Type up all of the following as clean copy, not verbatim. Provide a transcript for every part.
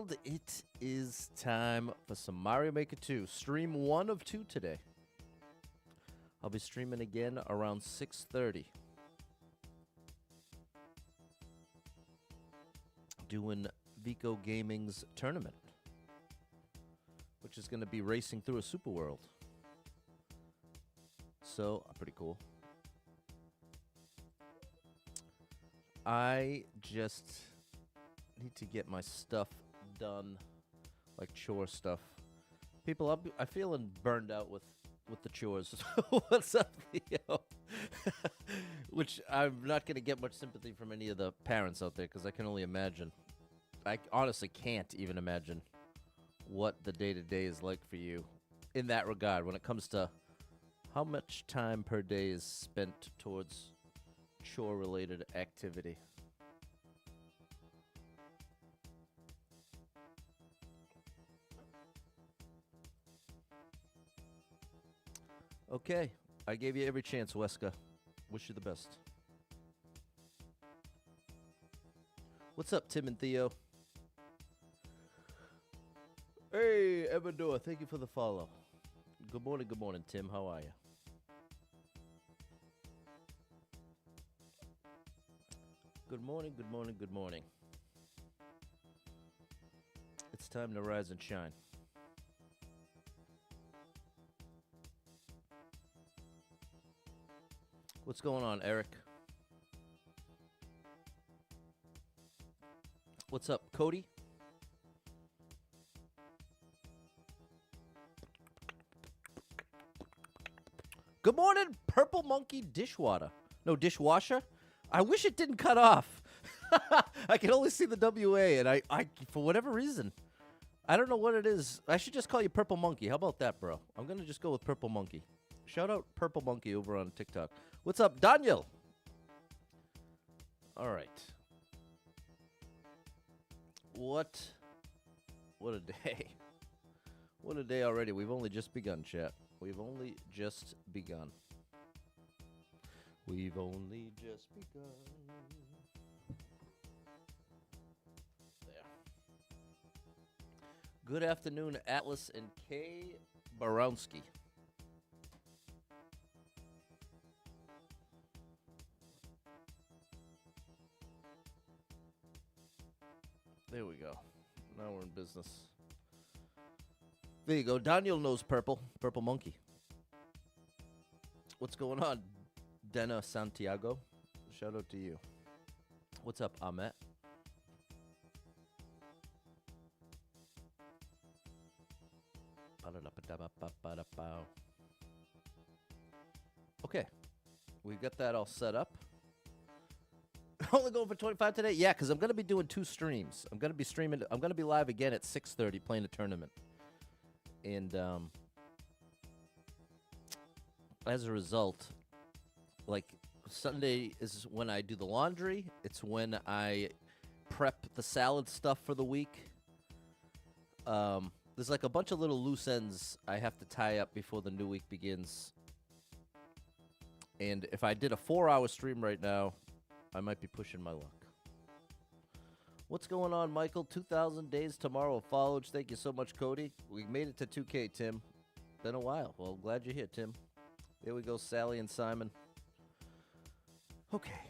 world, it is time for some Mario Maker 2. Stream 1 of 2 today. I'll be streaming again around 6:30. Doing Vico Gaming's tournament, which is going to be racing through a super world. So, pretty cool. I just need to get my stuff done, like chore stuff. People, I'm feeling burned out with the chores. What's up, Theo? Which I'm not going to get much sympathy from any of the parents out there, because I can only imagine. I honestly can't even imagine what the day-to-day is like for you in that regard when it comes to how much time per day is spent towards chore-related activity. Okay, I gave you every chance, Weska. Wish you the best. What's up, Tim and Theo? Hey, Evador, thank you for the follow. Good morning, Tim. How are you? Good morning. It's time to rise and shine. What's going on, Eric? What's up, Cody? Good morning, Purple Monkey Dishwater. No, dishwasher? I wish it didn't cut off. I can only see the WA, and I for whatever reason, I don't know what it is. I should just call you Purple Monkey. How about that, bro? I'm going to just go with Purple Monkey. Shout out Purple Monkey over on TikTok. What's up, Daniel? All right. What a day. What a day already. We've only just begun, chat. We've only just begun. There. Good afternoon, Atlas and Kay Barowski. There we go. Now we're in business. There you go. Daniel knows Purple Monkey. What's going on, Dena Santiago? Shout out to you. What's up, Ahmet? Okay. We got that all set up. Only going for 25 today? Yeah, because I'm going to be doing 2 streams. I'm going to be streaming. I'm going to be live again at 6:30 playing a tournament. And as a result, like, Sunday is when I do the laundry. It's when I prep the salad stuff for the week. There's like a bunch of little loose ends I have to tie up before the new week begins. And if I did a 4-hour stream right now, I might be pushing my luck. What's going on, Michael? 2,000 days tomorrow. Followed. Thank you so much, Cody. We made it to 2K, Tim. Been a while. Well, glad you're here, Tim. There we go, Sally and Simon. Okay.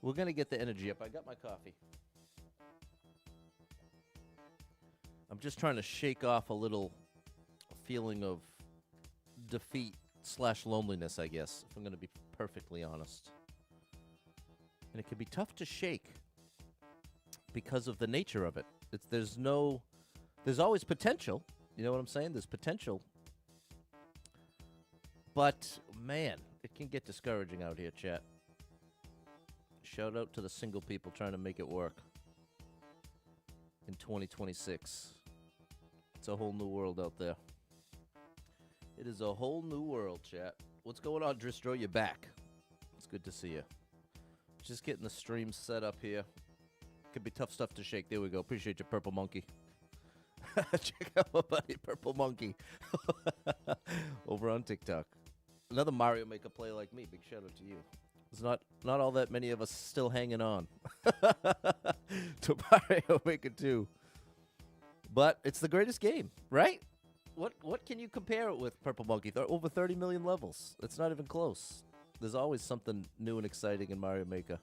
We're going to get the energy up. I got my coffee. I'm just trying to shake off a little feeling of defeat/loneliness, I guess, if I'm going to be perfectly honest. And it can be tough to shake because of the nature of it. There's always potential. You know what I'm saying? There's potential. But, man, it can get discouraging out here, chat. Shout out to the single people trying to make it work in 2026. It's a whole new world out there. It is a whole new world, chat. What's going on, Dristro? You're back. It's good to see you. Just getting the stream set up here. Could be tough stuff to shake. There we go. Appreciate you, Purple Monkey. Check out my buddy, Purple Monkey, over on TikTok. Another Mario Maker player like me. Big shout out to you. There's not all that many of us still hanging on to Mario Maker 2. But it's the greatest game, right? What can you compare it with, Purple Monkey? Over 30 million levels. It's not even close. There's always something new and exciting in Mario Maker.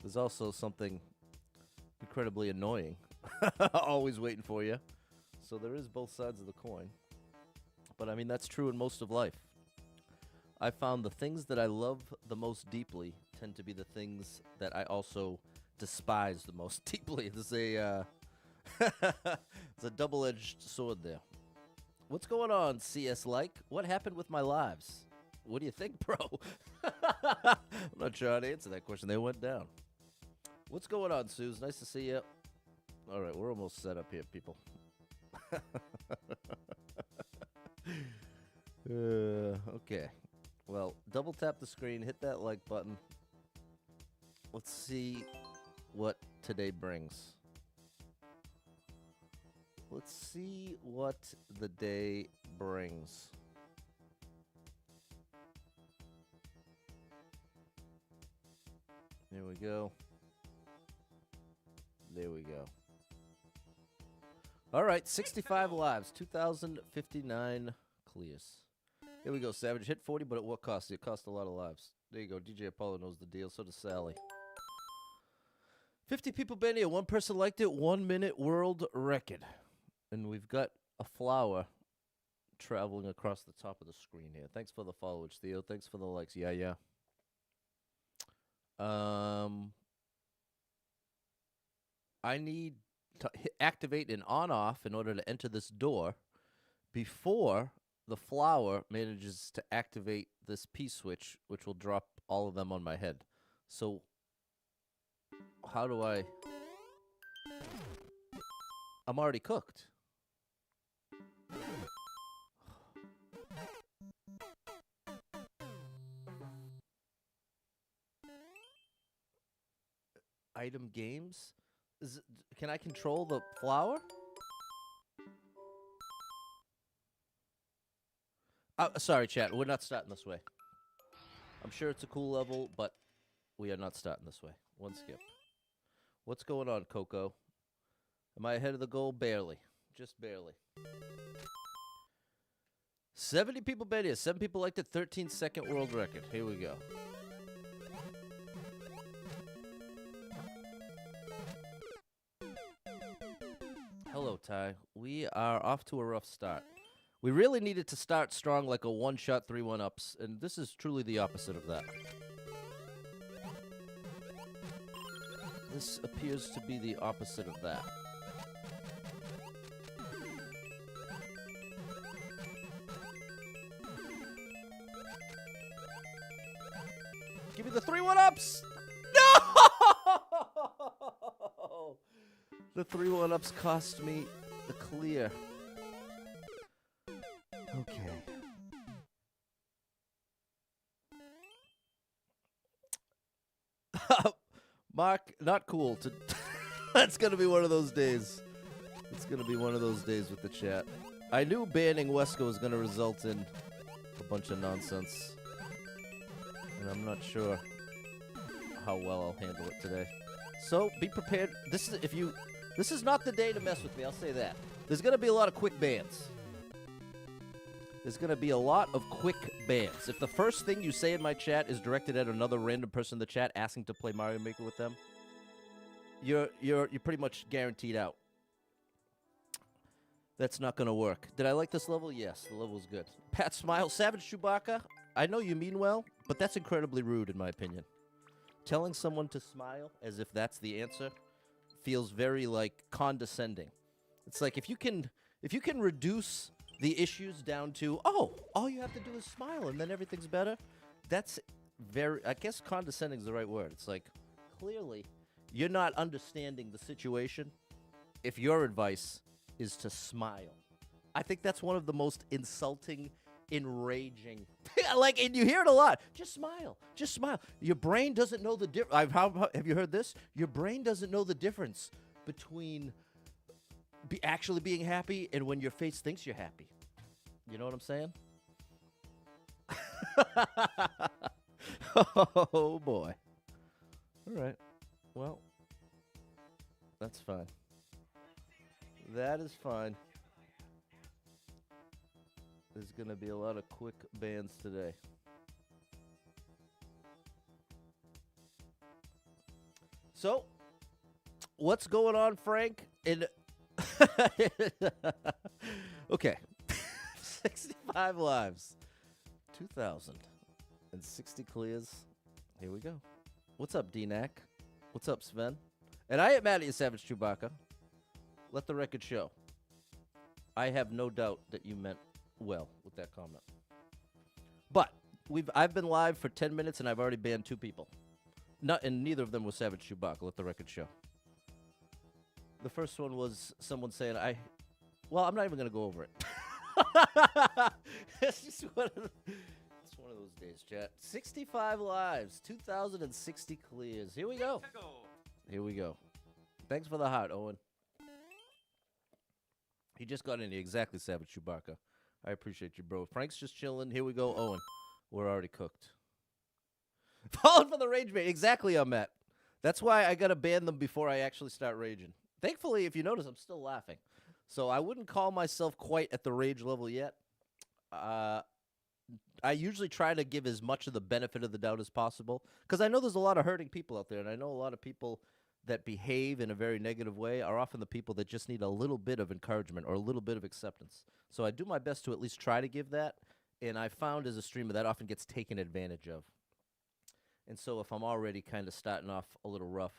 There's also something incredibly annoying always waiting for you. So there is both sides of the coin. But I mean, that's true in most of life. I found the things that I love the most deeply tend to be the things that I also despise the most deeply. There's a it's a double-edged sword there. What's going on, CS Like? What happened with my lives? What do you think, bro? I'm not sure how to answer that question. They went down. What's going on, Suze? Nice to see you. All right, we're almost set up here, people. Okay. Well, double tap the screen, hit that like button. Let's see what today brings. Let's see what the day brings. There we go. There we go. All right, 65 lives, 2,059 clears. Here we go, Savage. Hit 40, but at what cost? It cost a lot of lives. There you go. DJ Apollo knows the deal. So does Sally. 50 people been here. One person liked it. 1 minute world record. And we've got a flower traveling across the top of the screen here. Thanks for the followers, Theo. Thanks for the likes. Yeah. I need to activate an on-off in order to enter this door before the flower manages to activate this P-switch, which will drop all of them on my head. So, how do I... I'm already cooked. Item games? Can I control the flower? Sorry, chat. We're not starting this way. I'm sure it's a cool level, but we are not starting this way. One skip. What's going on, Coco? Am I ahead of the goal? Barely. Just barely. 70 people been here. 7 people liked it. 13-second world record. Here we go. Hello, Ty. We are off to a rough start. We really needed to start strong like a one-shot 3-1-ups, and this is truly the opposite of that. This appears to be the opposite of that. Give me the 3-1-ups! No! The 3-1-ups cost me the clear. Okay. Mark, not cool. That's going to be one of those days. It's going to be one of those days with the chat. I knew banning Wesco was going to result in a bunch of nonsense. And I'm not sure how well I'll handle it today. So, be prepared. This is not the day to mess with me, I'll say that. There's going to be a lot of quick bans. There's going to be a lot of quick bans. If the first thing you say in my chat is directed at another random person in the chat asking to play Mario Maker with them, you're pretty much guaranteed out. That's not going to work. Did I like this level? Yes, the level was good. Pat Smile, Savage Chewbacca, I know you mean well, but that's incredibly rude in my opinion. Telling someone to smile as if that's the answer feels very, like, condescending. It's like if you can reduce the issues down to, oh, all you have to do is smile and then everything's better, that's very, I guess condescending is the right word. It's like, clearly, you're not understanding the situation if your advice is to smile. I think that's one of the most insulting, enraging, like, and you hear it a lot. Just smile. Just smile. Your brain doesn't know the difference. Have you heard this? Your brain doesn't know the difference between actually being happy and when your face thinks you're happy. You know what I'm saying? Oh, boy. All right. Well, that's fine. That is fine. There's going to be a lot of quick bans today. So, what's going on, Frank? Okay. 65 lives. 2,060 clears. Here we go. What's up, DNAC? What's up, Sven? And I ain't mad at you, Savage Chewbacca. Let the record show. I have no doubt that you meant well with that comment. But I've been live for 10 minutes and I've already banned 2 people. And neither of them was Savage Chewbacca. Let the record show. The first one was someone saying well, I'm not even going to go over it. It's just one of those days, chat. 65 lives, 2,060 clears. Here we go. Here we go. Thanks for the heart, Owen. He just got in here. Exactly, Savage Chewbacca. I appreciate you, bro. Frank's just chilling. Here we go, Owen. We're already cooked. Falling for the rage bait. Exactly, I'm at. That's why I got to ban them before I actually start raging. Thankfully, if you notice, I'm still laughing. So I wouldn't call myself quite at the rage level yet. I usually try to give as much of the benefit of the doubt as possible because I know there's a lot of hurting people out there, and I know a lot of people that behave in a very negative way are often the people that just need a little bit of encouragement or a little bit of acceptance. So I do my best to at least try to give that, and I found as a streamer that often gets taken advantage of. And so if I'm already kind of starting off a little rough,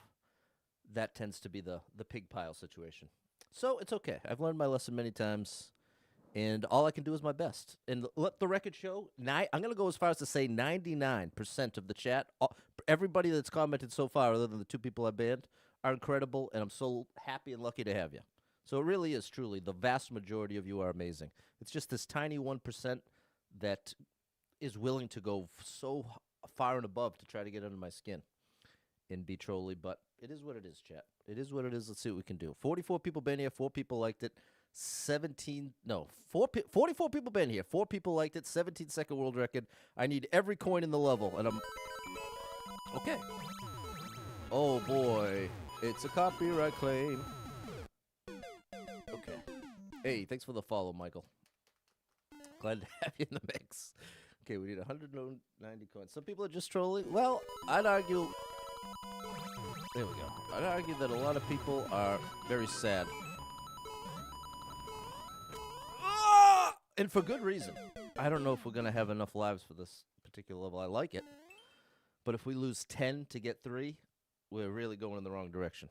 that tends to be the pig pile situation. So it's okay. I've learned my lesson many times, and all I can do is my best. And let the record show, I'm going to go as far as to say 99% of the chat, everybody that's commented so far, other than the 2 people I banned, are incredible, and I'm so happy and lucky to have you. So it really is, truly, the vast majority of you are amazing. It's just this tiny 1% that is willing to go so far and above to try to get under my skin and be trolly, but it is what it is, chat. It is what it is. Let's see what we can do. 44 people been here. 4 people liked it. 44 people been here. 4 people liked it. 17-second world record. I need every coin in the level, and I'm okay. Oh boy, it's a copyright claim. Okay. Hey, thanks for the follow, Michael. Glad to have you in the mix. Okay, we need 190 coins. Some people are just trolling. Well, I'd argue. There we go. I'd argue that a lot of people are very sad. And for good reason. I don't know if we're going to have enough lives for this particular level. I like it. But if we lose 10 to get 3, we're really going in the wrong direction.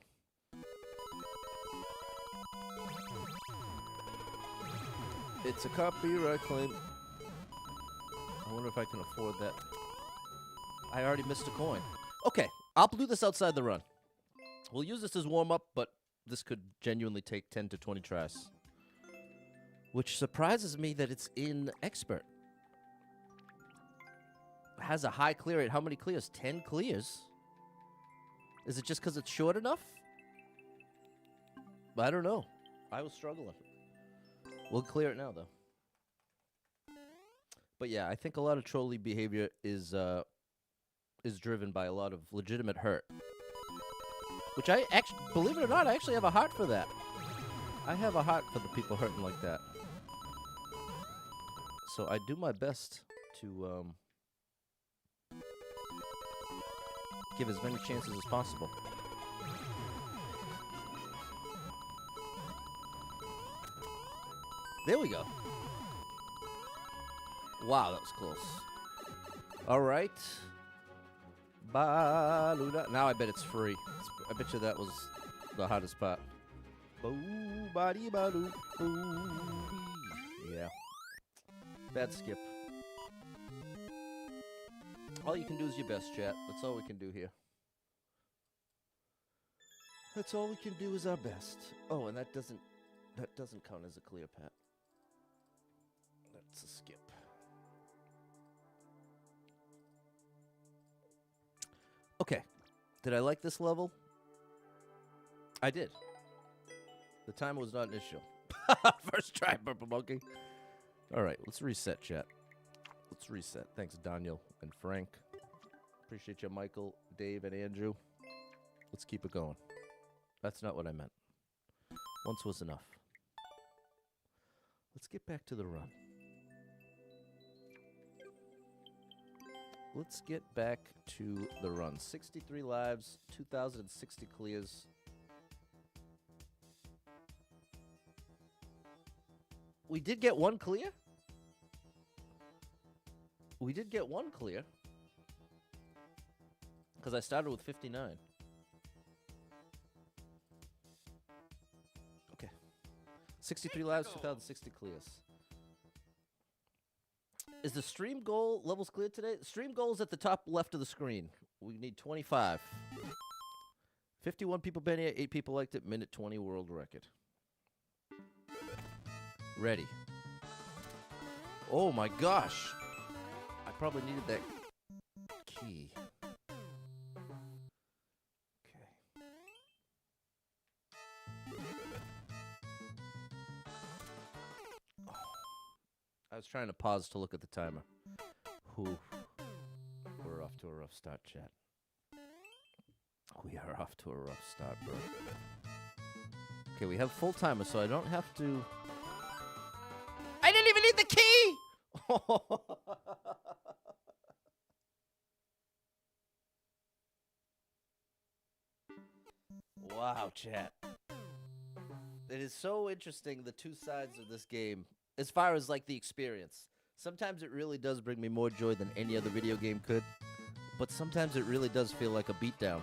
It's a copyright claim. I wonder if I can afford that. I already missed a coin. Okay, I'll do this outside the run. We'll use this as warm-up, but this could genuinely take 10 to 20 tries. Which surprises me that it's in Expert. It has a high clear rate. How many clears? 10 clears? Is it just because it's short enough? I don't know. I was struggling. We'll clear it now, though. But yeah, I think a lot of trolley behavior is driven by a lot of legitimate hurt. Which I actually, believe it or not, I actually have a heart for that. I have a heart for the people hurting like that. So I do my best to give as many chances as possible. There we go. Wow, that was close. All right. Ba-luda. Now I bet it's free. I bet you that was the hottest part. Boo-ba-dee-ba-doo. Yeah. Bad skip. All you can do is your best, chat. That's all we can do here. That's all we can do is our best. Oh, and that doesn't count as a clear, Pat. That's a skip. Okay. Did I like this level? I did. The time was not an issue. First try, Purple Monkey. All right, let's reset, chat. Let's reset. Thanks, Daniel and Frank. Appreciate you, Michael, Dave, and Andrew. Let's keep it going. That's not what I meant. Once was enough. Let's get back to the run. Let's get back to the run. 63 lives, 2,060 clears. We did get one clear? We did get one clear. Because I started with 59. Okay. 63 lives, 2,060 clears. Is the stream goal levels clear today? Stream goal is at the top left of the screen. We need 25. 51 people been here, 8 people liked it, minute 20 world record. Ready. Oh my gosh. I probably needed that key. Okay. I was trying to pause to look at the timer. Whew. We're off to a rough start, chat. We are off to a rough start, bro. Okay, we have full timer, so I don't have to... I didn't even need the key! Wow, chat. It is so interesting, the two sides of this game. As far as, like, the experience. Sometimes it really does bring me more joy than any other video game could. But sometimes it really does feel like a beatdown.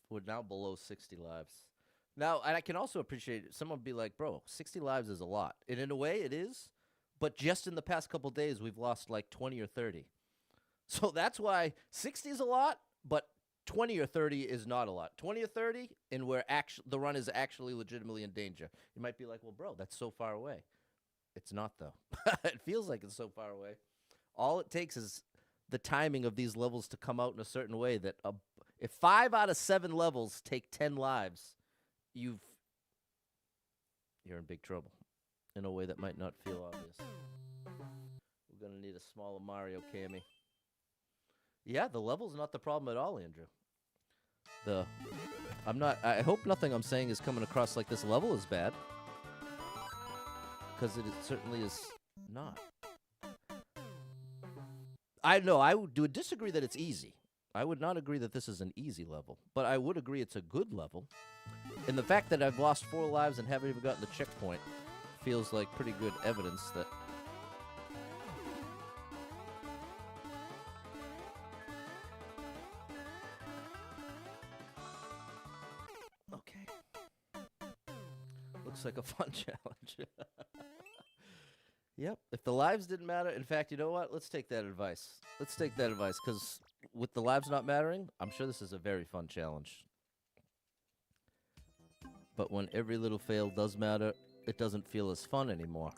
We're now below 60 lives. Now, and I can also appreciate it. Someone be like, bro, 60 lives is a lot. And in a way, it is. But just in the past couple days, we've lost like 20 or 30. So that's why 60 is a lot, but 20 or 30 is not a lot. 20 or 30, and the run is actually legitimately in danger. You might be like, well, bro, that's so far away. It's not, though. It feels like it's so far away. All it takes is the timing of these levels to come out in a certain way that if 5 out of 7 levels take 10 lives, you're in big trouble in a way that might not feel obvious. We're going to need a smaller Mario Cammy. Yeah, the level's not the problem at all, Andrew. I hope nothing I'm saying is coming across like this level is bad. Because it certainly is not. I would disagree that it's easy. I would not agree that this is an easy level, but I would agree it's a good level. And the fact that I've lost 4 lives and haven't even gotten the checkpoint feels like pretty good evidence that... Okay. Looks like a fun challenge. Yep. If the lives didn't matter, in fact, you know what? Let's take that advice. Let's take that advice, because with the lives not mattering, I'm sure this is a very fun challenge. But when every little fail does matter, it doesn't feel as fun anymore.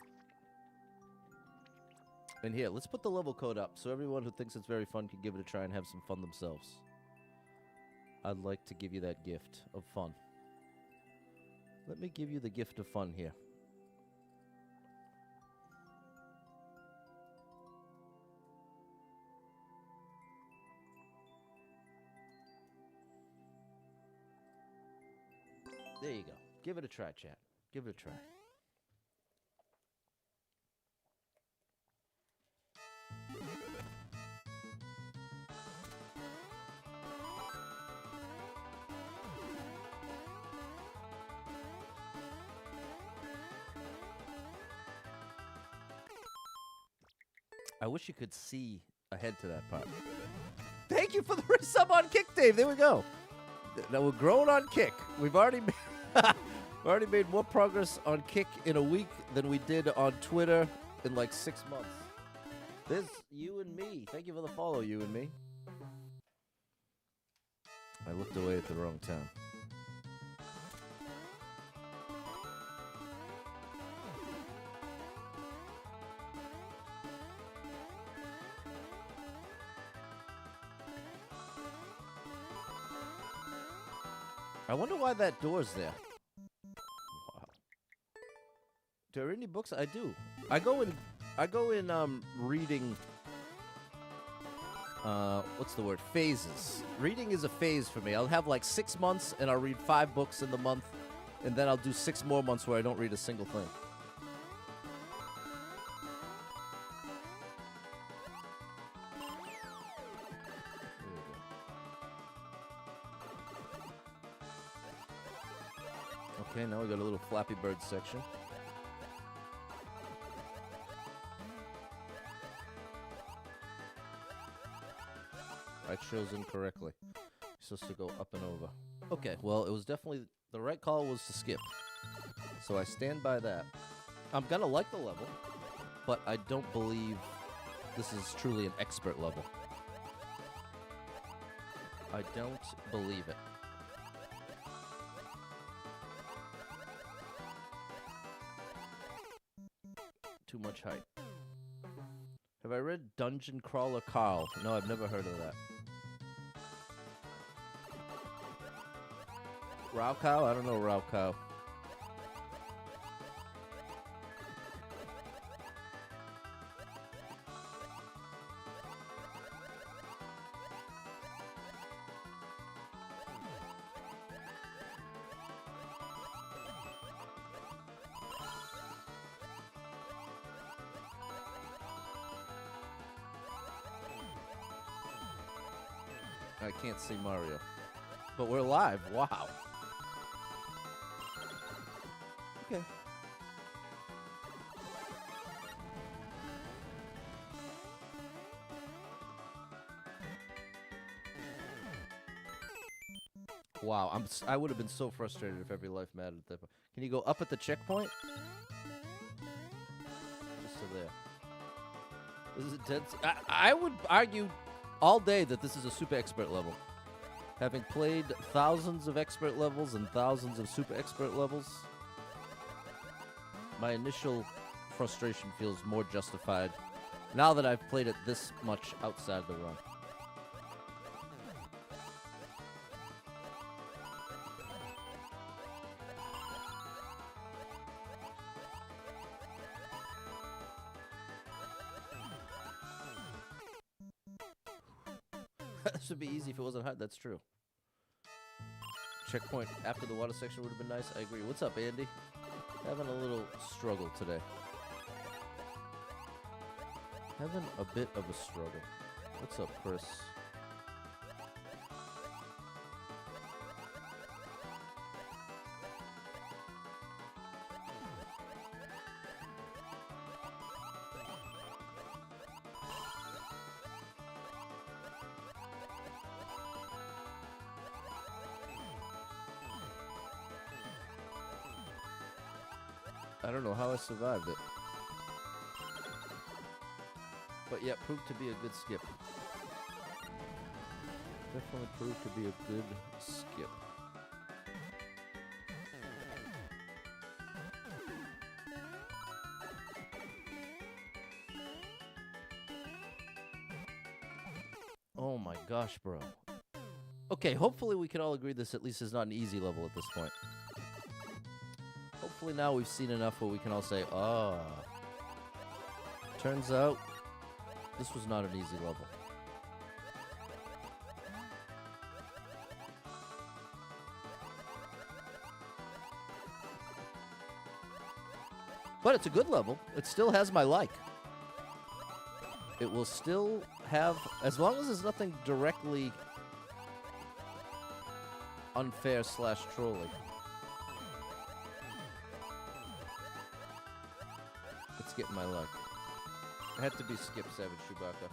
And here, let's put the level code up so everyone who thinks it's very fun can give it a try and have some fun themselves. I'd like to give you that gift of fun. Let me give you the gift of fun here. There you go. Give it a try, chat. Give it a try. I wish you could see ahead to that part. Thank you for the resub on Kick, Dave. There we go. Now we're growing on Kick. We've already made more progress on Kick in a week than we did on Twitter in like 6 months. There's you and me. Thank you for the follow, you and me. I looked away at the wrong time. I wonder why that door's there. Wow. Do there are any books? I do. I go in reading what's the word? Phases. Reading is a phase for me. I'll have like 6 months and I'll read 5 books in the month, and then I'll do 6 more months where I don't read a single thing. Okay, now we got a little Flappy Bird section. I chose incorrectly. You're supposed to go up and over. Okay, well, it was definitely... The right call was to skip. So I stand by that. I'm gonna like the level, but I don't believe this is truly an expert level. I don't believe it. Too much height. Have I read Dungeon Crawler Carl? No, I've never heard of that. Raukau? I don't know Raukau. I can't see Mario. But we're live. Wow. Okay. Wow, I would have been so frustrated if every life mattered at that point. Can you go up at the checkpoint? Just to there. This is dead. I would argue all day that this is a super expert level. Having played thousands of expert levels and thousands of super expert levels, my initial frustration feels more justified now that I've played it this much outside the run. This would be easy if it wasn't hard. That's true. Checkpoint after the water section would have been nice. I agree. What's up, Andy? Having a little struggle today. Having a bit of a struggle. What's up, Chris? I don't know how I survived it. But yeah, proved to be a good skip. Definitely proved to be a good skip. Oh my gosh, bro. Okay, hopefully we can all agree this at least is not an easy level at this point. Hopefully now we've seen enough where we can all say, ah. Turns out, this was not an easy level. But it's a good level. It still has my like. It will still have, as long as there's nothing directly unfair / trolling. It's getting my luck. It had to be Skip Savage Chewbacca.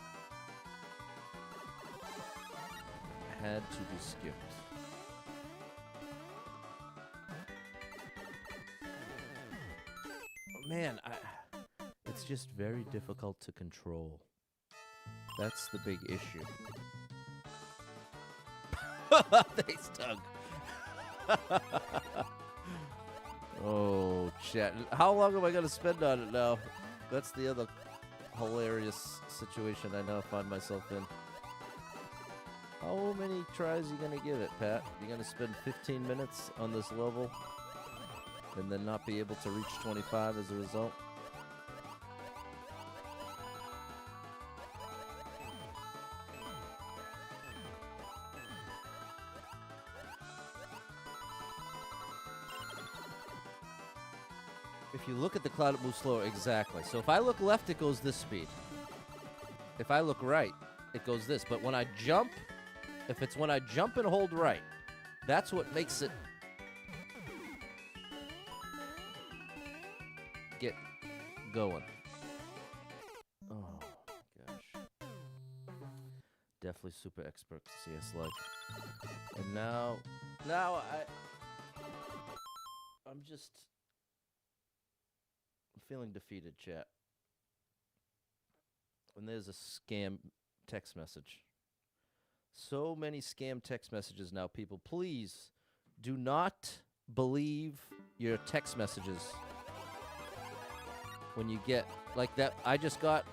Had to be skipped. Man, it's just very difficult to control. That's the big issue. Thanks, Doug. Oh, chat. How long am I going to spend on it now? That's the other hilarious situation I now find myself in. How many tries are you gonna give it, Pat? You gonna spend 15 minutes on this level and then not be able to reach 25 as a result? If you look at the cloud, it moves slower. Exactly. So if I look left, it goes this speed. If I look right, it goes this. But when I jump, if it's when I jump and hold right, that's what makes it get going. Oh, gosh. Definitely super expert CS like. And now I'm just feeling defeated, chat. And there's a scam text message. So many scam text messages now, people. Please do not believe your text messages when you get like that. I just got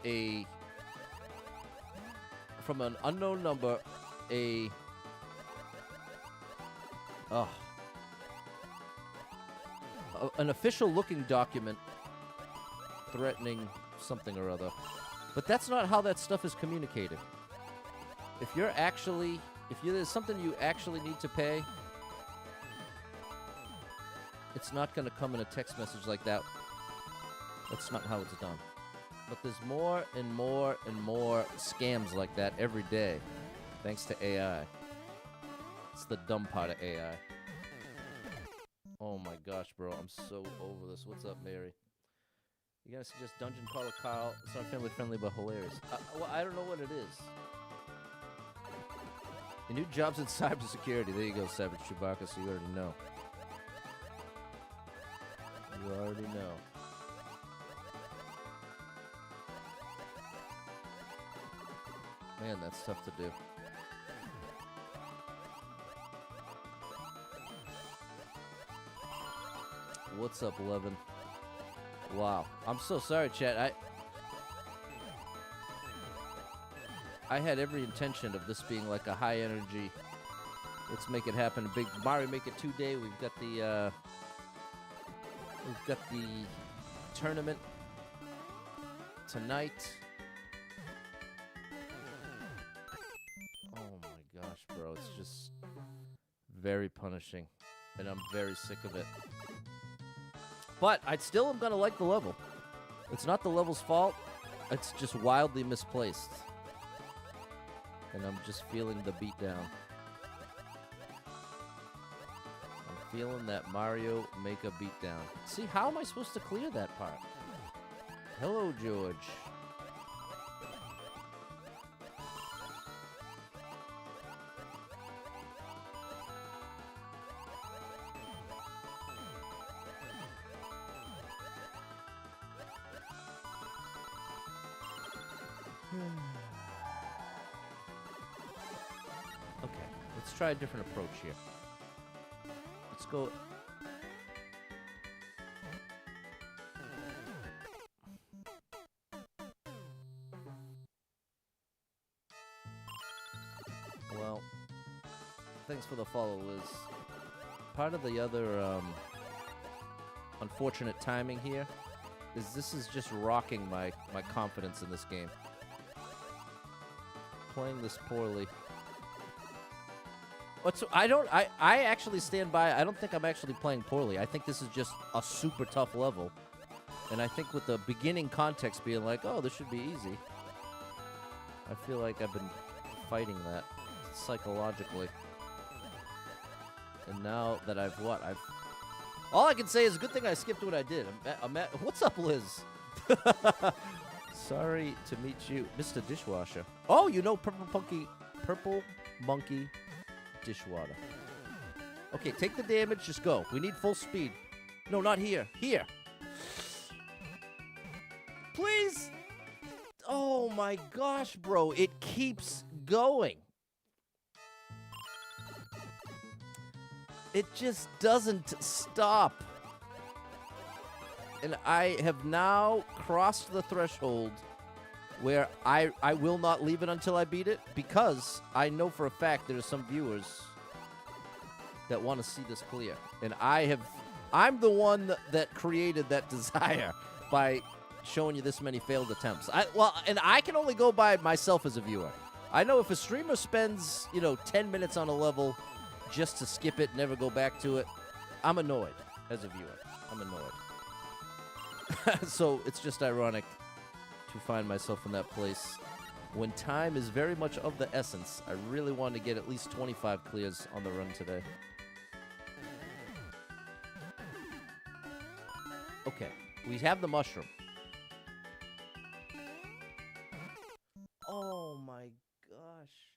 from an unknown number, an official looking document threatening something or other. But that's not how that stuff is communicated. If there's something you actually need to pay, it's not going to come in a text message like that. That's not how it's done. But there's more and more and more scams like that every day, thanks to AI. It's the dumb part of AI. Oh my gosh, bro. I'm so over this. What's up, Mary? You gotta suggest Dungeon Caller Kyle. It's not family friendly, but hilarious. Well, I don't know what it is. The new jobs in cybersecurity. There you go, Savage Chewbacca, so you already know. You already know. Man, that's tough to do. What's up, Levin? Wow. I'm so sorry, chat. I had every intention of this being like a high energy. Let's make it happen. Big Mario Make It 2-day. We've got the tournament tonight. Oh my gosh, bro. It's just very punishing. And I'm very sick of it. But I still am going to like the level. It's not the level's fault. It's just wildly misplaced. And I'm just feeling the beatdown. I'm feeling that Mario make a beatdown. See, how am I supposed to clear that part? Hello, George. Okay, let's try a different approach here. Let's go. Well, thanks for the follow, Liz. Part of the other unfortunate timing here is this is just rocking my confidence in this game. Playing this poorly. I actually stand by. I don't think I'm actually playing poorly. I think this is just a super tough level. And I think with the beginning context being like, oh, this should be easy, I feel like I've been fighting that psychologically. And now that all I can say is a good thing I skipped what I did. What's up, Liz? Sorry to meet you, Mr. Dishwasher. Oh, you know Purple Monkey Dishwater. Okay, take the damage, just go. We need full speed. No, not here. Here. Please. Oh my gosh, bro. It keeps going. It just doesn't stop. And I have now crossed the threshold where I will not leave it until I beat it, because I know for a fact there are some viewers that want to see this clear. And I'm the one that created that desire by showing you this many failed attempts. And I can only go by myself as a viewer. I know if a streamer spends, 10 minutes on a level just to skip it, never go back to it, I'm annoyed as a viewer. I'm annoyed. So it's just ironic to find myself in that place when time is very much of the essence. I really wanted to get at least 25 clears on the run today. Okay, we have the mushroom. Oh my gosh.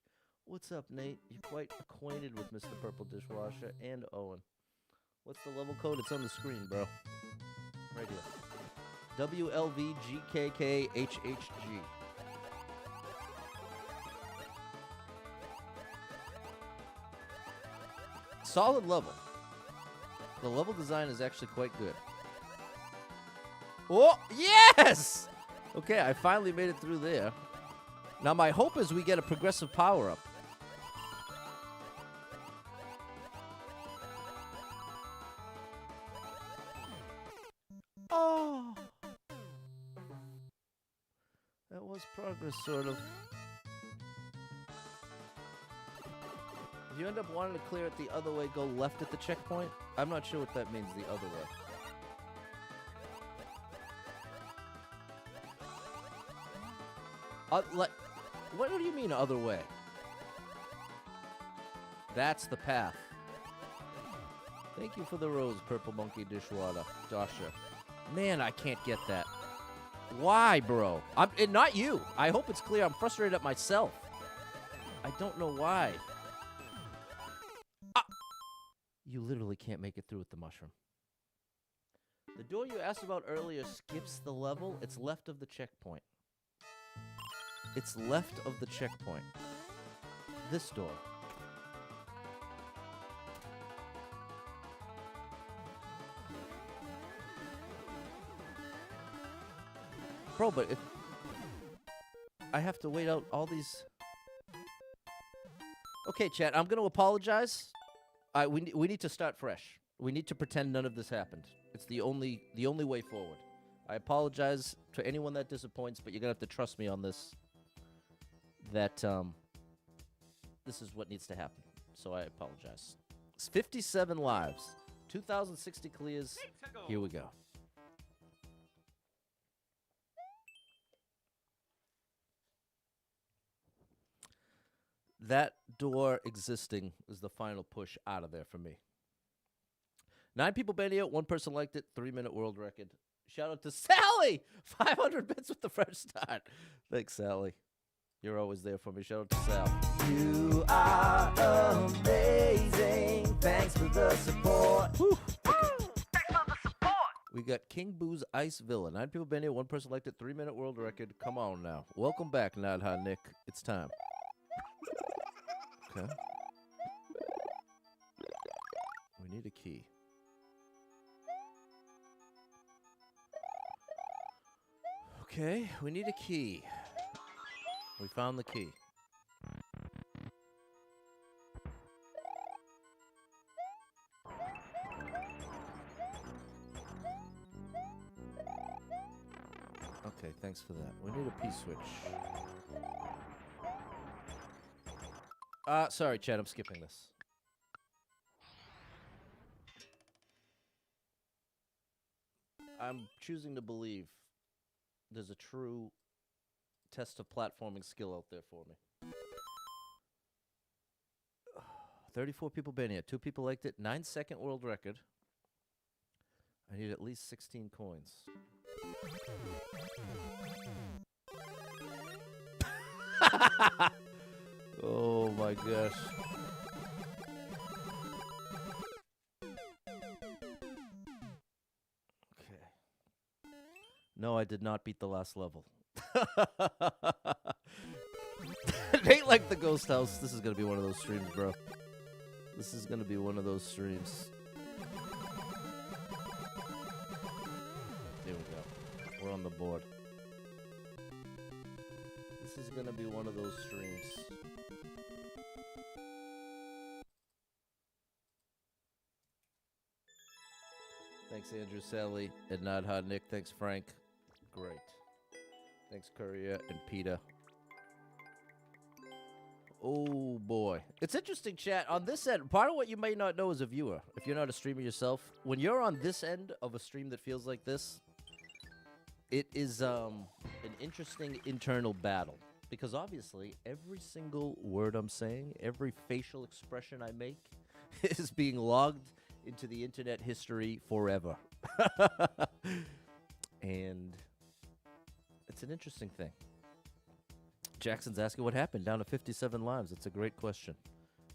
What's up, Nate? You're quite acquainted with Mr. Purple Dishwasher and Owen. What's the level code? It's on the screen, bro. Right here. WLVGKKHHG. Solid level. The level design is actually quite good. Oh, yes! Okay, I finally made it through there. Now, my hope is we get a progressive power-up. Oh! That was progress, sort of. If you end up wanting to clear it the other way, go left at the checkpoint. I'm not sure what that means, the other way. What do you mean other way? That's the path. Thank you for the rose, Purple Monkey Dishwater. Dasha. Man, I can't get that. Why, bro? And not you. I hope it's clear. I'm frustrated at myself. I don't know why. You literally can't make it through with the mushroom. The door you asked about earlier skips the level. It's left of the checkpoint. It's left of the checkpoint. This door. Bro, but if I have to wait out all these... Okay, chat, I'm going to apologize. We need to start fresh. We need to pretend none of this happened. It's the only way forward. I apologize to anyone that disappoints, but you're going to have to trust me on this. That this is what needs to happen. So I apologize. It's 57 lives. 2,060 clears. Here we go. That door existing is the final push out of there for me. 9 people banned it. 1 person liked it. 3-minute world record. Shout out to Sally! 500 bits with the fresh start. Thanks, Sally. You're always there for me. Shout out to Sal. You are amazing. Thanks for the support. Woo. Thanks for the support. We got King Boo's Ice Villa. 9 people been here. 1 person liked it. 3-minute world record. Come on now. Welcome back, Nadha Nick. It's time. Okay. We need a key. Okay, we need a key. We found the key. Okay, thanks for that. We need a P-switch. Sorry, Chad, I'm skipping this. I'm choosing to believe there's a true test of platforming skill out there for me. 34 people been here. 2 people liked it. 9-second world record. I need at least 16 coins. Oh my gosh. Okay. No, I did not beat the last level. It ain't like the ghost house. This is gonna be one of those streams, bro. This is gonna be one of those streams. There we go. We're on the board. This is gonna be one of those streams. Thanks, Andrew, Sally, and Nadha, Nick. Thanks, Frank. Great. Thanks, Courier and Peter. Oh, boy. It's interesting, chat. On this end, part of what you may not know as a viewer, if you're not a streamer yourself, when you're on this end of a stream that feels like this, it is an interesting internal battle. Because obviously, every single word I'm saying, every facial expression I make is being logged into the internet history forever. And it's an interesting thing. Jackson's asking what happened, down to 57 lives. That's a great question.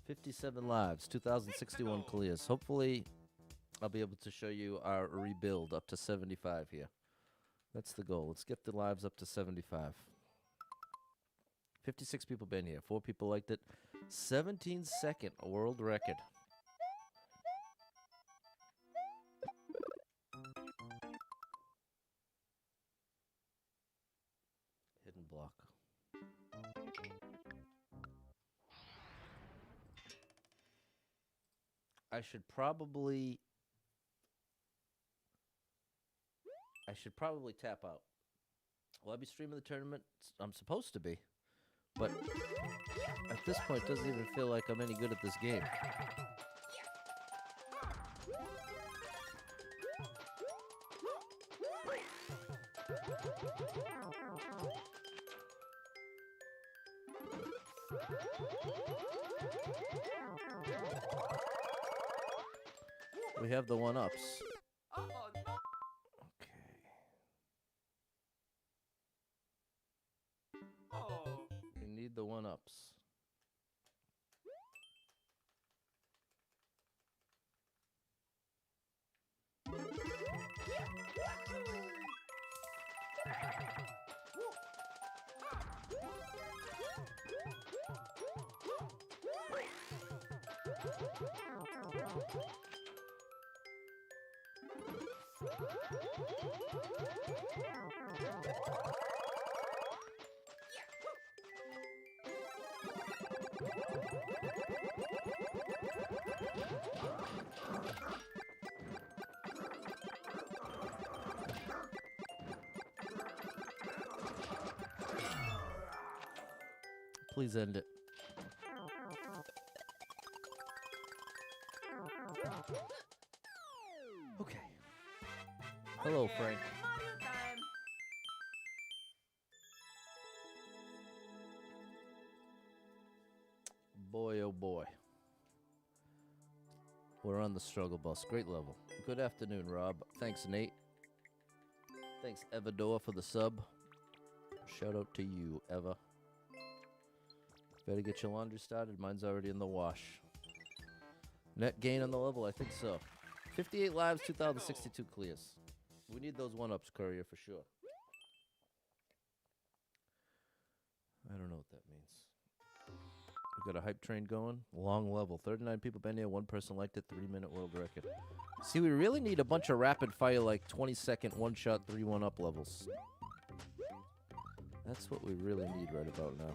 57 lives, 2,061 clears. Hopefully, I'll be able to show you our rebuild up to 75 here. That's the goal. Let's get the lives up to 75. 56 people been here. 4 people liked it. 17-second world record. Hidden block. I should probably tap out. Will I be streaming the tournament? I'm supposed to be. But at this point, it doesn't even feel like I'm any good at this game. We have the one-ups. We need the one-ups. Please end it. Okay. Hello, Frank. Boy, oh boy. We're on the struggle bus. Great level. Good afternoon, Rob. Thanks, Nate. Thanks, Evador, for the sub. Shout out to you, Eva. Better get your laundry started. Mine's already in the wash. Net gain on the level? I think so. 58 lives, 2,062 clears. We need those one-ups, Courier, for sure. I don't know what that means. We got a hype train going. Long level. 39 people been here. 1 person liked it. 3-minute world record. See, we really need a bunch of rapid fire, like 20-second, one-shot, 3-1-up levels. That's what we really need right about now.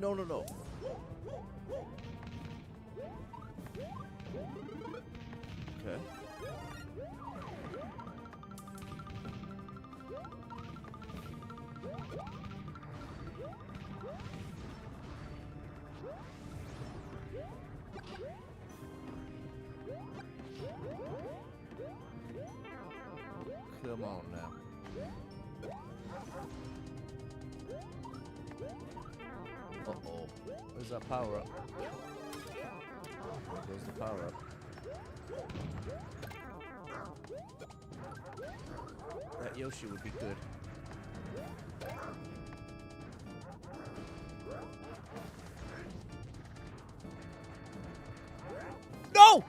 No, no, no. Okay. Come on now. Uh-oh. Where's that power up? There's the power up. That Yoshi would be good. No!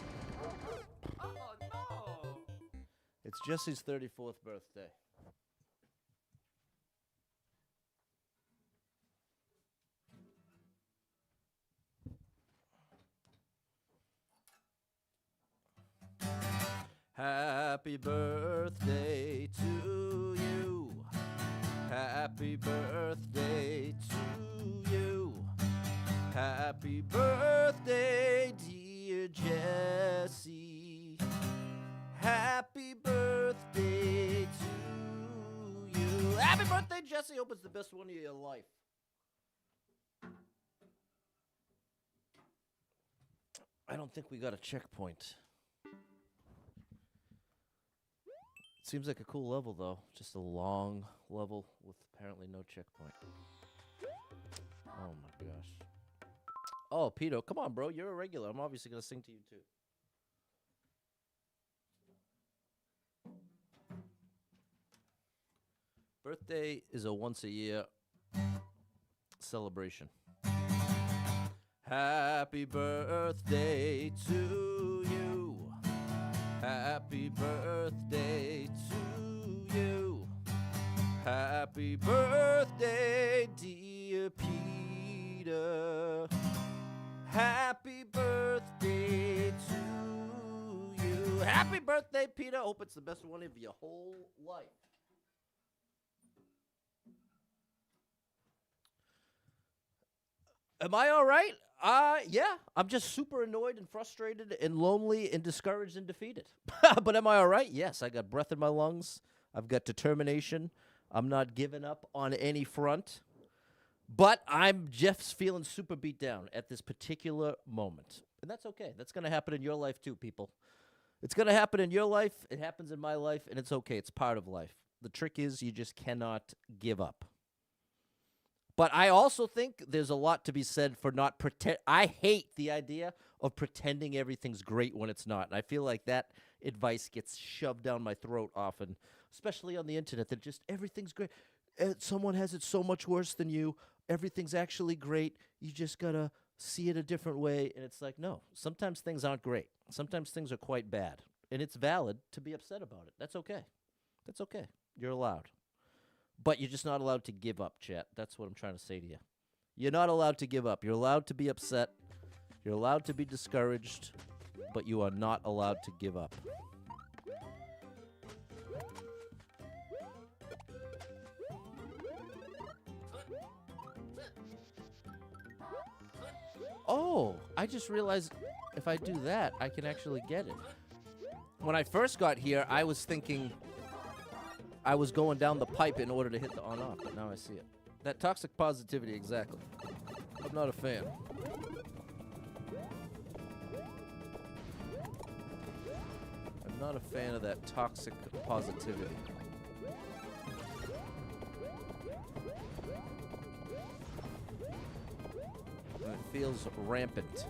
Oh no! It's Jesse's 34th birthday. Happy birthday to you. Happy birthday to you. Happy birthday, dear Jesse. Happy birthday to you. Happy birthday, Jesse. Hope it's the best one of your life. I don't think we got a checkpoint. Seems like a cool level, though. Just a long level with apparently no checkpoint. Oh, my gosh. Oh, Pito, come on, bro. You're a regular. I'm obviously going to sing to you, too. Birthday is a once-a-year celebration. Happy birthday to you. Happy birthday to you. Happy birthday, dear Peter. Happy birthday to you. Happy birthday, Peter. Hope it's the best one of your whole life. Am I all right? Yeah. I'm just super annoyed and frustrated and lonely and discouraged and defeated. But am I all right? Yes. I got breath in my lungs. I've got determination. I'm not giving up on any front. But I'm just feeling super beat down at this particular moment. And that's okay. That's going to happen in your life too, people. It's going to happen in your life. It happens in my life. And it's okay. It's part of life. The trick is you just cannot give up. But I also think there's a lot to be said for not pretend. I hate the idea of pretending everything's great when it's not. And I feel like that advice gets shoved down my throat often, especially on the internet, that just everything's great. Someone has it so much worse than you. Everything's actually great. You just got to see it a different way. And it's like, no, sometimes things aren't great. Sometimes things are quite bad. And it's valid to be upset about it. That's okay. That's okay. You're allowed. But you're just not allowed to give up, chat. That's what I'm trying to say to you. You're not allowed to give up. You're allowed to be upset. You're allowed to be discouraged. But you are not allowed to give up. Oh, I just realized if I do that, I can actually get it. When I first got here, I was thinking I was going down the pipe in order to hit the on-off, but now I see it. That toxic positivity, exactly. I'm not a fan. I'm not a fan of that toxic positivity. And it feels rampant.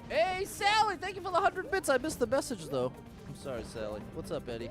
Hey, Sally! Thank you for the 100 bits. I missed the message, though. I'm sorry, Sally. What's up, Eddie?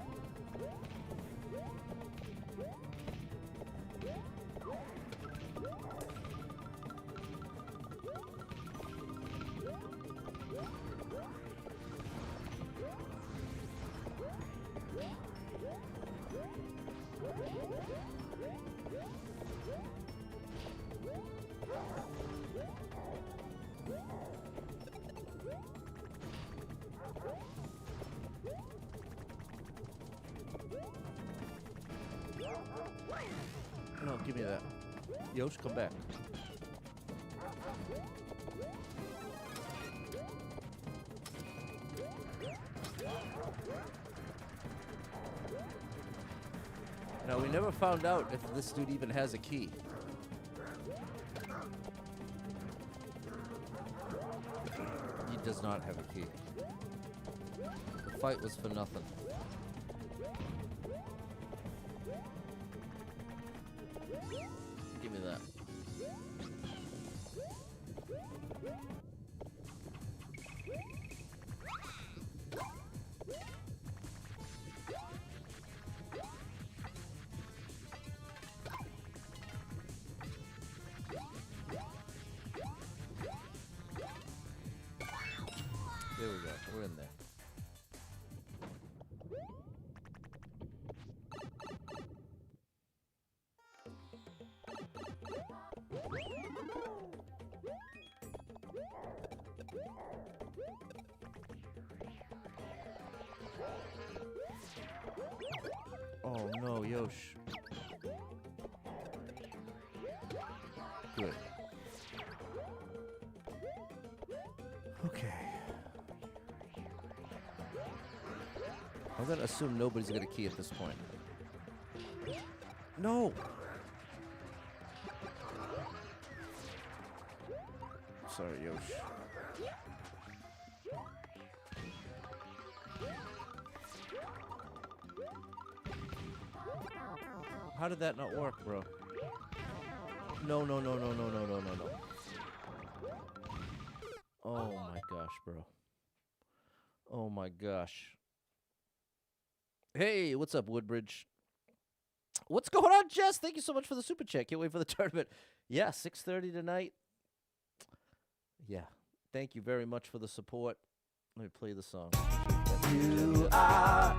No, give me that. Yosh, come back. Now, we never found out if this dude even has a key. does not have a key. The fight was for nothing. Give me that. There we go. We're in there. Oh no, Yosh. Good. Okay. I'm gonna assume nobody's gonna key at this point. No! Sorry, Yosh. How did that not work, bro? No, no, no, no, no, no, no, no, no. Oh my gosh, bro. Oh my gosh. Hey, what's up, Woodbridge? What's going on, Jess? Thank you so much for the super chat. Can't wait for the tournament. Yeah, 6:30 tonight. Yeah. Thank you very much for the support. Let me play the song. You are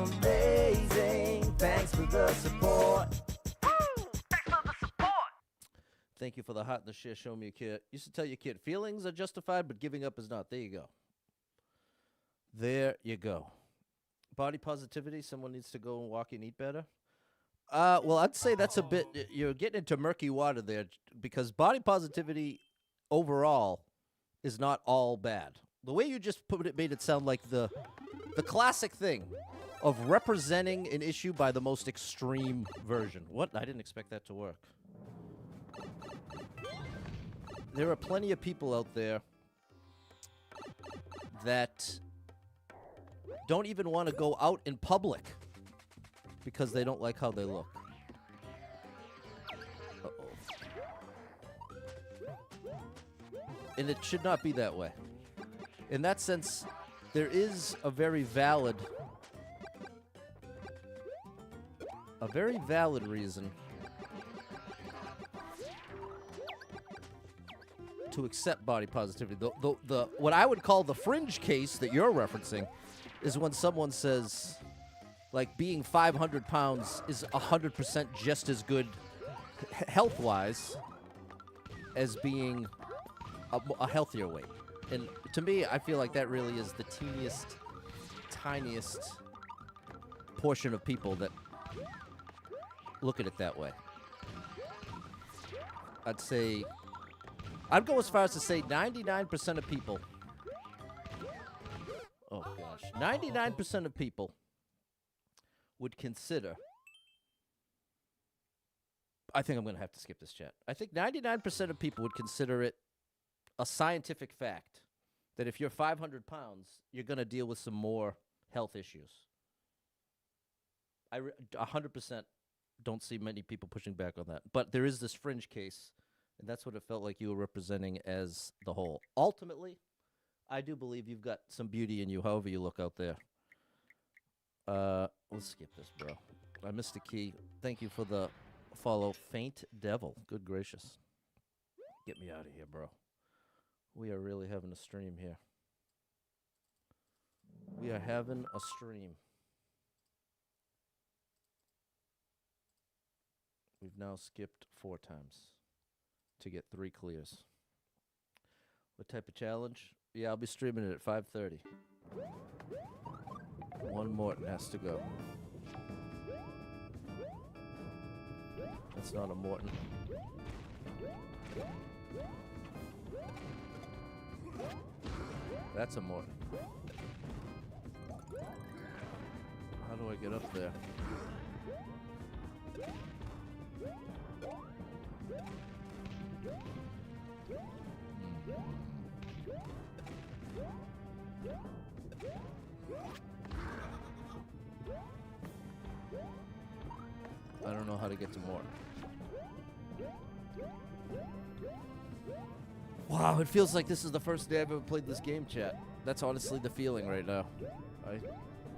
amazing. Thanks for the support. Thank you for the heart and the share. Show me a kid. Used to tell your kid feelings are justified, but giving up is not. There you go. There you go. Body positivity. Someone needs to go and walk and eat better. Well, I'd say that's a bit. You're getting into murky water there, because body positivity overall is not all bad. The way you just put it made it sound like the classic thing of representing an issue by the most extreme version. What? I didn't expect that to work. There are plenty of people out there that don't even want to go out in public because they don't like how they look. Uh-oh. And it should not be that way. In that sense, there is a very valid reason to accept body positivity. The what I would call the fringe case that you're referencing is when someone says, like, being 500 pounds is 100% just as good health-wise as being a healthier weight. And to me, I feel like that really is the teeniest, tiniest portion of people that look at it that way. I'd go as far as to say 99% of people. Oh, gosh. 99% of people would consider. I think I'm going to have to skip this chat. I think 99% of people would consider it a scientific fact that if you're 500 pounds, you're going to deal with some more health issues. I 100% don't see many people pushing back on that. But there is this fringe case, and that's what it felt like you were representing as the whole. Ultimately, I do believe you've got some beauty in you, however you look out there. Let's skip this, bro. I missed a key. Thank you for the follow. Faint Devil. Good gracious. Get me out of here, bro. We are really having a stream here. We are having a stream. We've now skipped 4 times to get 3 clears. What type of challenge? Yeah, I'll be streaming it at 5:30. One Morton has to go. That's not a Morton. That's a Morton. How do I get up there? I don't know how to get to more. Wow, it feels like this is the first day I've ever played this game, chat. That's honestly the feeling right now.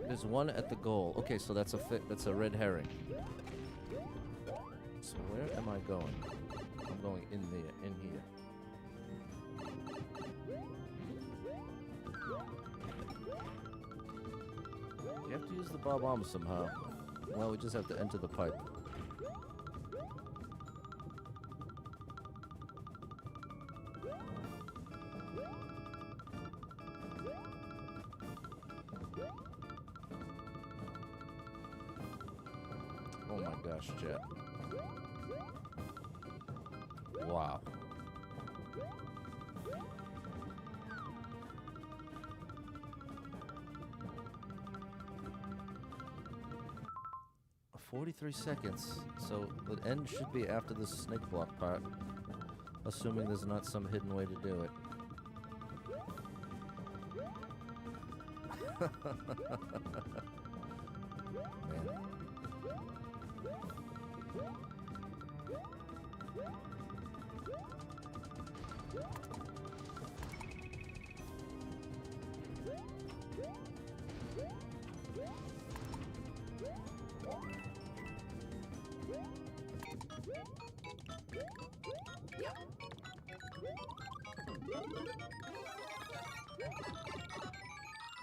There's one at the goal. Okay, so that's a red herring. So where am I going? I'm going in here. You have to use the bomb somehow. Well, we just have to enter the pipe. Oh my gosh, chat. Wow. "43 seconds. So the end should be after the snake block part. Assuming there's not some hidden way to do it. Man.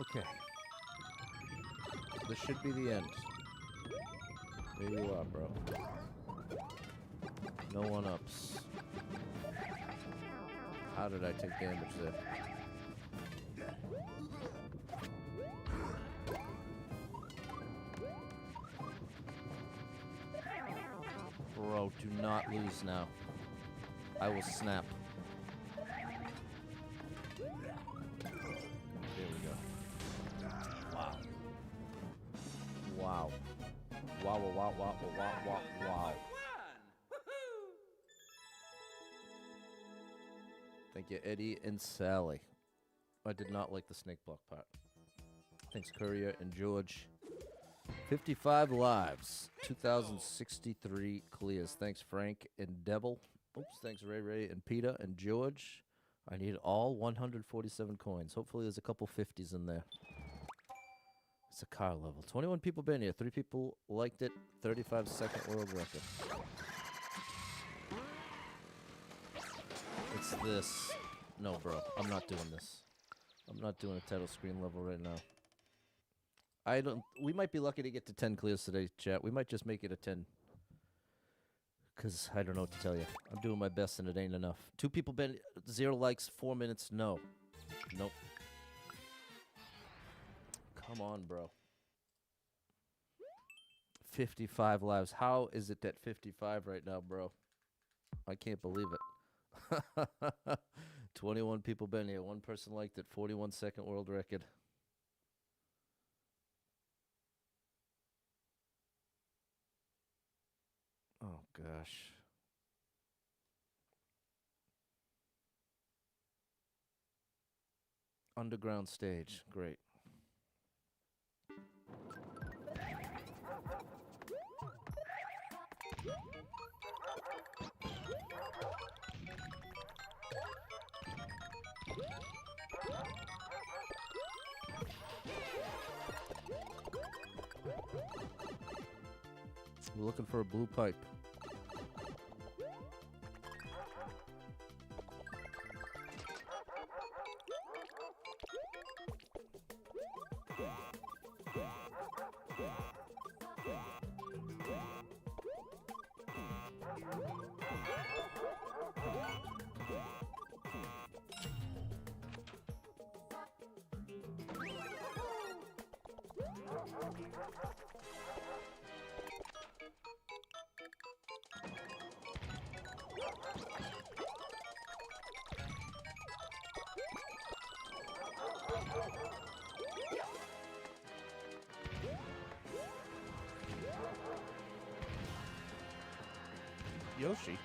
Okay. This should be the end. There you are, bro. No one-ups. How did I take damage there? Bro, do not lose now. I will snap. There we go. Wow. Wow. Wow, wow, wow, wow, wow, wow, wow. Thank you, Eddie and Sally. I did not like the snake block part. Thanks, Courier and George. 55 lives. 2,063 clears. Thanks, Frank and Devil. Oops, thanks, Ray Ray and Peter and George. I need all 147 coins. Hopefully there's a couple 50s in there. It's a car level. 21 people been here. 3 people liked it. 35-second world record. It's this. No, bro. I'm not doing this. I'm not doing a title screen level right now. We might be lucky to get to 10 clears today, chat. We might just make it a 10. Because I don't know what to tell you. I'm doing my best and it ain't enough. 2 people been 0 likes, 4 minutes, no. Nope. Come on, bro. 55 lives. How is it at 55 right now, bro? I can't believe it. 21 people been here. 1 person liked it. 41-second world record. Oh, gosh. Underground stage. Great. We're looking for a blue pipe. Yoshi?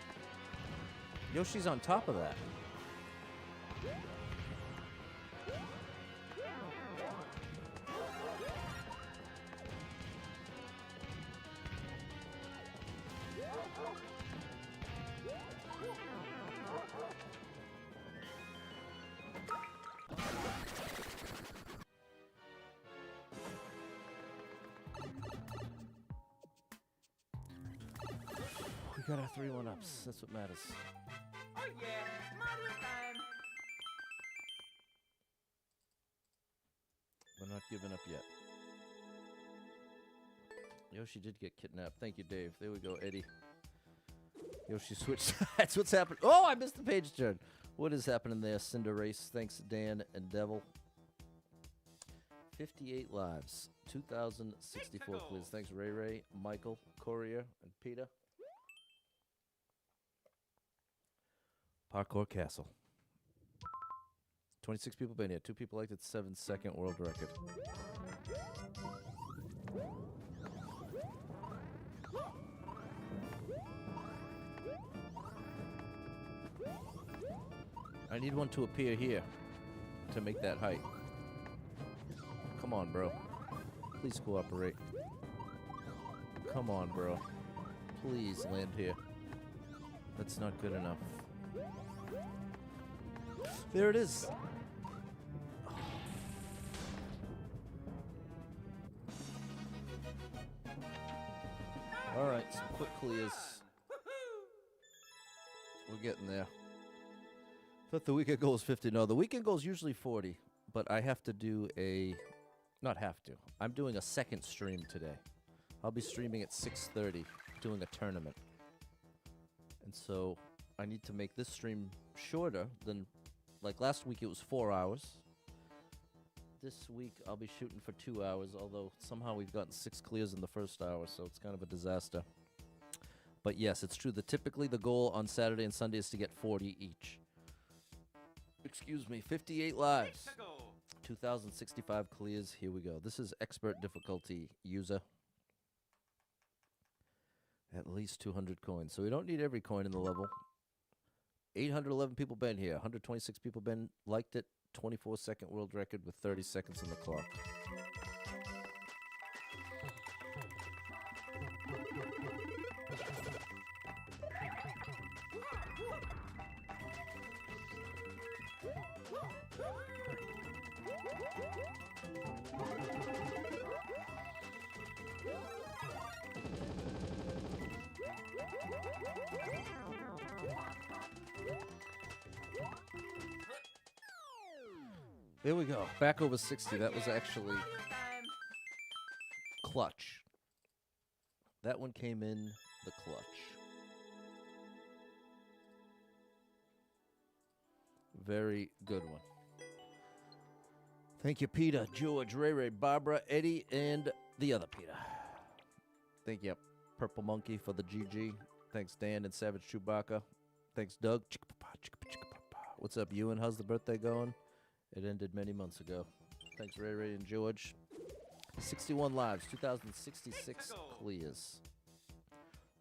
Yoshi's on top of that. got our 3 1-ups. That's what matters. Oh yeah, Mario time. We're not giving up yet. Yoshi did get kidnapped. Thank you, Dave. There we go, Eddie. Yoshi switched. That's what's happening. Oh, I missed the page turn. What is happening there? Cinder Race. Thanks, Dan and Devil. 58 lives. 2,064 clears. Thanks, Ray Ray, Michael, Courier, and Peter. Parkour Castle. 26 people been here. 2 people liked it. 7-second world record. I need one to appear here to make that height. Come on, bro. Please cooperate. Come on, bro. Please land here. That's not good enough. There it is. All right, some quick clears. We're getting there. Thought the weekend goal was 50. No, the weekend goal is usually 40, but I have to do a... Not have to. I'm doing a second stream today. I'll be streaming at 6:30, doing a tournament. And so I need to make this stream shorter than... Like last week, it was 4 hours. This week, I'll be shooting for 2 hours, although somehow we've gotten 6 clears in the first hour, so it's kind of a disaster. But yes, it's true that typically the goal on Saturday and Sunday is to get 40 each. Excuse me, 58 lives. 2,065 clears. Here we go. This is expert difficulty user. At least 200 coins. So we don't need every coin in the level. 811 people been here. 126 people been liked it. 24-second world record with 30 seconds on the clock. There we go. Back over 60. That was actually clutch. That one came in the clutch. Very good one. Thank you, Peter, George, Ray Ray, Barbara, Eddie, and the other Peter. Thank you, Purple Monkey, for the GG. Thanks, Dan and Savage Chewbacca. Thanks, Doug. What's up, Ewan? How's the birthday going? It ended many months ago. Thanks, Ray Ray and George. 61 lives, 2,066 clears.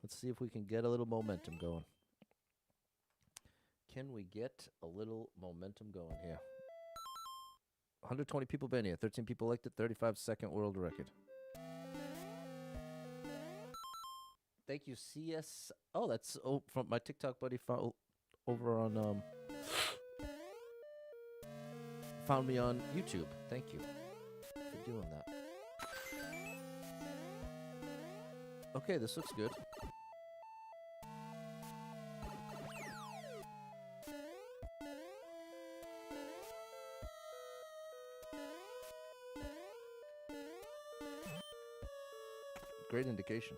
Let's see if we can get a little momentum going. Can we get a little momentum going here? 120 people been here. 13 people liked it. 35-second world record. Thank you, CS. Oh, that's from my TikTok buddy over on... found me on YouTube. Thank you for doing that. Okay, this looks good. Great indication.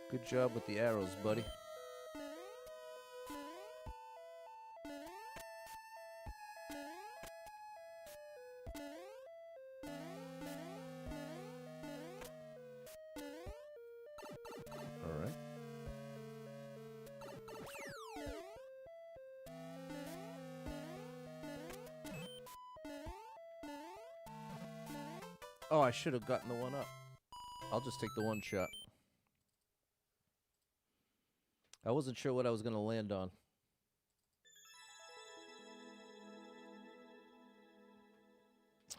Good job with the arrows, buddy. Oh, I should have gotten the one up. I'll just take the one shot. I wasn't sure what I was going to land on.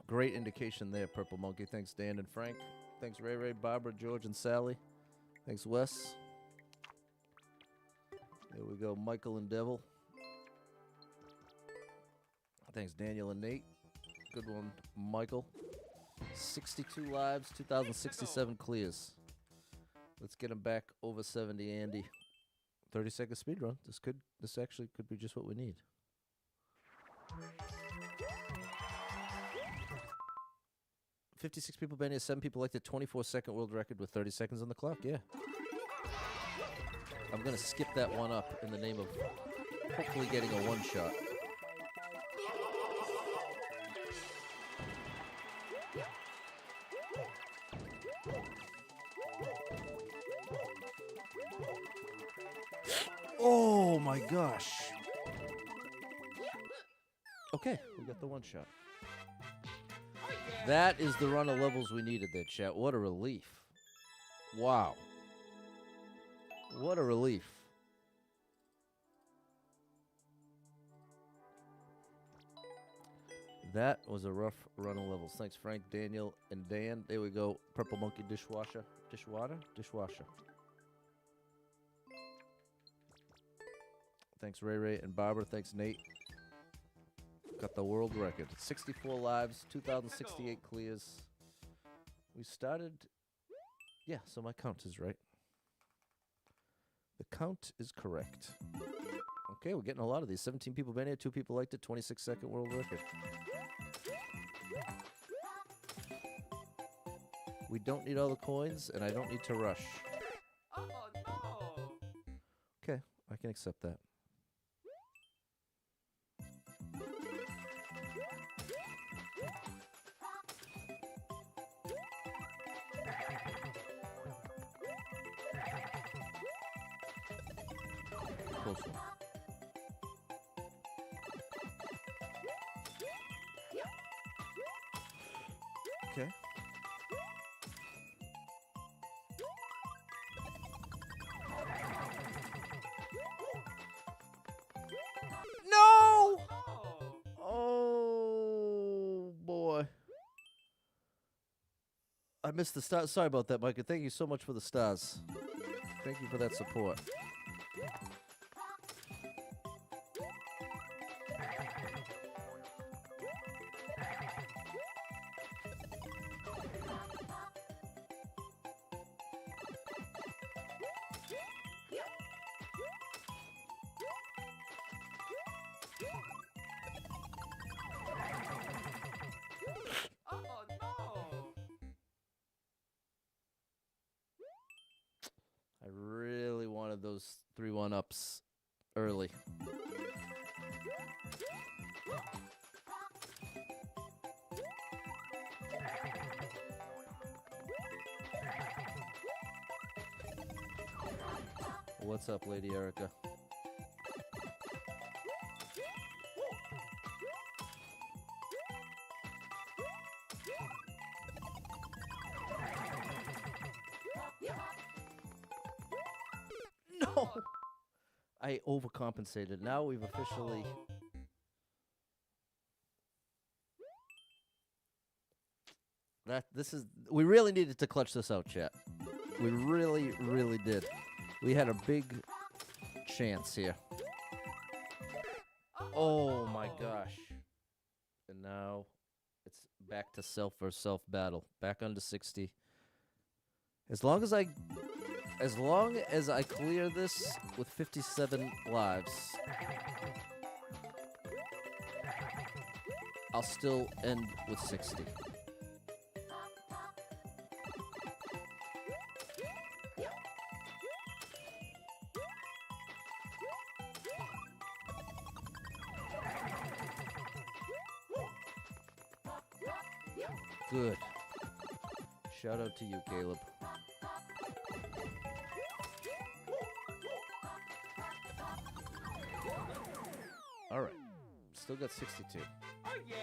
Great indication there, Purple Monkey. Thanks, Dan and Frank. Thanks, Ray Ray, Barbara, George, and Sally. Thanks, Wes. There we go, Michael and Devil. Thanks, Daniel and Nate. Good one, Michael. 62 lives, 2,067 clears. Let's get him back over 70, Andy. 30-second speed run. This actually could be just what we need. $56 people been here, 7 people like the 24-second world record with 30 seconds on the clock. Yeah. I'm gonna skip that one up in the name of hopefully getting a one shot. Oh my gosh. Okay, we got the one shot. That is the run of levels we needed there, chat. What a relief. Wow. What a relief. That was a rough run of levels. Thanks, Frank, Daniel, and Dan. There we go. Purple Monkey Dishwasher. Dishwater? Dishwasher. Thanks, Ray Ray and Barbara. Thanks, Nate. Got the world record. 64 lives, 2,068 clears. We started... Yeah, so my count is right. The count is correct. Okay, we're getting a lot of these. 17 people been here, 2 people liked it, 26-second world record. We don't need all the coins, and I don't need to rush. Oh no! Okay, I can accept that. Close one. Okay. No! Oh, boy. I missed the stars. Sorry about that, Micah. Thank you so much for the stars. Thank you for that support. I really wanted those 3 1-ups early. What's up, Lady Erica? No! I overcompensated. Now we've officially... We really needed to clutch this out, chat. We really, really did. We had a big chance here. Oh my gosh. And now it's back to self versus self battle. Back under 60. As long as I clear this with 57 lives, I'll still end with 60. Good. Shout out to you, Caleb. All right. Still got 62. Oh yeah,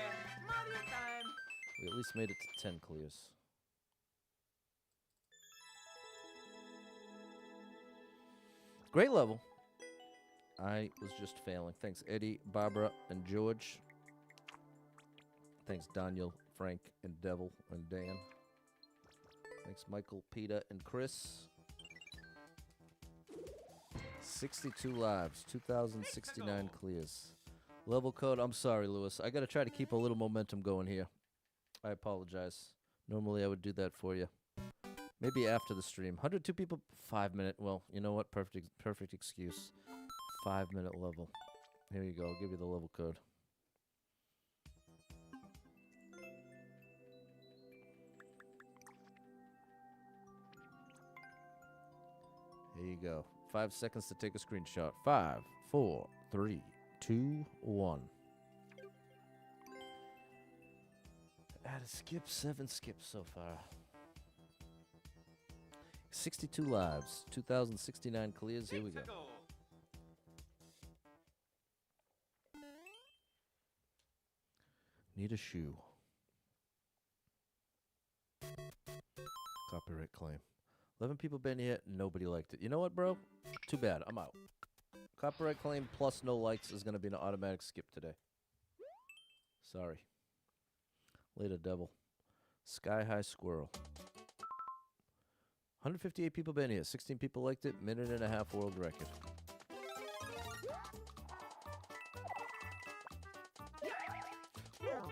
Mario time! We at least made it to 10 clears. Great level. I was just failing. Thanks, Eddie, Barbara, and George. Thanks, Daniel, Frank, and Devil, and Dan. Thanks, Michael, Peter, and Chris. 62 lives, 2,069 clears. Level code, I'm sorry, Lewis. I got to try to keep a little momentum going here. I apologize. Normally I would do that for you. Maybe after the stream. 102 people, 5 minute. Well, you know what? Perfect excuse. 5 minute level. Here you go. I'll give you the level code. Here you go. 5 seconds to take a screenshot. 5, 4, 3, 2, 1. Add a skip. 7 skips so far. 62 lives. 2,069 clears. Here we go. Need a shoe. Copyright claim. 11 people been here. Nobody liked it. You know what, bro? Too bad. I'm out. Copyright claim plus no likes is going to be an automatic skip today. Sorry. Later, devil. Sky High Squirrel. 158 people been here. 16 people liked it. Minute and a half world record.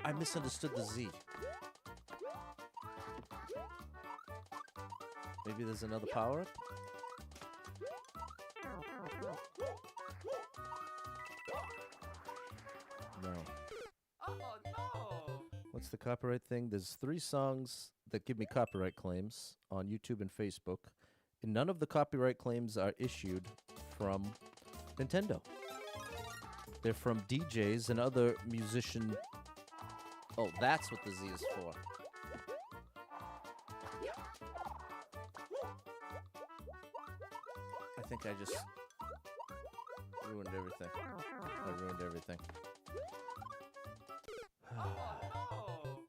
I misunderstood the Z. Maybe there's another power-up? No. Oh no! What's the copyright thing? There's 3 songs that give me copyright claims on YouTube and Facebook, and none of the copyright claims are issued from Nintendo. They're from DJs and other musician... Oh, that's what the Z is for. I think I just ruined everything. I ruined everything. Oh no!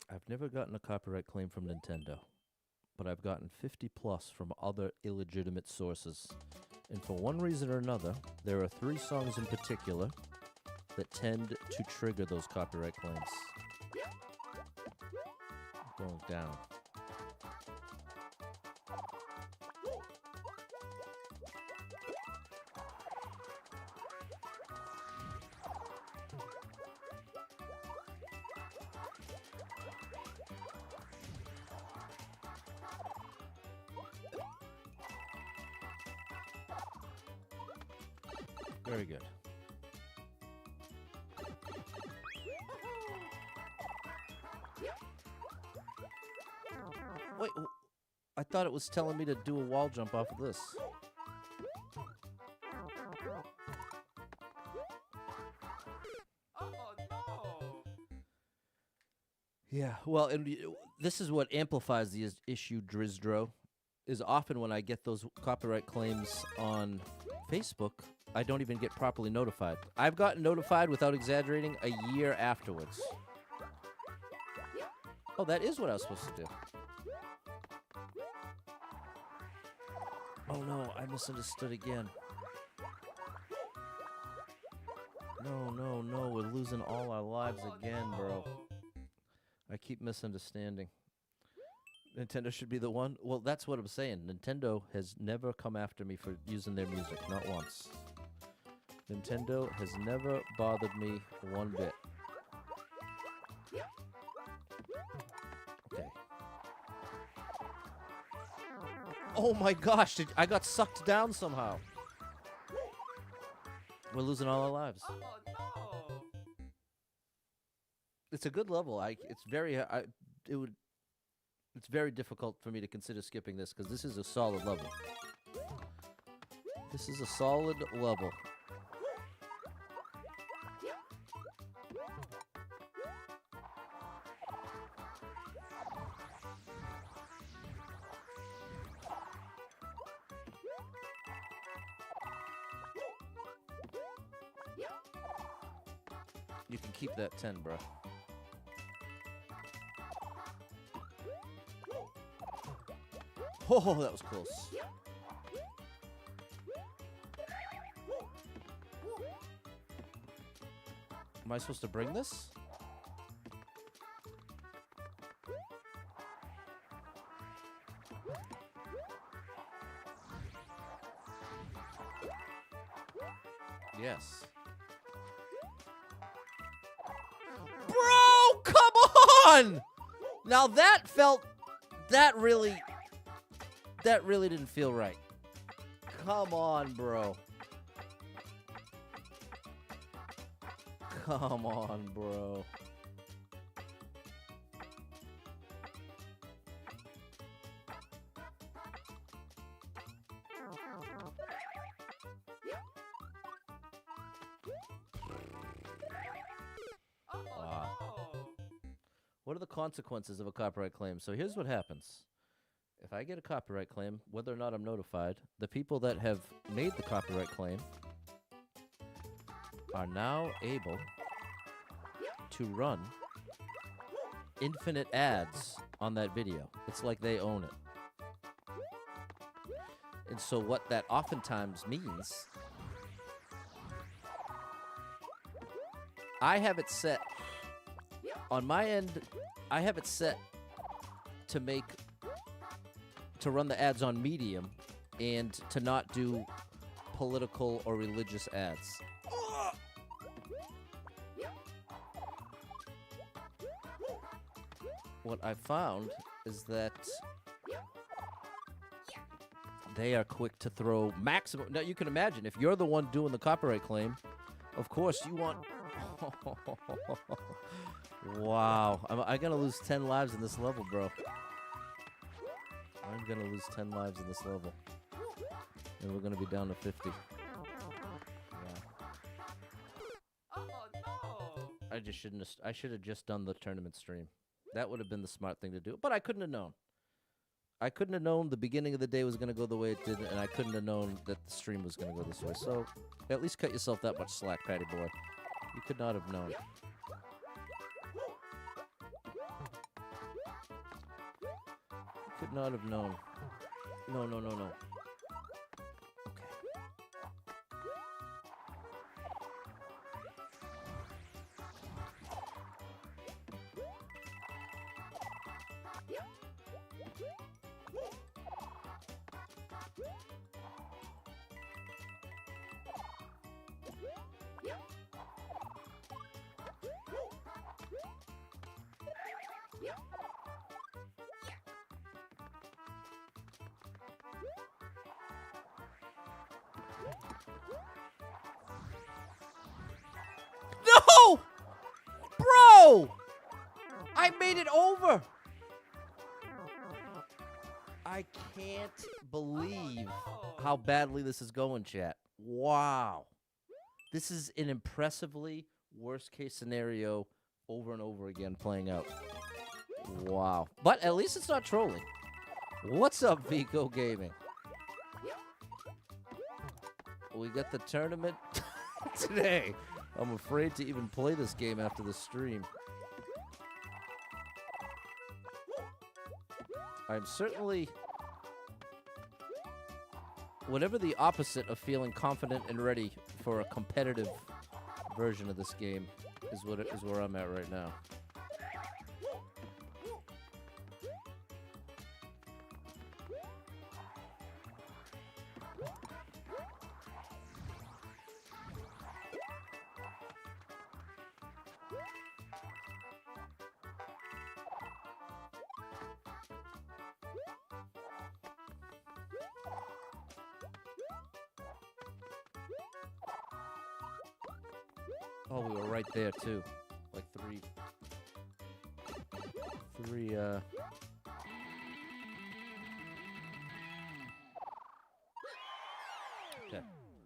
I've never gotten a copyright claim from Nintendo, but I've gotten 50 plus from other illegitimate sources. And for one reason or another, there are 3 songs in particular that tend to trigger those copyright claims. Going down. Very good. Wait, I thought it was telling me to do a wall jump off of this. Oh no! Yeah, well, and this is what amplifies the issue, Drizdro, is often when I get those copyright claims on Facebook, I don't even get properly notified. I've gotten notified, without exaggerating, a year afterwards. Oh, that is what I was supposed to do. Oh no, I misunderstood again. No, we're losing all our lives again, bro. I keep misunderstanding. Nintendo should be the one? Well, that's what I'm saying. Nintendo has never come after me for using their music, not once. Nintendo has never bothered me one bit. Okay. Oh my gosh, I got sucked down somehow. We're losing all our lives. Oh no! It's a good level. It's very difficult for me to consider skipping this because this is a solid level. This is a solid level. You can keep that 10, bro. Oh, that was close. Am I supposed to bring this? Yes. Bro, come on! Now that felt That really didn't feel right. Come on, bro. Come on, bro. Oh Wow. no. What are the consequences of a copyright claim? So here's what happens. If I get a copyright claim, whether or not I'm notified, the people that have made the copyright claim are now able to run infinite ads on that video. It's like they own it. And so what that oftentimes means, I have it set on my end, I have it set to run the ads on Medium and to not do political or religious ads. What I found is that they are quick to throw maximum. Now, you can imagine, if you're the one doing the copyright claim, of course you want... Wow. I'm going to lose 10 lives in this level, bro. I'm going to lose 10 lives in this level. And we're going to be down to 50. Oh no. I should have just done the tournament stream. That would have been the smart thing to do. But I couldn't have known. I couldn't have known the beginning of the day was going to go the way it did, and I couldn't have known that the stream was going to go this way. So at least cut yourself that much slack, Patty boy. You could not have known. You could not have known. No. Okay. No! Bro! I made it over! I can't believe how badly this is going, chat. Wow. This is an impressively worst case scenario over and over again playing out. Wow. But at least it's not trolling. What's up, Vico Gaming? We got the tournament today. I'm afraid to even play this game after the stream. I'm certainly... whatever the opposite of feeling confident and ready for a competitive version of this game is where I'm at right now. Oh, we were right there too. Like three. Okay.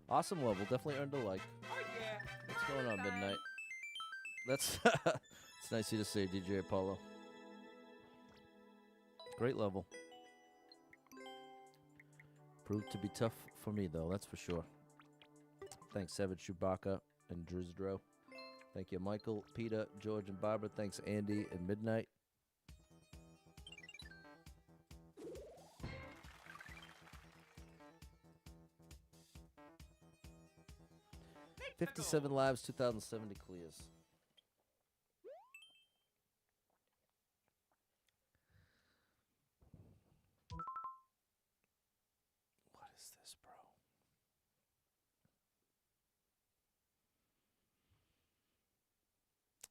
Awesome level. Definitely earned a like. Oh yeah. What's going on, Midnight? That's it's nice of you to say, DJ Apollo. Great level. Proved to be tough for me, though, that's for sure. Thanks, Savage Chewbacca and Drizdro. Thank you, Michael, Peter, George, and Barbara. Thanks, Andy and Midnight. $57 lives, 2,070 clears. What is this, bro?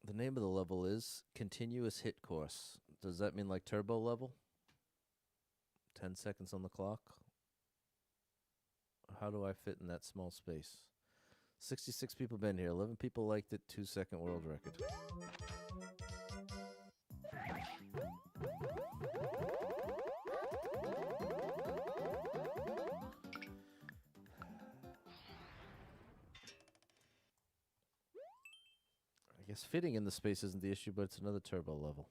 The name of the level is Continuous Hit Course. Does that mean like turbo level? 10 seconds on the clock. How do I fit in that small space? 66 people been here. 11 people liked it. 2-second world record. I guess fitting in the space isn't the issue, but it's another turbo level.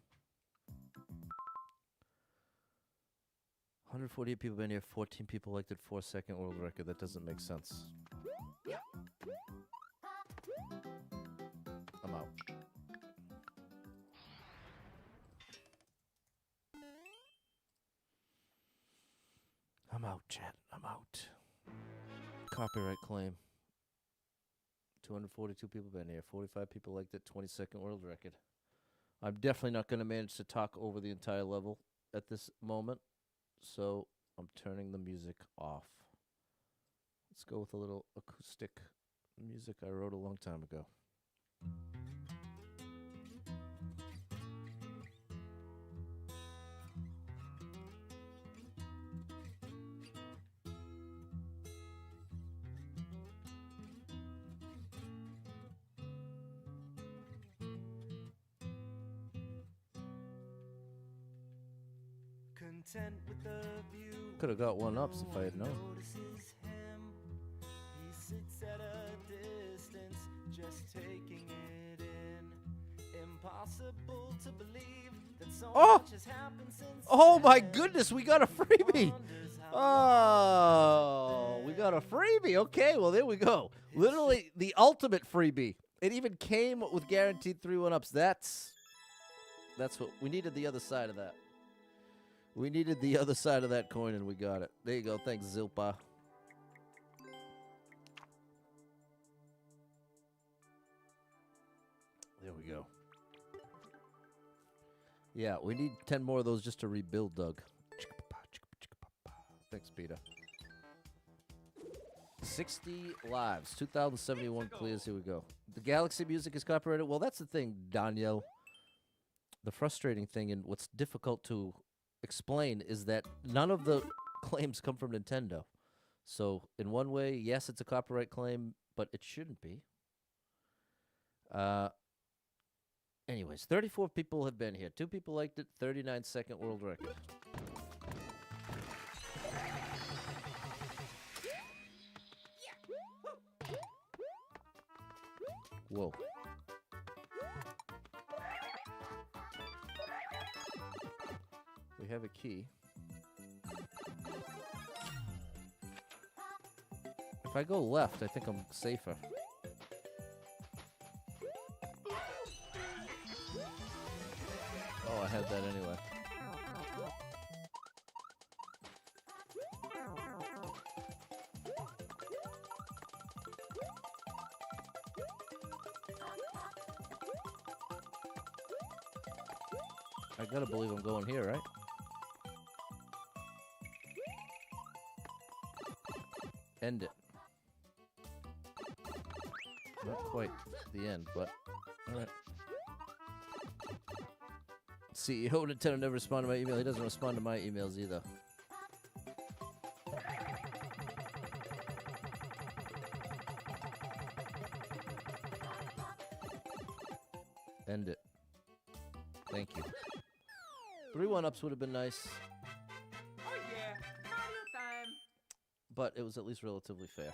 148 people been here. 14 people liked it. 4-second world record. That doesn't make sense. I'm out. I'm out, chat. I'm out. Copyright claim. 242 people been here. 45 people liked it. 22nd world record. I'm definitely not going to manage to talk over the entire level at this moment, so I'm turning the music off. Let's go with a little acoustic music I wrote a long time ago. Content with the view. Could have got one ups if I had known. Notices him. He sits at a distance, just taking it in. Impossible to believe that so much has happened since. Oh my then. goodness, we got a freebie. Wonders how Oh, we got a freebie. Okay, well, there we go. Literally the ultimate freebie. It even came with guaranteed 3 1-ups. That's what we needed, the other side of that. We needed the other side of that coin, and we got it. There you go. Thanks, Zilpa. There we go. Yeah, we need 10 more of those just to rebuild, Doug. Thanks, Peter. 60 lives, 2,071 clears. Here we go. The Galaxy music is copyrighted. Well, that's the thing, Daniel. The frustrating thing and what's difficult to explain is that none of the claims come from Nintendo. So, in one way, yes, it's a copyright claim, but it shouldn't be. Anyways, 34 people have been here. 2 people liked it. 39-second world record. Whoa. We have a key. If I go left, I think I'm safer. Oh, I had that anyway. I gotta believe I'm going here, right? End it. Not quite the end, but alright. CEO Nintendo never responded to my email. He doesn't respond to my emails either. End it. Thank you. 3 1-ups would have been nice, Oh yeah, Mario time. but it was at least relatively fair. It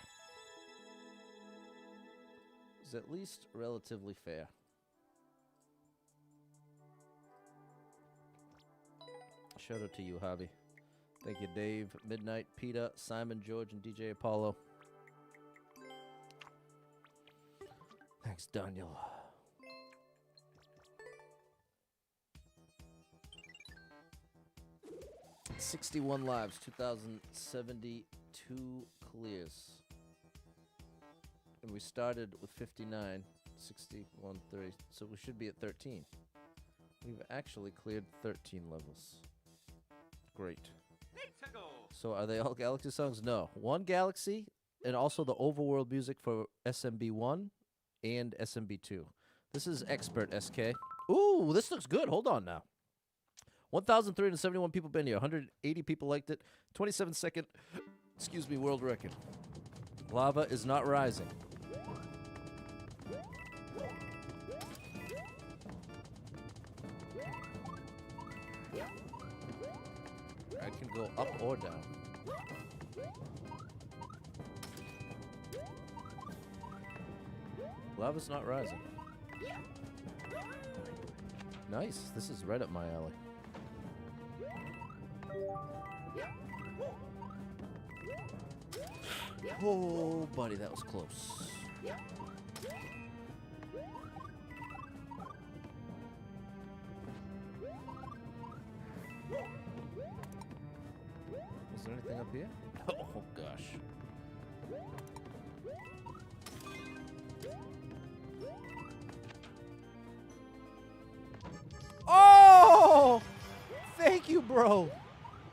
was at least relatively fair. Shout out to you, Hobby. Thank you, Dave, Midnight, Peter, Simon, George, and DJ Apollo. Thanks, Daniel. $61 lives, 2,072 clears. And we started with 59, 61, 30, so we should be at 13. We've actually cleared 13 levels. Great. Let's go. So are they all Galaxy songs? No. One Galaxy, and also the overworld music for SMB1 and SMB2. This is Expert SK. Ooh, this looks good. Hold on now. 1,371 people been here. 180 people liked it. 27-second, excuse me, world record. Lava is not rising. I can go up or down. Lava's not rising. Nice. This is right up my alley. Oh, buddy, that was close. Is there anything up here? Oh, gosh. Oh! Thank you, bro.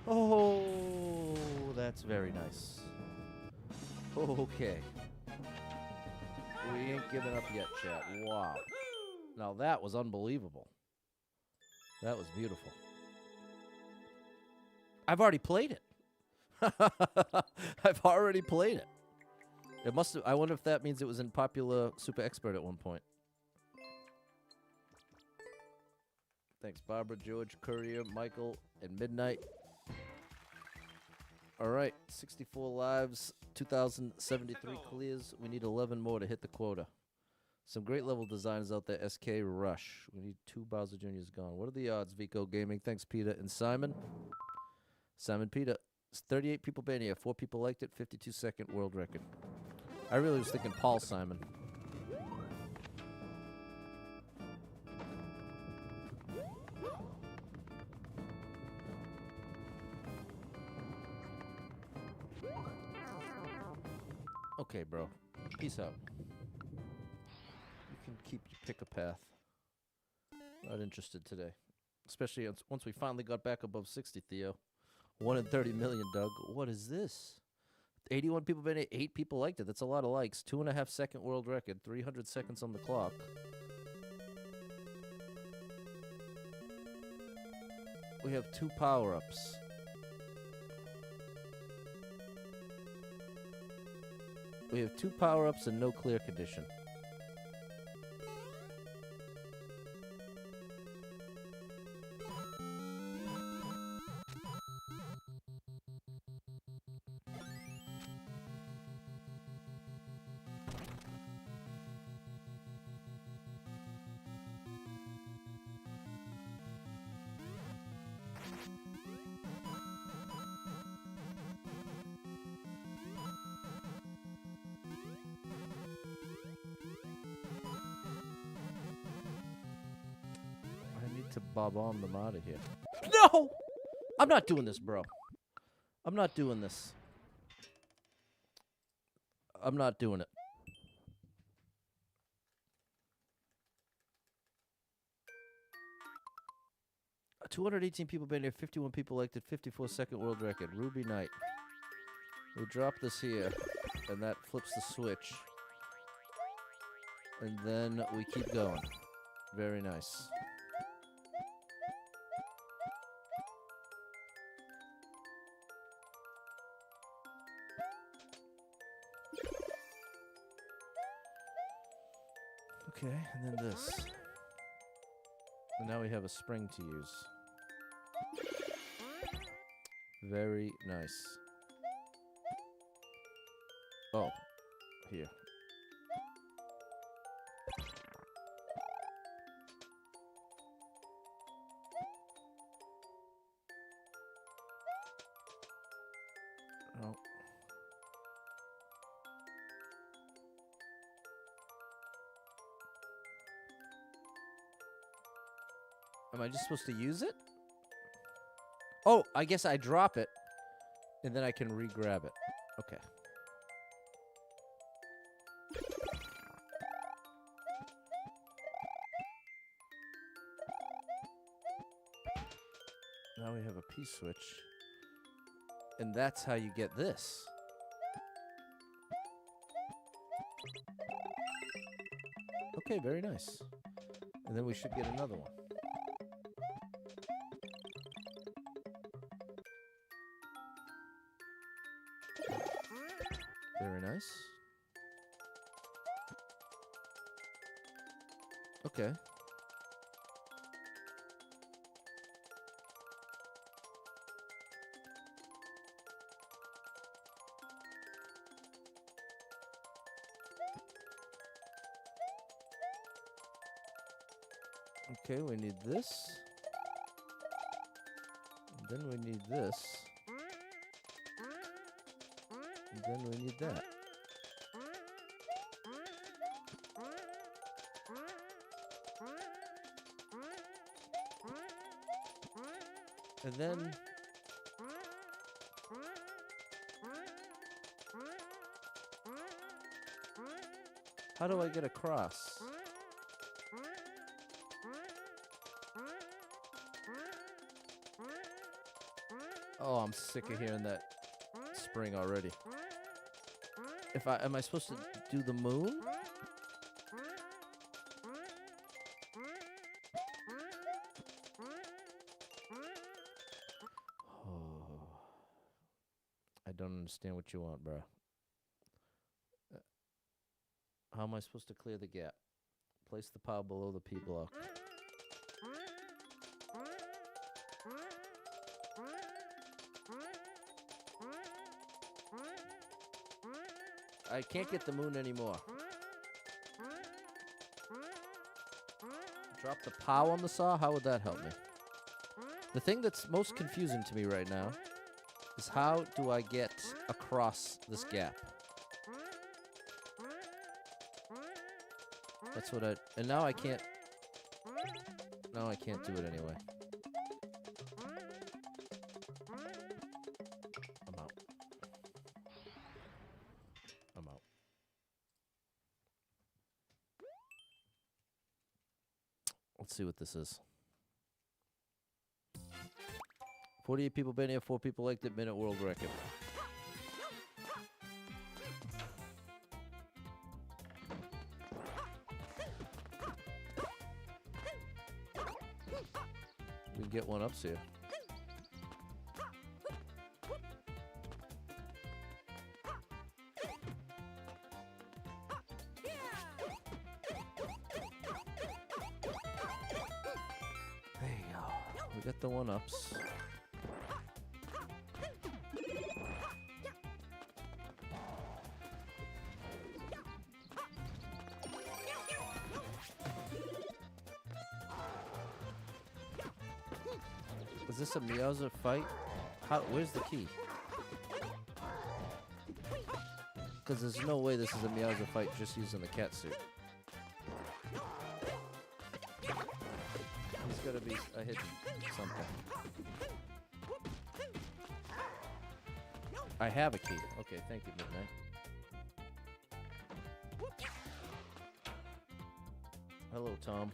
Oh, that's very nice. Okay. We ain't giving up yet, chat. Wow. Now that was unbelievable. That was beautiful. I've already played it. I've already played it. It must have. I wonder if that means it was in Popular Super Expert at one point. Thanks, Barbara, George, Courier, Michael, and Midnight. All right, 64 lives, 2,073 clears. We need 11 more to hit the quota. Some great level designers out there. SK Rush. We need 2 Bowser Jr.'s gone. What are the odds, Vico Gaming? Thanks, Peter and Simon. Simon Peter. 38 people been here. 4 people liked it. 52-second world record. I really was thinking Paul Simon. Okay, bro. Peace out. You can pick a path. Not interested today. Especially once we finally got back above 60, Theo. 1 in 30 million, Doug. What is this? 81 people been here. 8 people liked it. That's a lot of likes. 2.5 second world record. 300 seconds on the clock. We have 2 power-ups. We have 2 power-ups and no clear condition. To bob-omb them out of here. No! I'm not doing this, bro. I'm not doing this. I'm not doing it. Uh, 218 people been here. 51 people liked it. 54-second world record. Ruby Knight. We drop this here, and that flips the switch. And then we keep going. Very nice. Okay, and then this. And now we have a spring to use. Very nice. Oh, here. Oh. Am I just supposed to use it? Oh, I guess I drop it, and then I can re-grab it. Okay. Now we have a P-switch. And that's how you get this. Okay, very nice. And then we should get another one. nice. Okay. Okay, we need this. And then we need this. And then we need that. And then how do I get across? Oh, I'm sick of hearing that spring already. Am I supposed to do the moon? Oh, I don't understand what you want, bro. How am I supposed to clear the gap? Place the pile below the P block. I can't get the moon anymore. Drop the POW on the saw? How would that help me? The thing that's most confusing to me right now is how do I get across this gap? That's what and now I can't. No, I can't do it anyway. I'm out. I'm out. Let's see what this is. 48 people been here, 4 people liked it, minute world record. We can get one ups here. There you go. We got the one ups. Is this a Meowser fight? Where's the key? Because there's no way this is a Meowser fight just using the cat suit. There's gotta be a hidden something. I have a key. Okay, thank you, Midnight. Hello, Tom.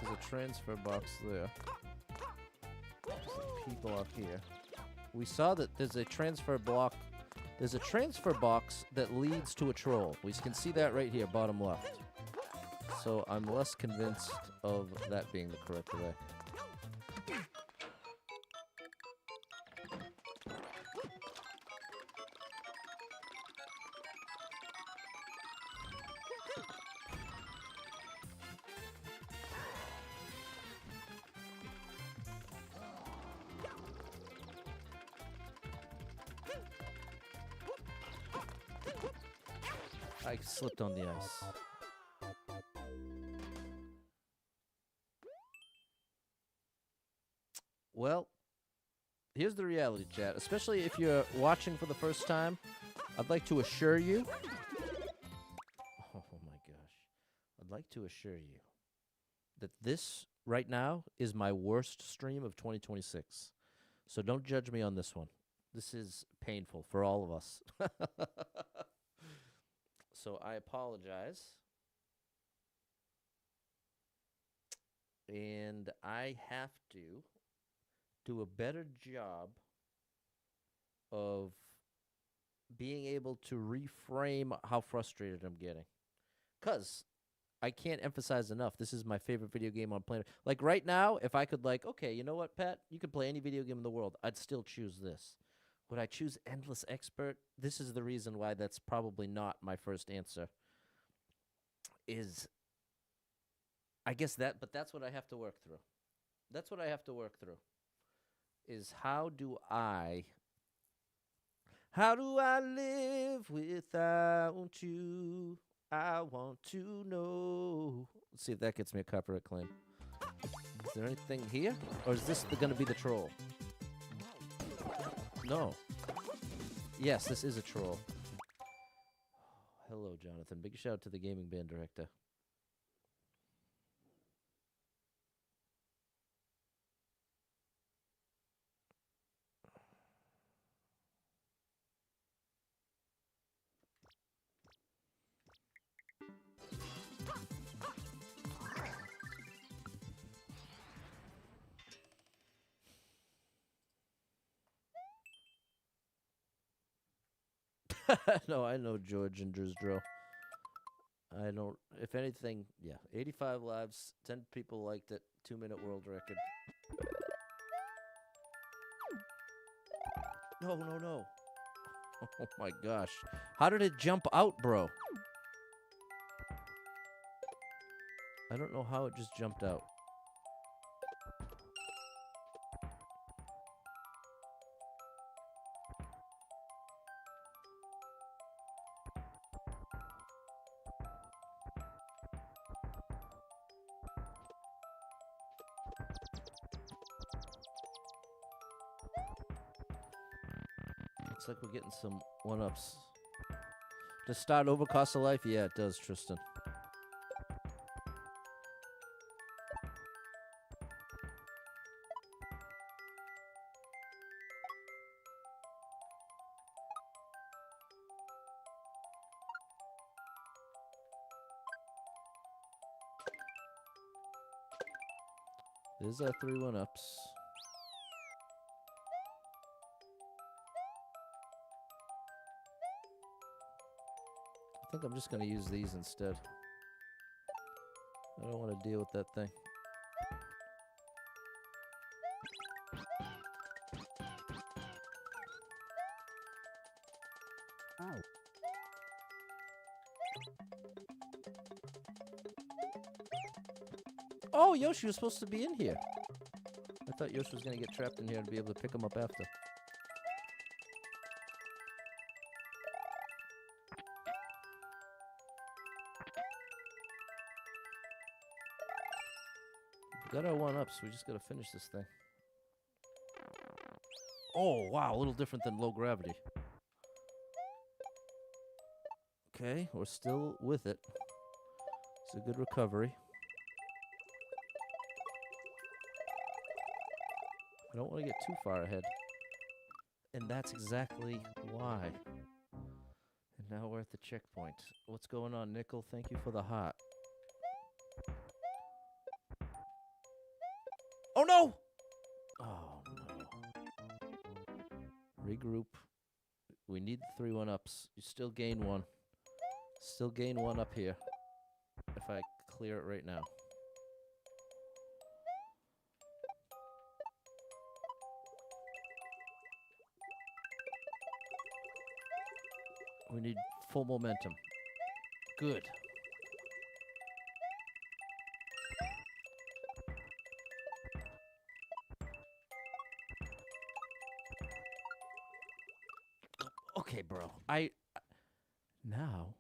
There's a transfer box there. There's a P block here. We saw that there's a transfer block. There's a transfer box that leads to a troll. We can see that right here, bottom left. So I'm less convinced of that being the correct way. I slipped on the ice. Well, here's the reality, chat. Especially if you're watching for the first time, I'd like to assure you... Oh my gosh. I'd like to assure you that this, right now, is my worst stream of 2026. So don't judge me on this one. This is painful for all of us. So I apologize. And I have to do a better job of being able to reframe how frustrated I'm getting. Because I can't emphasize enough. This is my favorite video game on planet. Like right now, if I could like, okay, you know what, Pat? You could play any video game in the world. I'd still choose this. Would I choose Endless Expert? This is the reason why that's probably not my first answer. Is I guess but that's what I have to work through. That's what I have to work through. Is how do I live without you? I want to know. Let's see if that gets me a copyright claim. Is there anything here? Or is this going to be the troll? No. Yes, this is a troll. Hello, Jonathan. Big shout out to the gaming band director. No, I know George and Drew's drill. I don't. If anything, yeah, 85 lives, 10 people liked it, 2-minute world record. No, no, no. Oh my gosh. How did it jump out, bro? I don't know how it just jumped out. Looks like we're getting some one-ups. Does start over cost of life? Yeah, it does, Tristan. There's our 3 one-ups. I think I'm just going to use these instead. I don't want to deal with that thing. Oh, Yoshi was supposed to be in here. I thought Yoshi was going to get trapped in here and be able to pick him up after. Got our one-ups. We just got to finish this thing. Oh, wow. A little different than low gravity. Okay, we're still with it. It's a good recovery. I don't want to get too far ahead. And that's exactly why. And now we're at the checkpoint. What's going on, Nickel? Thank you for the heart. Oh, no! Oh, no. Regroup. We need the 3 one-ups. You still gain 1. Still gain 1 up here. If I clear it right now. We need full momentum. Good. Okay, bro. Now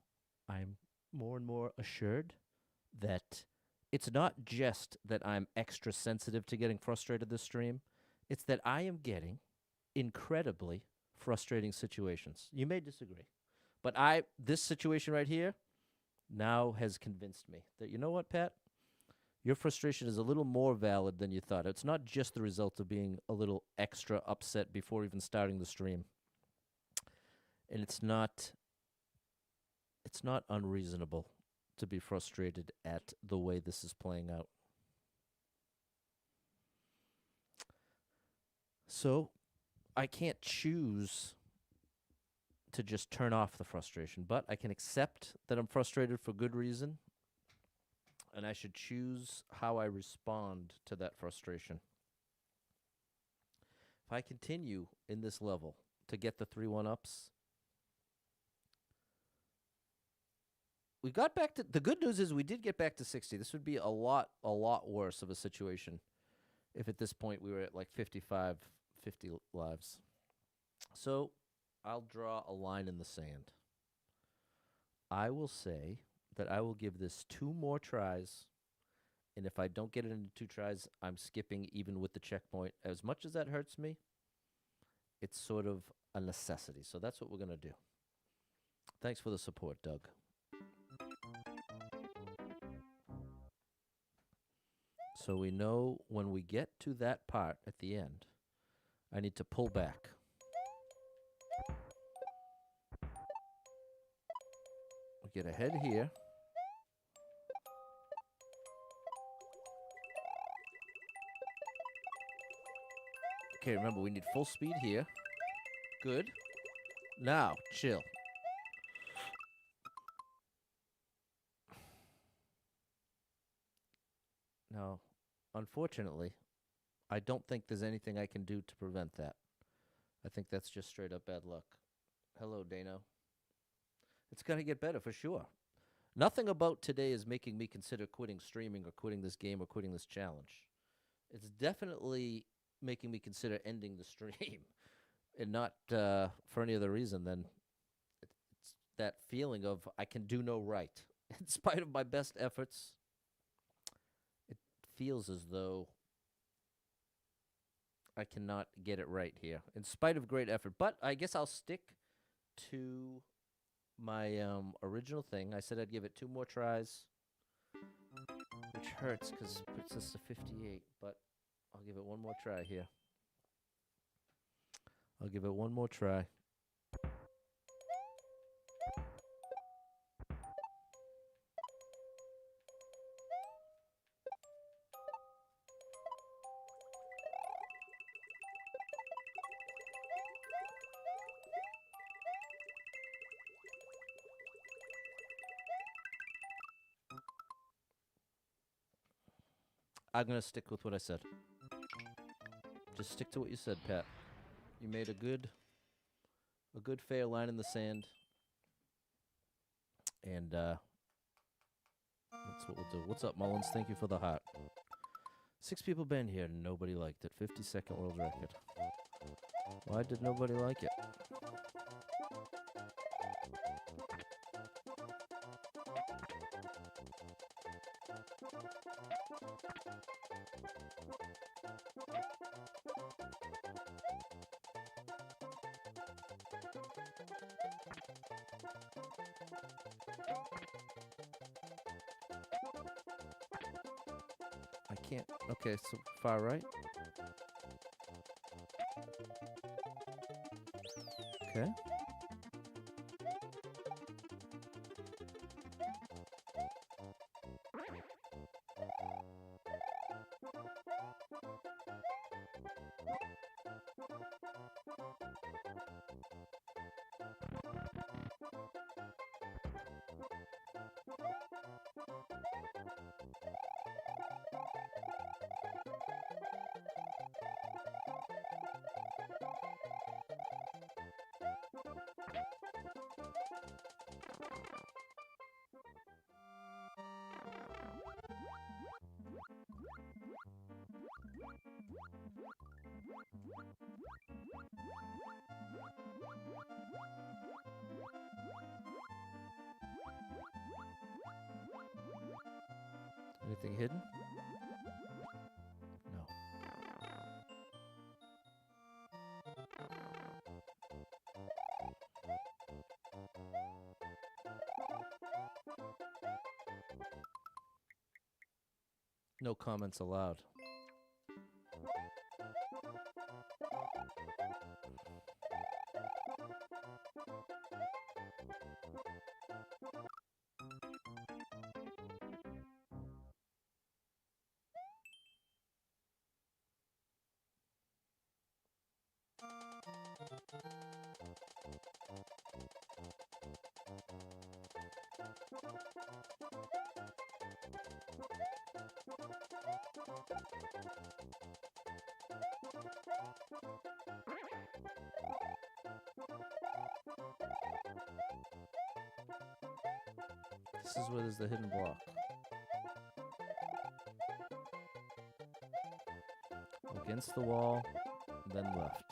I'm more and more assured that it's not just that I'm extra sensitive to getting frustrated this stream. It's that I am getting incredibly frustrating situations. You may disagree. But this situation right here now has convinced me that, you know what, Pat? Your frustration is a little more valid than you thought. It's not just the result of being a little extra upset before even starting the stream. And it's not unreasonable to be frustrated at the way this is playing out. So I can't choose to just turn off the frustration, but I can accept that I'm frustrated for good reason And I should choose how I respond to that frustration. If I continue in this level to get the 3 1-ups, we got back to, the good news is we did get back to 60. This would be a lot worse of a situation if at this point we were at like 55, 50 lives. So I'll draw a line in the sand. I will say that I will give this 2 more tries, and if I don't get it into 2 tries, I'm skipping even with the checkpoint. As much as that hurts me, it's sort of a necessity. So that's what we're going to do. Thanks for the support, Doug. So we know when we get to that part at the end, I need to pull back. We get ahead here. Okay, remember, we need full speed here. Good. Now, chill. Now, unfortunately, I don't think there's anything I can do to prevent that. I think that's just straight up bad luck. Hello, Dano. It's going to get better for sure. Nothing about today is making me consider quitting streaming or quitting this game or quitting this challenge. It's definitely making me consider ending the stream, and not for any other reason than it's that feeling of I can do no right. In spite of my best efforts, it feels as though I cannot get it right here, in spite of great effort. But I guess I'll stick to my original thing. I said I'd give it 2 more tries, which hurts because it puts us to 58, but I'll give it 1 more try here. I'll give it 1 more try. I'm going to stick with what I said. Just stick to what you said, Pat. You made a good fair line in the sand. And that's what we'll do. What's up, Mullins? Thank you for the heart. 6 people been here. Nobody liked it. 52nd world record. Why did nobody like it? I can't. Okay, so far right. Okay. Anything hidden? No. No comments allowed. This is where there's the hidden block. Against the wall, then left.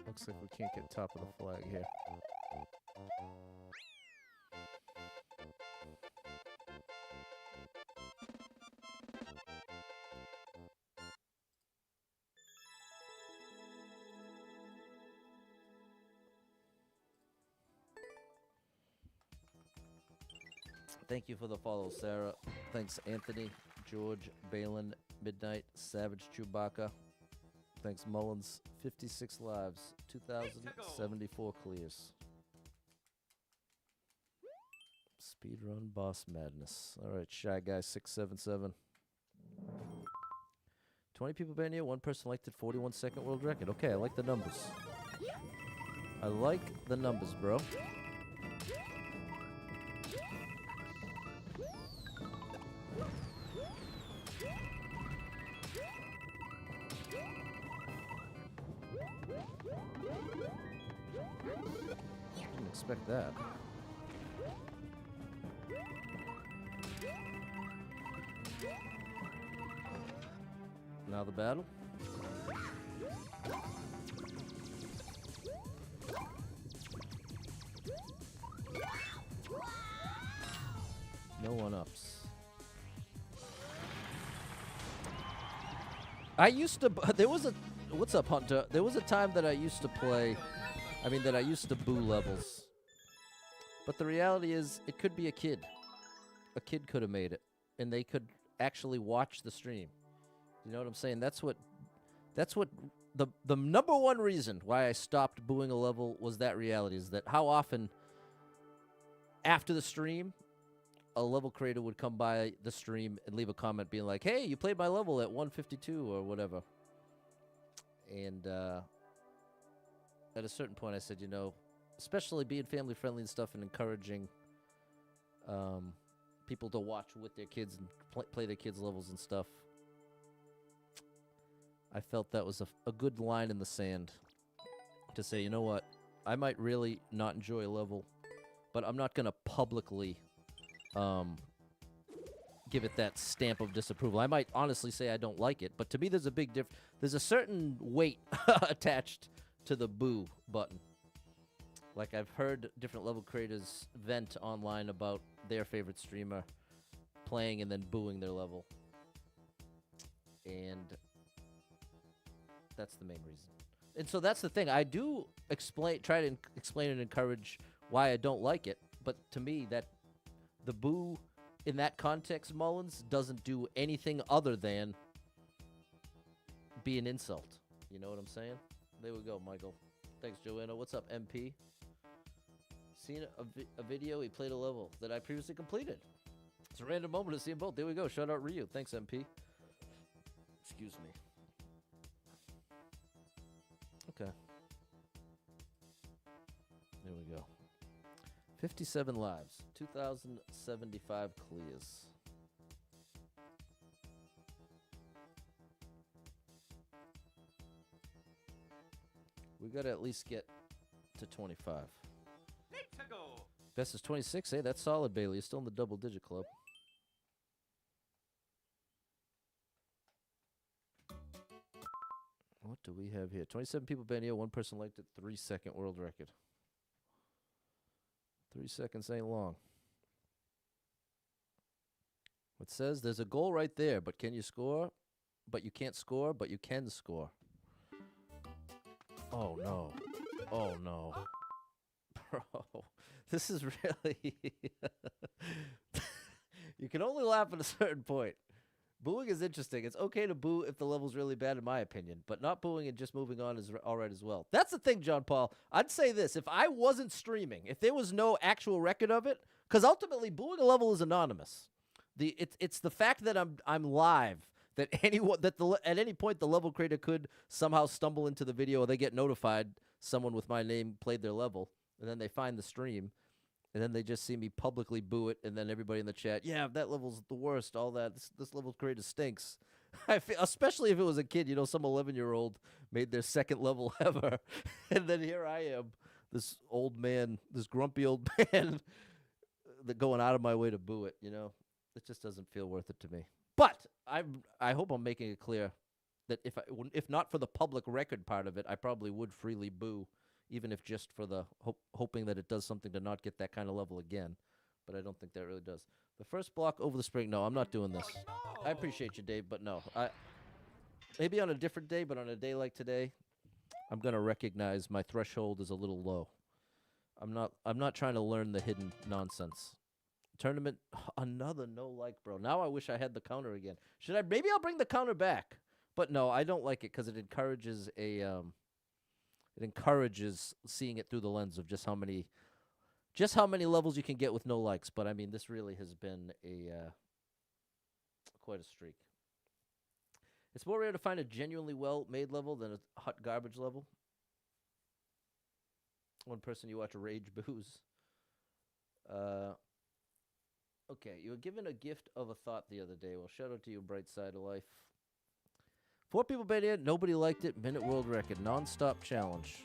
Looks like we can't get top of the flag here. Thank you for the follow, Sarah. Thanks, Anthony, George, Balin, Midnight, Savage, Chewbacca. Thanks, Mullins. 56 lives, 2,074 clears. Speedrun boss madness. All right, Shy Guy 677. 20 people been here. One person liked it. 41-second world record. Okay, I like the numbers. I like the numbers, bro. Didn't expect that. Now the battle. No one-ups. I used to. There was a. What's up, Hunter? There was a time that I used to play. That I used to boo levels. But the reality is, it could be a kid. A kid could have made it, and they could actually watch the stream. You know what I'm saying? That's what the number one reason why I stopped booing a level was that reality, is that how often after the stream a level creator would come by the stream and leave a comment being like, hey, you played my level at 152 or whatever. And at a certain point I said, especially being family friendly and stuff and encouraging people to watch with their kids and play their kids' levels and stuff, I felt that was a good line in the sand to say, you know what, I might really not enjoy a level, but I'm not going to publicly give it that stamp of disapproval. I might honestly say I don't like it, but to me there's a big difference. There's a certain weight attached to the boo button. Like, I've heard different level creators vent online about their favorite streamer playing and then booing their level. And that's the main reason. And so that's the thing. I do try to explain and encourage why I don't like it, but to me, that the boo in that context, Mullins, doesn't do anything other than be an insult. You know what I'm saying? There we go, Michael. Thanks, Joanna. What's up, MP? Seen a video, he played a level that I previously completed. It's a random moment to see them both. There we go. Shout out Ryu. Thanks, MP. Excuse me. Okay. There we go. 57 lives. 2,075 clears. We got to at least get to 25. Let's go. Best is 26. Hey, that's solid, Bailey. You're still in the double-digit club. What do we have here? 27 people been here. One person liked it. 3-second world record. 3 seconds ain't long. It says there's a goal right there, but can you score? But you can't score, but you can score. Oh, no. Oh, no. Bro, this is really... You can only laugh at a certain point. Booing is interesting. It's okay to boo if the level's really bad, in my opinion, but not booing and just moving on is all right as well. That's the thing, John Paul. I'd say this. If I wasn't streaming, if there was no actual record of it, because ultimately booing a level is anonymous. It's the fact that I'm live that anyone that at any point the level creator could somehow stumble into the video, or they get notified someone with my name played their level, and then they find the stream, and then they just see me publicly boo it, and then everybody in the chat, yeah, that level's the worst. All that this level creator stinks. I feel, especially if it was a kid, some 11-year-old made their second level ever, and then here I am, this old man, this grumpy old man, that going out of my way to boo it. It just doesn't feel worth it to me. But I hope I'm making it clear that if not for the public record part of it, I probably would freely boo, even if just for the hoping that it does something to not get that kind of level again. But I don't think that really does. The first block over the spring. No, I'm not doing this. I appreciate you, Dave, but no. Maybe on a different day, but on a day like today, I'm gonna recognize my threshold is a little low. I'm not trying to learn the hidden nonsense. Tournament, another no like, bro. Now I wish I had the counter again. Maybe I'll bring the counter back. But no, I don't like it because it encourages seeing it through the lens of just how many levels you can get with no likes. But I mean, this really has been quite a streak. It's more rare to find a genuinely well-made level than a hot garbage level. One person you watch rage booze. Okay, you were given a gift of a thought the other day. Well, shout out to you, Bright Side of Life. 4 people bet in, nobody liked it. Minute world record, non-stop challenge.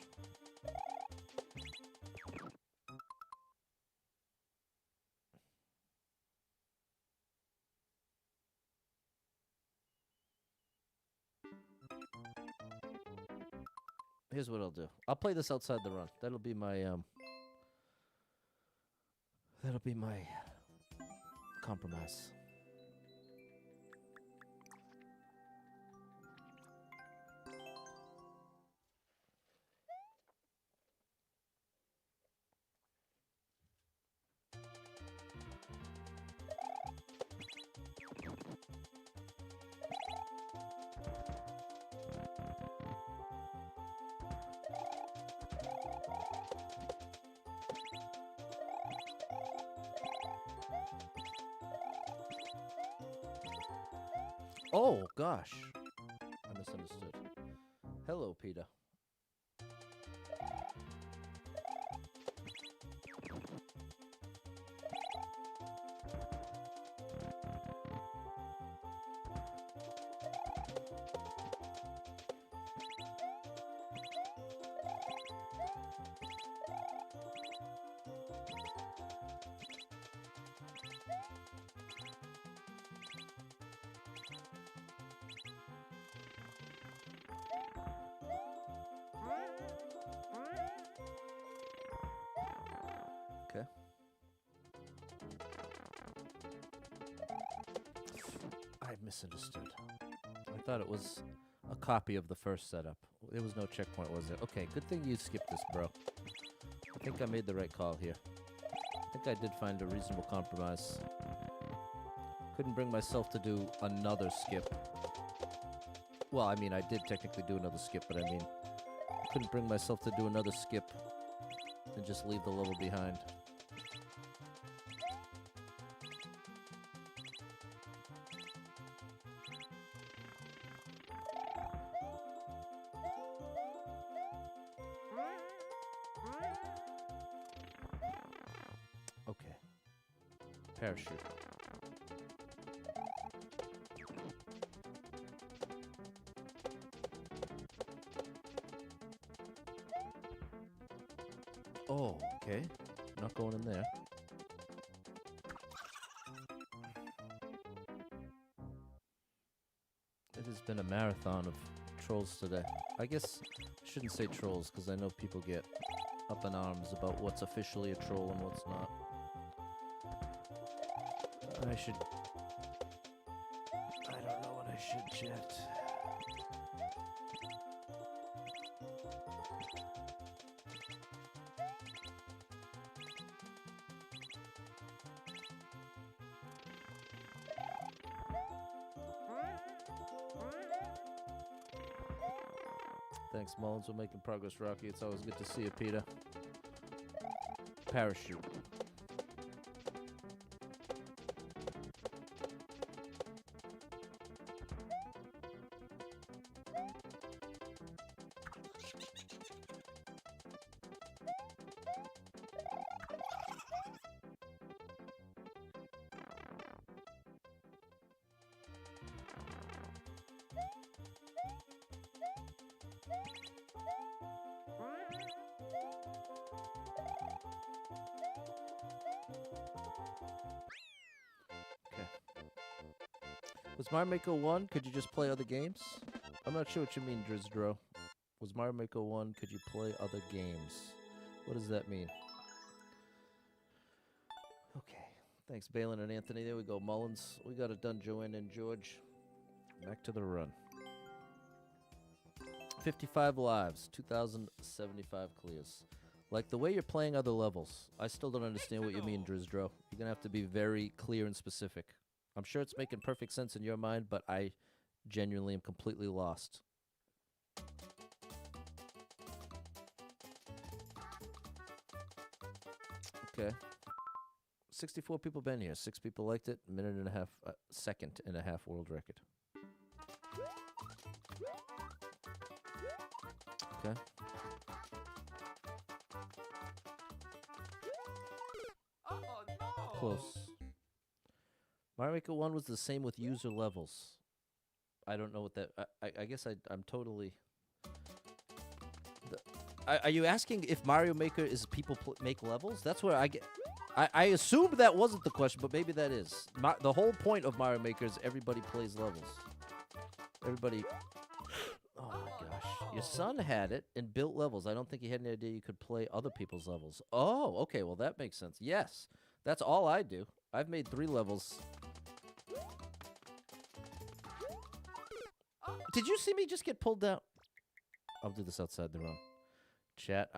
Here's what I'll do. I'll play this outside the run. That'll be my compromise. Oh, gosh. I misunderstood. Hello, Peter. Okay. I misunderstood. I thought it was a copy of the first setup. There was no checkpoint, was there? Okay, good thing you skipped this, bro. I think I made the right call here. I think I did find a reasonable compromise. Couldn't bring myself to do another skip. Well, I mean, I did technically do another skip, but I mean, couldn't bring myself to do another skip and just leave the level behind. Okay. Parachute. Oh, okay. Not going in there. It has been a marathon of trolls today. I guess I shouldn't say trolls because I know people get up in arms about what's officially a troll and what's not. I don't know what I should chat. Thanks, Mullins. We're making progress, Rocky. It's always good to see you, Peter. Parachute. Was Mario Maker 1? Could you just play other games? I'm not sure what you mean, Drizdro. Was Mario Maker 1? Could you play other games? What does that mean? Okay. Thanks, Balin and Anthony. There we go. Mullins. We got it done, Joanne and George. Back to the run. 55 lives, 2,075 clears. Like the way you're playing other levels, I still don't understand what you mean, Drizdro. You're going to have to be very clear and specific. I'm sure it's making perfect sense in your mind, but I genuinely am completely lost. Okay. 64 people been here. 6 people liked it. Minute and a half, second and a half world record. Okay. Oh no! Close. Mario Maker 1 was the same with user levels. I don't know what that... I guess I'm totally... Are you asking if Mario Maker is people make levels? That's where I get... I assumed that wasn't the question, but maybe that is. The whole point of Mario Maker is everybody plays levels. Everybody... Oh my gosh. Your son had it and built levels. I don't think he had any idea you could play other people's levels. Oh, okay. Well, that makes sense. Yes. That's all I do. I've made 3 levels. Did you see me just get pulled down? I'll do this outside the room. Chat,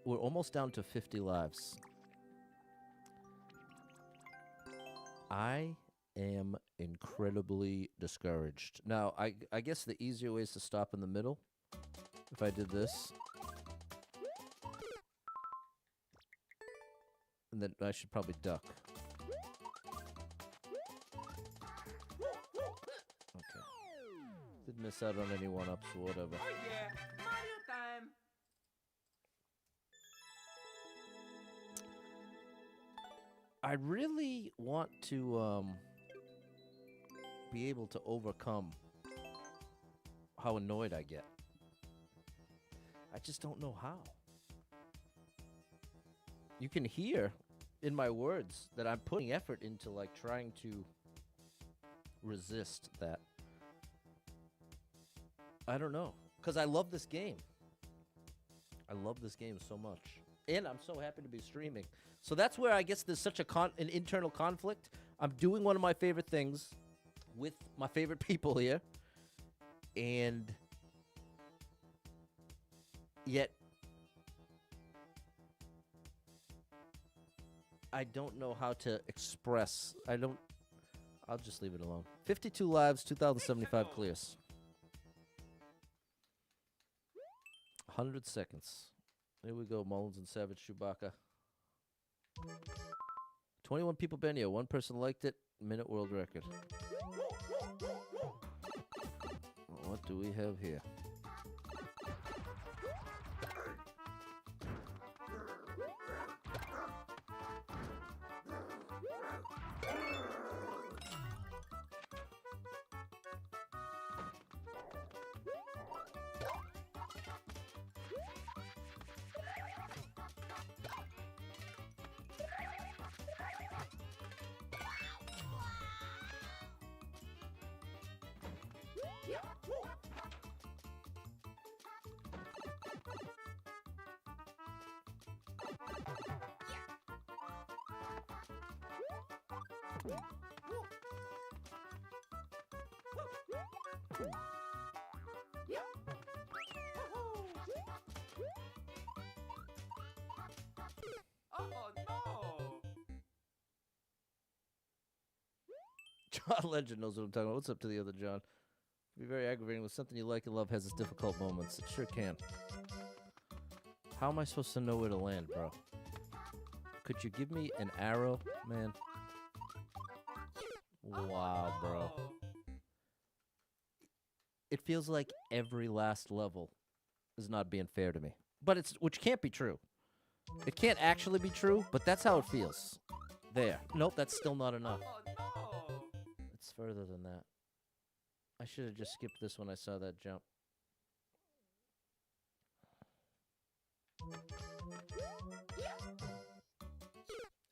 we're almost down to 50 lives. I am incredibly discouraged. Now, I guess the easier way is to stop in the middle. If I did this. And then I should probably duck. Okay. Didn't miss out on any one-ups or whatever. Oh yeah, Mario time! I really want to be able to overcome how annoyed I get. I just don't know how. You can hear in my words that I'm putting effort into like trying to resist that. I don't know, because I love this game. I love this game so much. And I'm so happy to be streaming. So that's where I guess there's such an internal conflict. I'm doing one of my favorite things with my favorite people here. And yet I don't know how to express. I'll just leave it alone. 52 lives, 2,075 clears. 100 seconds. Here we go, Mullins and Savage Chewbacca. 21 people been here. 1 person liked it. Minute world record. What do we have here? Oh no! John Legend knows what I'm talking about. What's up to the other John? Be very aggravating when something you like and love has its difficult moments. It sure can. How am I supposed to know where to land, bro? Could you give me an arrow, man? Wow, bro. It feels like every last level is not being fair to me. But which can't be true. It can't actually be true, but that's how it feels. There. Nope, that's still not enough. Oh no! It's further than that. I should have just skipped this when I saw that jump.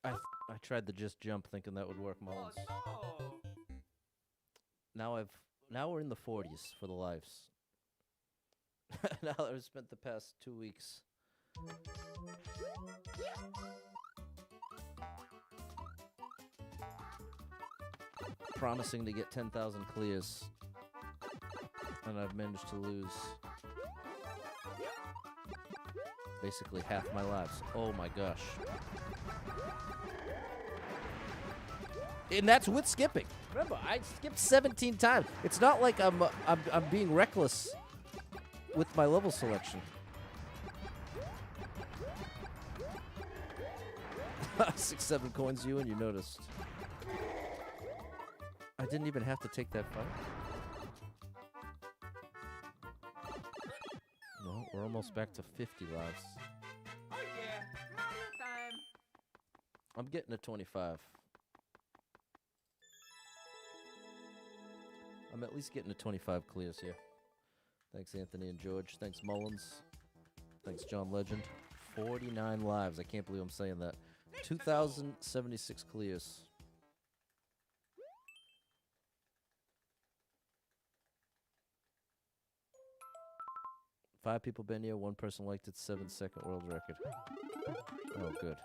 I tried the just jump thinking that would work, Oh Mullins. no! Now we're in the 40s for the lives. Now that I've spent the past 2 weeks promising to get 10,000 clears, and I've managed to lose basically half my lives. Oh my gosh. And that's with skipping. Remember, I skipped 17 times. It's not like I'm being reckless with my level selection. 6, 7 coins, you, and you noticed. I didn't even have to take that fight. No, we're almost back to 50 lives. Oh yeah! Mario time! I'm getting a 25. I'm at least getting to 25 clears here. Thanks, Anthony and George. Thanks, Mullins. Thanks, John Legend. 49 lives. I can't believe I'm saying that. 2,076 clears. Five people been here. One person liked it. 7-second world record. Oh, good.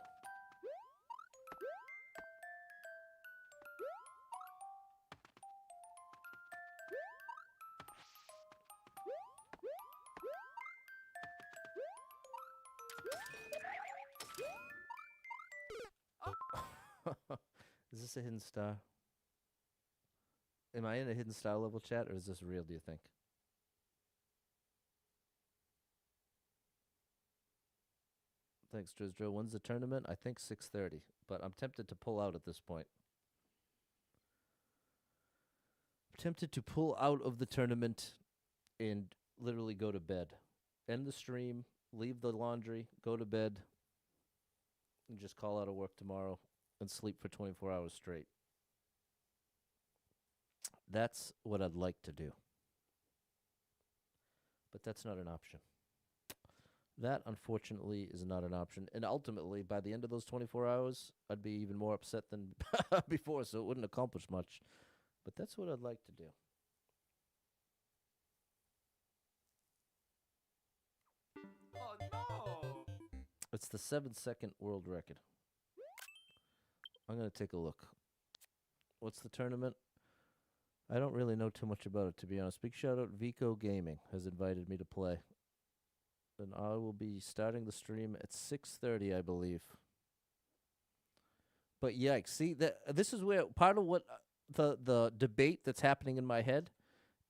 Is this a hidden star? Am I in a hidden star level, chat, or is this real, do you think? Thanks, Drizdro. When's the tournament? I think 6:30, but I'm tempted to pull out at this point. I'm tempted to pull out of the tournament and literally go to bed. End the stream, leave the laundry, go to bed, and just call out of work tomorrow and sleep for 24 hours straight. That's what I'd like to do. But that's not an option. That, unfortunately, is not an option. And ultimately, by the end of those 24 hours, I'd be even more upset than before, so it wouldn't accomplish much. But that's what I'd like to do. Oh no! It's the 7-second world record. I'm going to take a look. What's the tournament? I don't really know too much about it, to be honest. Big shout out, Vico Gaming has invited me to play. And I will be starting the stream at 6:30, I believe. But yikes, see, this is where part of what the debate that's happening in my head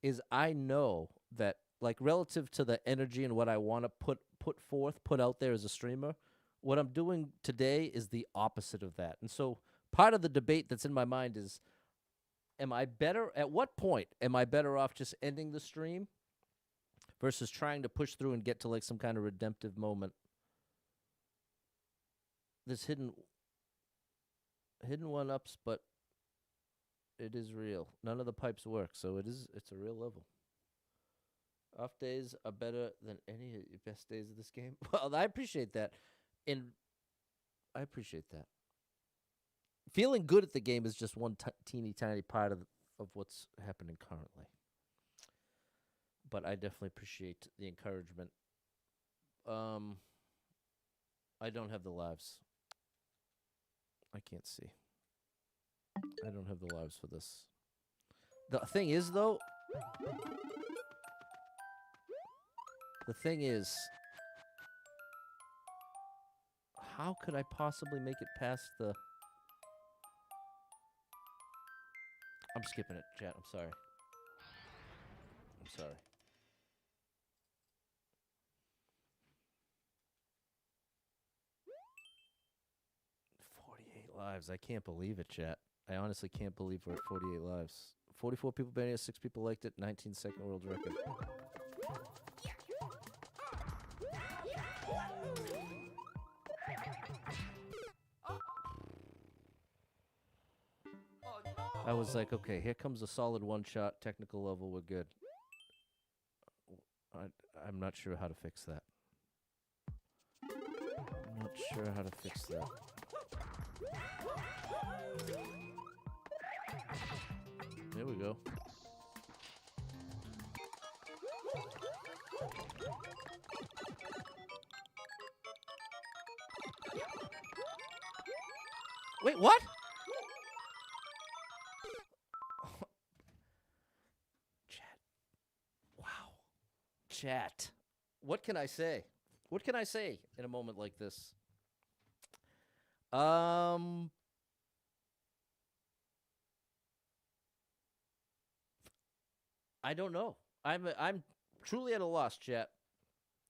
is I know that, like, relative to the energy and what I want to put out there as a streamer, what I'm doing today is the opposite of that. And so part of the debate that's in my mind is, at what point am I better off just ending the stream versus trying to push through and get to like some kind of redemptive moment? There's hidden one-ups, but it is real. None of the pipes work, so it's a real level. Off days are better than any of your best days of this game. Well, I appreciate that. Feeling good at the game is just one teeny tiny part of what's happening currently. But I definitely appreciate the encouragement. I don't have the lives. I can't see. I don't have the lives for this. The thing is, though, how could I possibly make it past the... I'm skipping it, chat. I'm sorry. 48 lives. I can't believe it, chat. I honestly can't believe we're at 48 lives. 44 people banned it, 6 people liked it, 19-second world record. I was like, okay, here comes a solid one-shot technical level. We're good. I'm not sure how to fix that. I'm not sure how to fix that. There we go. Wait, what? Chat. Wow. Chat. What can I say? What can I say in a moment like this? I don't know. I'm truly at a loss, chat.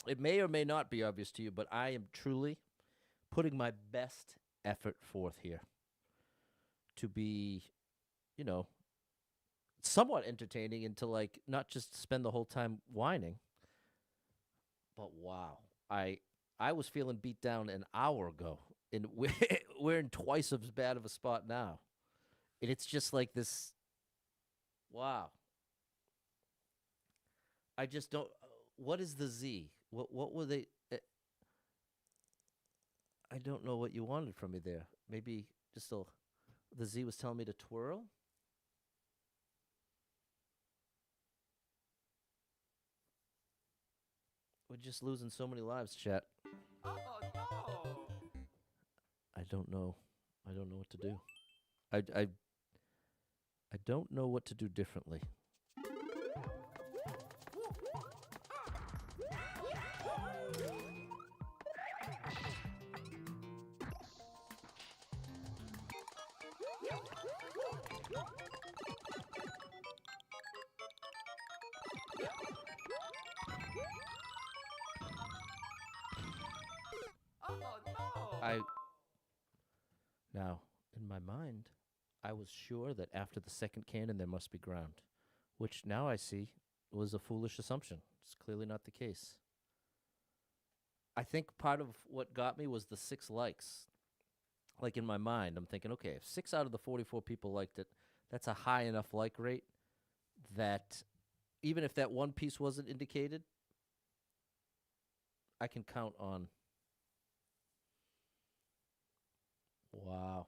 It may or may not be obvious to you, but I am truly putting my best effort forth here to be, you know, somewhat entertaining and to like not just spend the whole time whining. But wow, I was feeling beat down an hour ago, and we're in twice as bad of a spot now, and it's just like this. Wow. I just don't. What is the Z? What were they? I don't know what you wanted from me there. Maybe just the Z was telling me to twirl. We're just losing so many lives, chat. Oh no! I don't know. I don't know what to do. I don't know what to do differently. Oh no! Now, in my mind, I was sure that after the second cannon there must be ground, which now I see was a foolish assumption. It's clearly not the case. I think part of what got me was the 6 likes. Like in my mind, I'm thinking, okay, if 6 out of the 44 people liked it, that's a high enough like rate that even if that one piece wasn't indicated, I can count on. Wow.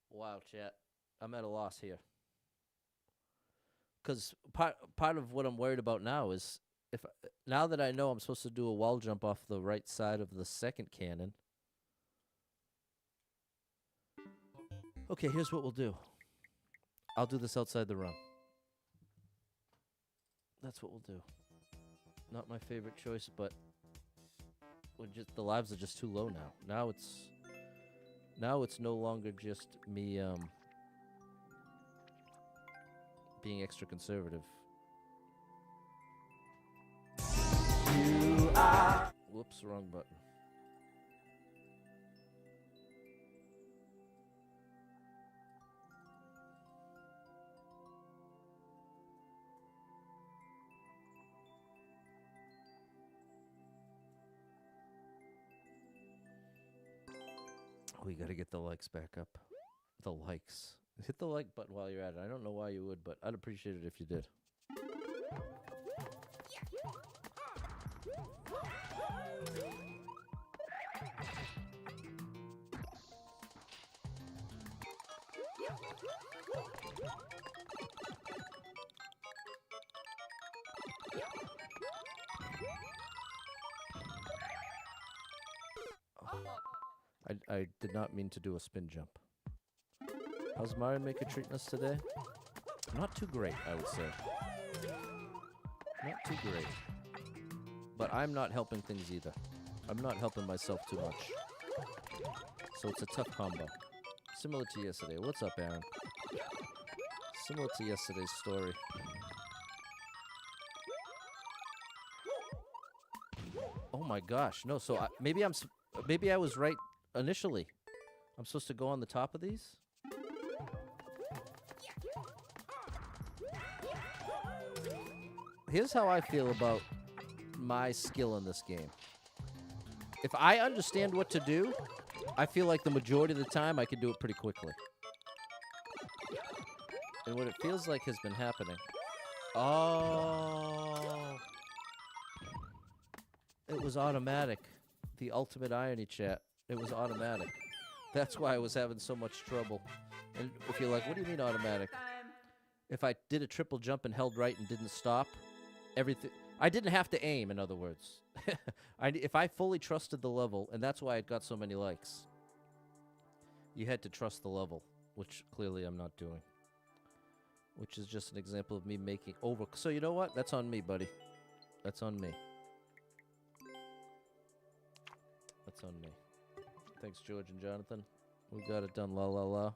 Wow, chat. I'm at a loss here. Because part of what I'm worried about now is if now that I know I'm supposed to do a wall jump off the right side of the second cannon. Okay, here's what we'll do. I'll do this outside the run. That's what we'll do. Not my favorite choice, but the lives are just too low now. Now it's no longer just me being extra conservative. Whoops, wrong button. We gotta get the likes back up. The likes. Hit the like button while you're at it. I don't know why you would, but I'd appreciate it if you did. I did not mean to do a spin jump. How's Mario Maker treating us today? Not too great, I would say. Not too great. But I'm not helping things either. I'm not helping myself too much. So it's a tough combo. Similar to yesterday. What's up, Aaron? Similar to yesterday's story. Oh my gosh. No, so maybe I was right initially. I'm supposed to go on the top of these? Here's how I feel about my skill in this game. If I understand what to do, I feel like the majority of the time I can do it pretty quickly. And what it feels like has been happening. Oh. was automatic. The ultimate irony, chat. It was automatic. That's why I was having so much trouble. And if you're like, what do you mean automatic? If I did a triple jump and held right and didn't stop, everything... I didn't have to aim, in other words. If I fully trusted the level, and that's why it got so many likes, you had to trust the level, which clearly I'm not doing. Which is just an example of me making over... So you know what? That's on me, buddy. That's on me. That's on me. Thanks, George and Jonathan. We got it done. La la la.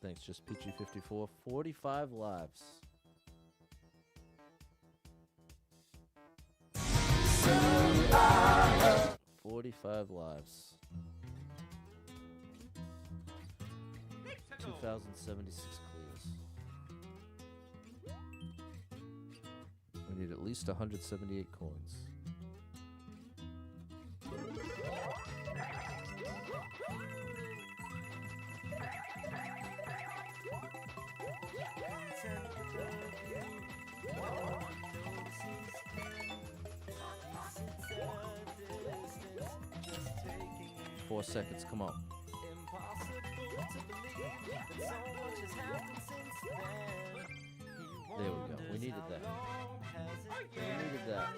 Thanks, just PG54. 45 lives. Survivor. 45 lives. 2,076 clears. We need at least 178 coins. Four seconds, come on. There we go. We needed that. We needed that.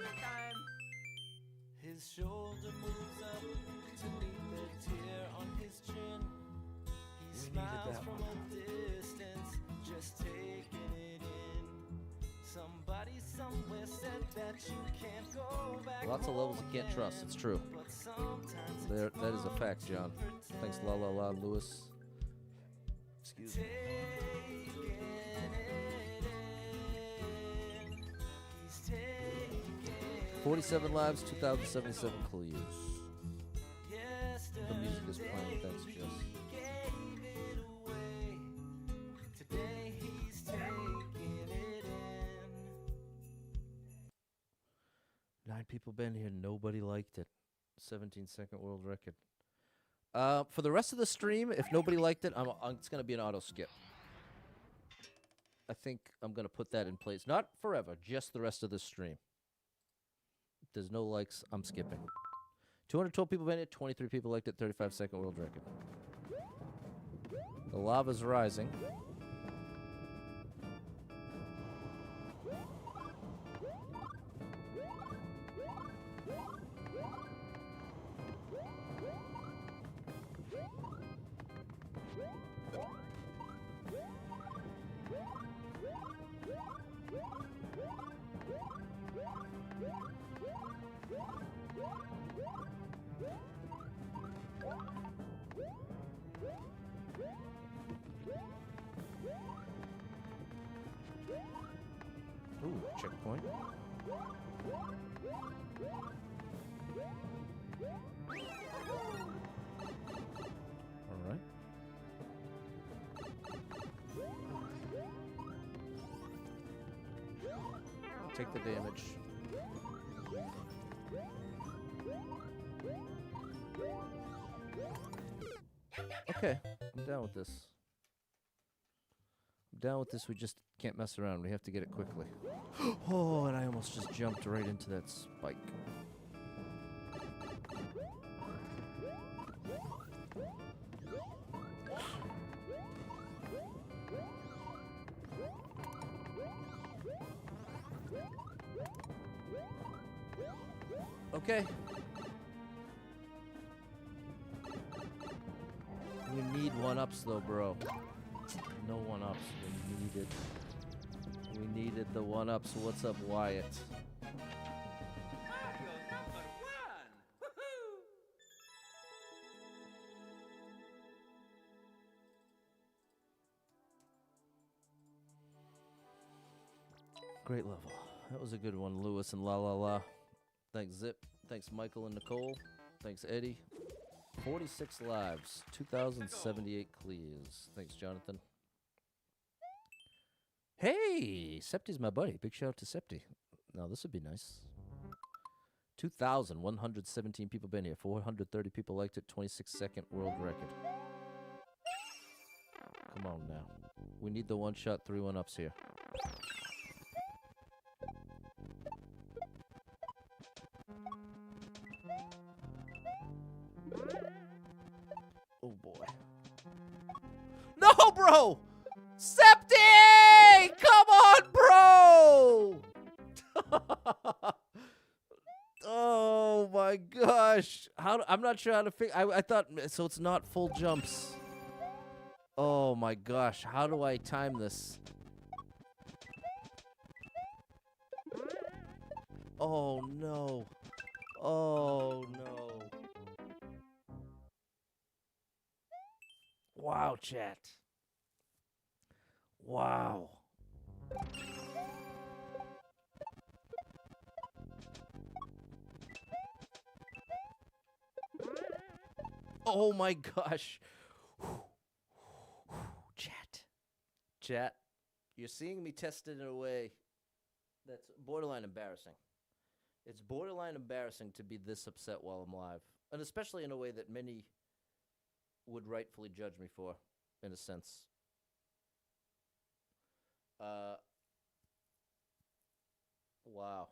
His shoulder moves up to meet the tear on his chin. He smiles from a distance, just taking it in. Somebody somewhere said that you can't go back. Lots of levels you can't trust. It's true. That is a fact, John. Thanks, la la la, Lewis. Excuse me. 47 lives, 2,077 clears. The music is playing. Thanks, Jess. 9 people been here. Nobody liked it. 17-second world record. For the rest of the stream, if nobody liked it, it's going to be an auto skip. I think I'm going to put that in place. Not forever, just the rest of the stream. If there's no likes, I'm skipping. 212 people been here. 23 people liked it. 35-second world record. The lava's rising. Ooh, checkpoint. All right. Take the damage. Okay, I'm down with this. We just can't mess around. We have to get it quickly. Oh, and I almost just jumped right into that spike. Okay. We need one-ups though, bro. No one-ups. We needed the one-ups. What's up, Wyatt? Mario number 1! Woohoo! Great level. That was a good one, Lewis and La La La. Thanks, Zip. Thanks, Michael and Nicole. Thanks, Eddie. 46 lives. 2,078 clears. Thanks, Jonathan. Hey! Septi's my buddy. Big shout out to Septi. Now, this would be nice. 2,117 people been here. 430 people liked it. 26-second world record. Come on now. We need the one-shot 3 1-ups here. Oh, bro! Septi! Come on, bro! Oh my gosh! I'm not sure how to figure. I thought so. It's not full jumps. Oh my gosh! How do I time this? Oh no! Oh no! Wow, chat. Wow. Oh my gosh. Chat. Chat. You're seeing me test it in a way that's borderline embarrassing. It's borderline embarrassing to be this upset while I'm live. And especially in a way that many would rightfully judge me for, in a sense. Wow.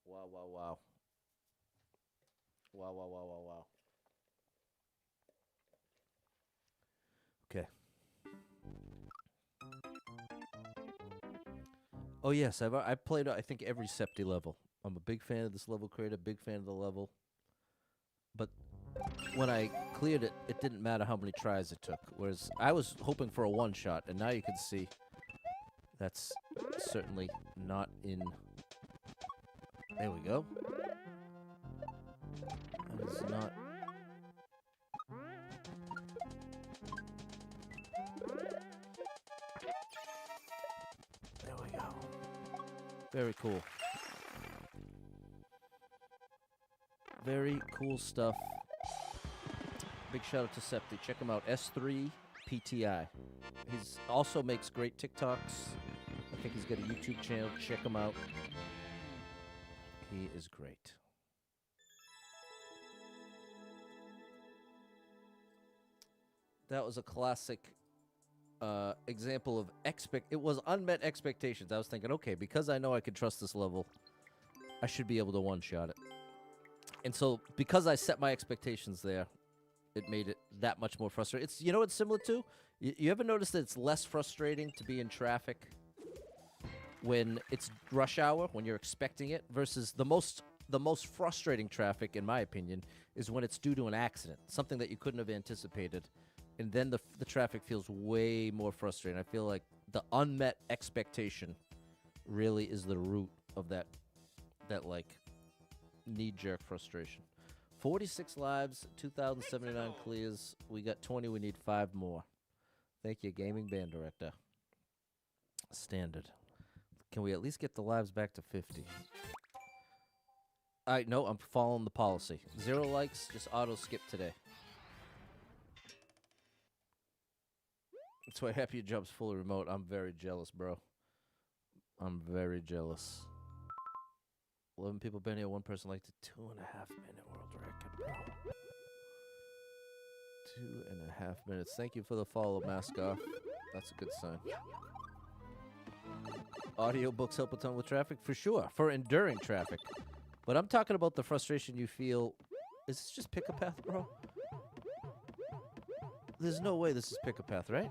Wow, wow, wow. Wow, wow, wow, wow, wow. Okay. Oh yes, I've played I think every Septi level. I'm a big fan of this level creator, big fan of the level. But when I cleared it, it didn't matter how many tries it took. Whereas I was hoping for a one shot, and now you can see that's certainly not in. There we go. That is not. There we go. Very cool. Very cool stuff. Big shout out to Septi. Check him out. S3 PTI. He's also makes great TikToks. I think he's got a YouTube channel. Check him out. He is great. That was a classic example of it was unmet expectations. I was thinking, okay, because I know I can trust this level, I should be able to one-shot it. And so, because I set my expectations there, it made it that much more frustrating. It's, you know what it's similar to? You ever notice that it's less frustrating to be in traffic when it's rush hour, when you're expecting it, versus the most frustrating traffic, in my opinion, is when it's due to an accident, something that you couldn't have anticipated. And then the traffic feels way more frustrating. I feel like the unmet expectation really is the root of that like knee-jerk frustration. 46 lives, 2,079 clears. We got 20. We need 5 more. Thank you, gaming band director. Standard. Can we at least get the lives back to 50? All right, no, I'm following the policy. 0 likes, just auto-skip today. That's why Happy Jump's fully remote. I'm very jealous, bro. I'm very jealous. 11 people been here. 1 person liked a 2.5-minute world record, bro. 2.5 minutes. Thank you for the follow, Maskoff. That's a good sign. Audiobooks help a ton with traffic? For sure. For enduring traffic. But I'm talking about the frustration you feel. Is this just pick a path, bro? There's no way this is pick a path, right?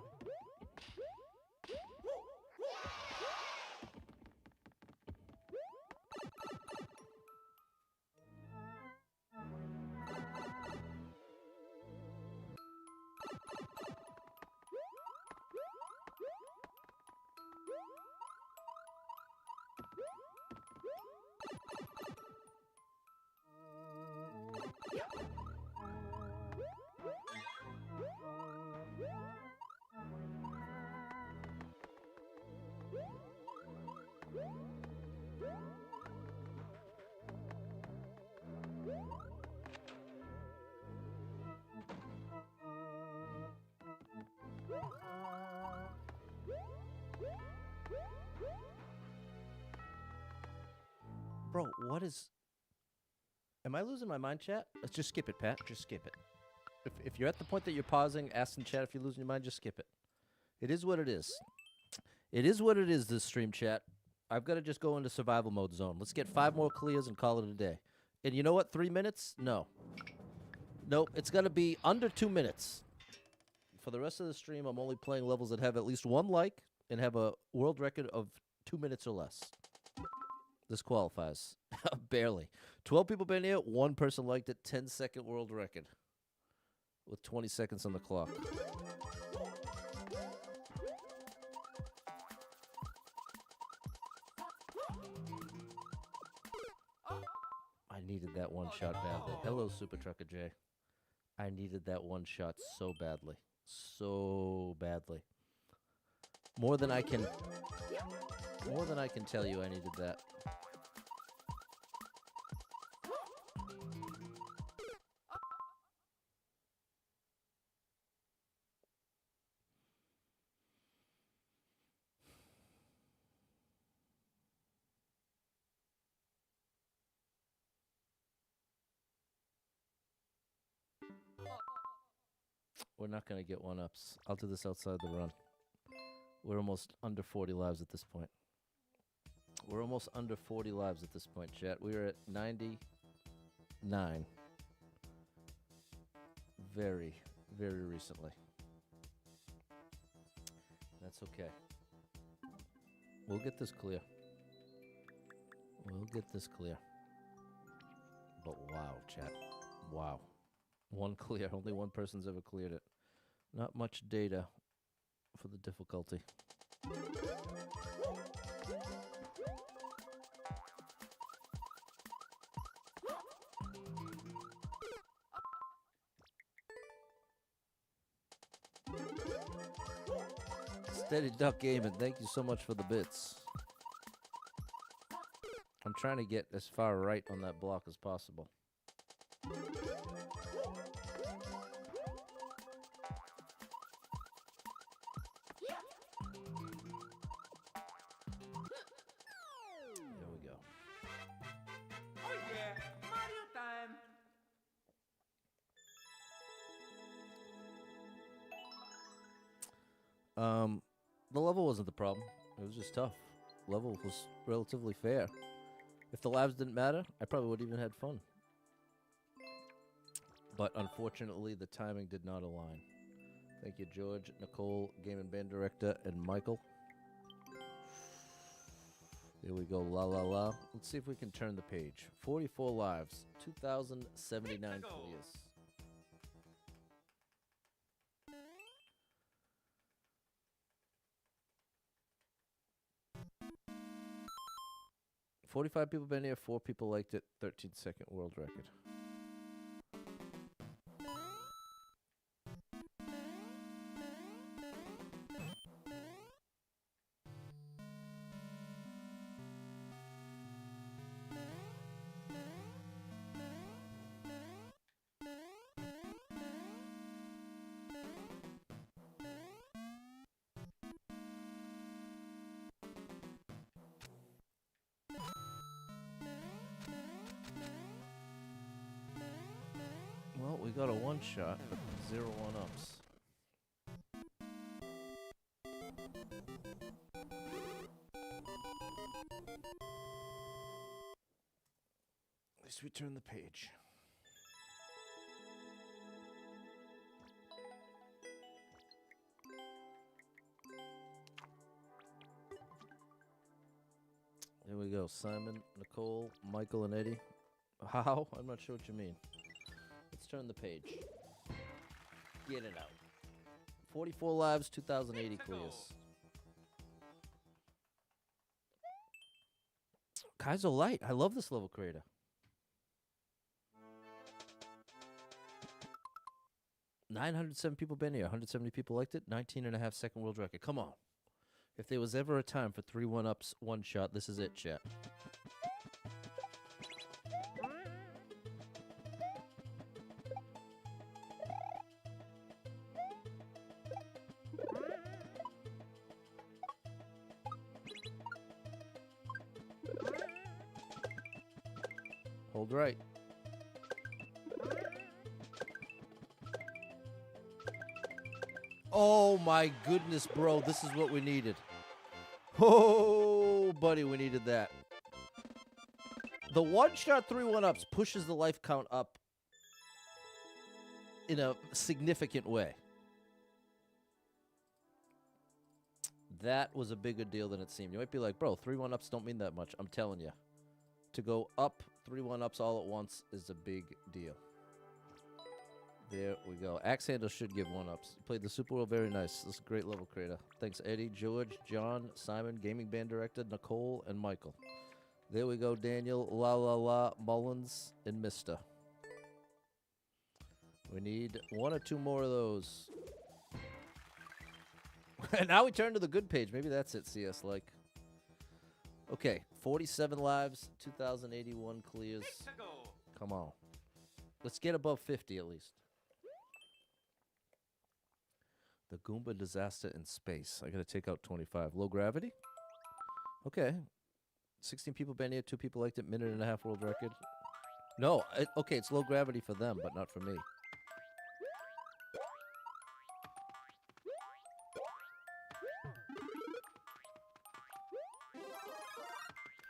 Bro, what is... Am I losing my mind, chat? Let's just skip it, Pat. Just skip it. If you're at the point that you're pausing, asking chat if you're losing your mind, just skip it. It is what it is. It is what it is, this stream, chat. I've got to just go into survival mode zone. Let's get 5 more clears and call it a day. And you know what? 3 minutes? No. Nope. It's going to be under 2 minutes. For the rest of the stream, I'm only playing levels that have at least one like and have a world record of 2 minutes or less. This qualifies. Barely. 12 people been here. 1 person liked it. 10-second world record. With 20 seconds on the clock. I needed that one shot badly. Hello, Super Trucker J. I needed that one shot so badly. So badly. More than I can tell you I needed that. We're not going to get one-ups. I'll do this outside the run. We're almost under 40 lives at this point. We're almost under 40 lives at this point, chat. We are at 99. Very, very recently. That's okay. We'll get this clear. We'll get this clear. But wow, chat. Wow. One clear. Only one person's ever cleared it. Not much data for the difficulty. Steady Duck Gaming, thank you so much for the bits. I'm trying to get as far right on that block as possible. There we go. Oh yeah, Mario time. The level wasn't the problem. It was just tough. Level was relatively fair. If the labs didn't matter, I probably would have even had fun. But unfortunately, the timing did not align. Thank you, George, Nicole, Game and Band Director, and Michael. Here we go, la la la. Let's see if we can turn the page. 44 lives, 2,079 clears. 45 people been here, 4 people liked it, 13-second world record. Well, we got a one shot, but 0 1-ups. At least we turn the page. There we go. Simon, Nicole, Michael, and Eddie. How? I'm not sure what you mean. Let's turn the page. Get it out. 44 lives, 2,080 clears. Kaizo Light. I love this level creator. $907 people been here. 170 people liked it. 19.5-second world record. Come on. If there was ever a time for 3 1-ups, one shot, this is it, chat. Hold right. Oh my goodness, bro. This is what we needed. Oh, buddy, we needed that. The one-shot 3 1-ups pushes the life count up in a significant way. That was a bigger deal than it seemed. You might be like, bro, 3 1-ups don't mean that much. I'm telling you. To go up 3 1-ups all at once is a big deal. There we go. Axe Handle should give 1-ups. Played the Super World very nice. This is a great level creator. Thanks, Eddie, George, John, Simon, Gaming Band Director, Nicole, and Michael. There we go, Daniel, La, Mullins, and Mister. We need 1 or 2 more of those. And now we turn to the good page. Maybe that's it, CS like. Okay, 47 lives, 2,081 clears. Come on. Let's get above 50 at least. The Goomba disaster in space. I gotta take out 25. Low gravity? Okay. 16 people been here, 2 people liked it, 1.5 world record. No, okay, it's low gravity for them, but not for me.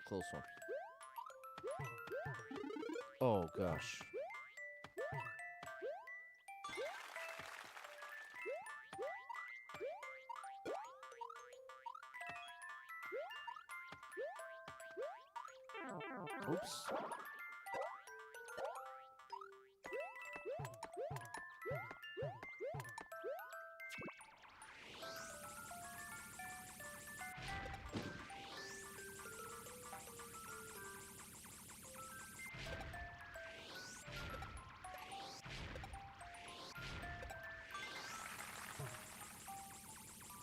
Close one. Oh, gosh. Oops.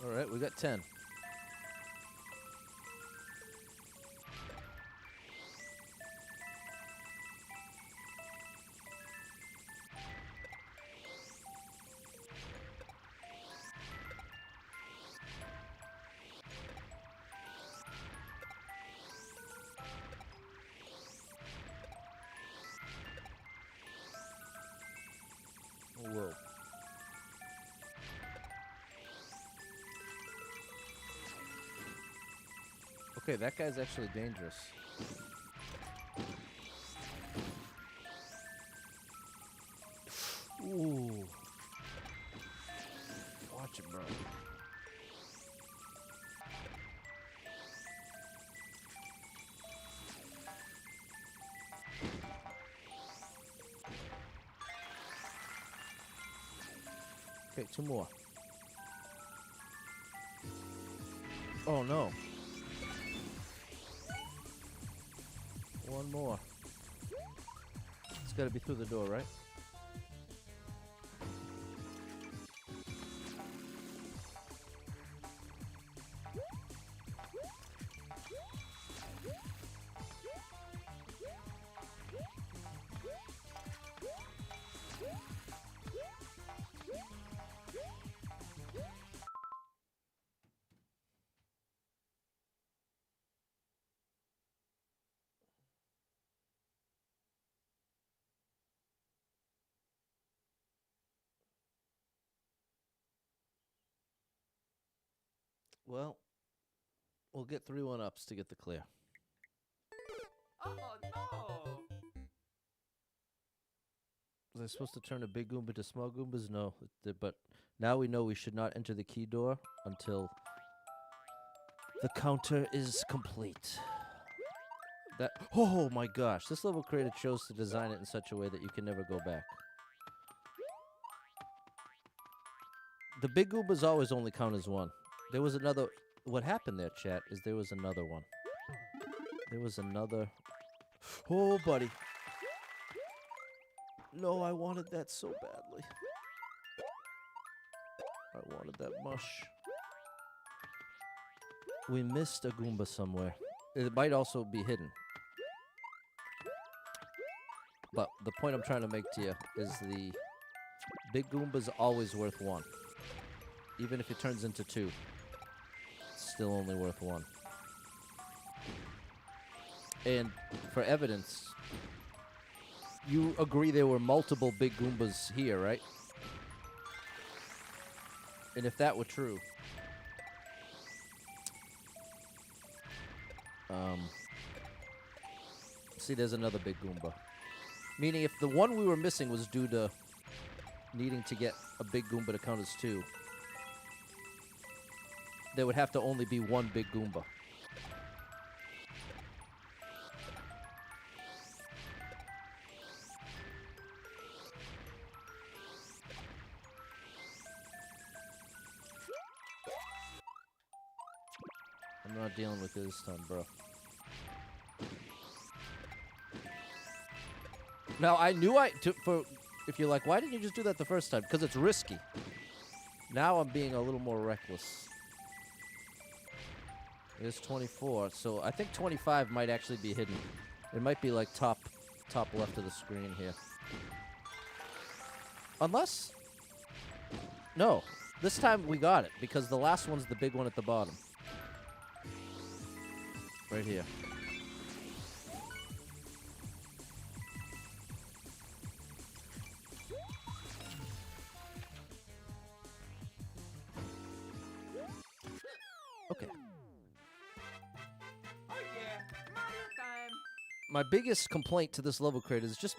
All right, we got 10. Whoa. Okay, that guy's actually dangerous. Ooh. Watch it, bro. Okay, 2 more. Oh, no. 1 more. It's got to be through the door, right? Well, we'll get 3 1-ups to get the clear. Oh no! Was I supposed to turn a big Goomba to small Goombas? No, but now we know we should not enter the key door until the counter is complete. That, oh my gosh, this level creator chose to design it in such a way that you can never go back. The big Goombas always only count as 1. There was another... What happened there, chat, is there was another one. There was another... Oh, buddy. No, I wanted that so badly. I wanted that mush. We missed a Goomba somewhere. It might also be hidden. But the point I'm trying to make to you is the big Goomba's always worth 1. Even if it turns into 2. Still only worth 1. And for evidence, you agree there were multiple big Goombas here, right? And if that were true, see, there's another big Goomba. Meaning if the one we were missing was due to needing to get a big Goomba to count as 2, there would have to only be one big Goomba. I'm not dealing with it this time, bro. Now, I knew if you're like, why didn't you just do that the first time? Because it's risky. Now I'm being a little more reckless. It's 24, so I think 25 might actually be hidden. It might be like top left of the screen here. Unless... No, this time we got it, because the last one's the big one at the bottom. Right here. Okay. Oh yeah, Mario time. My biggest complaint to this level crate is just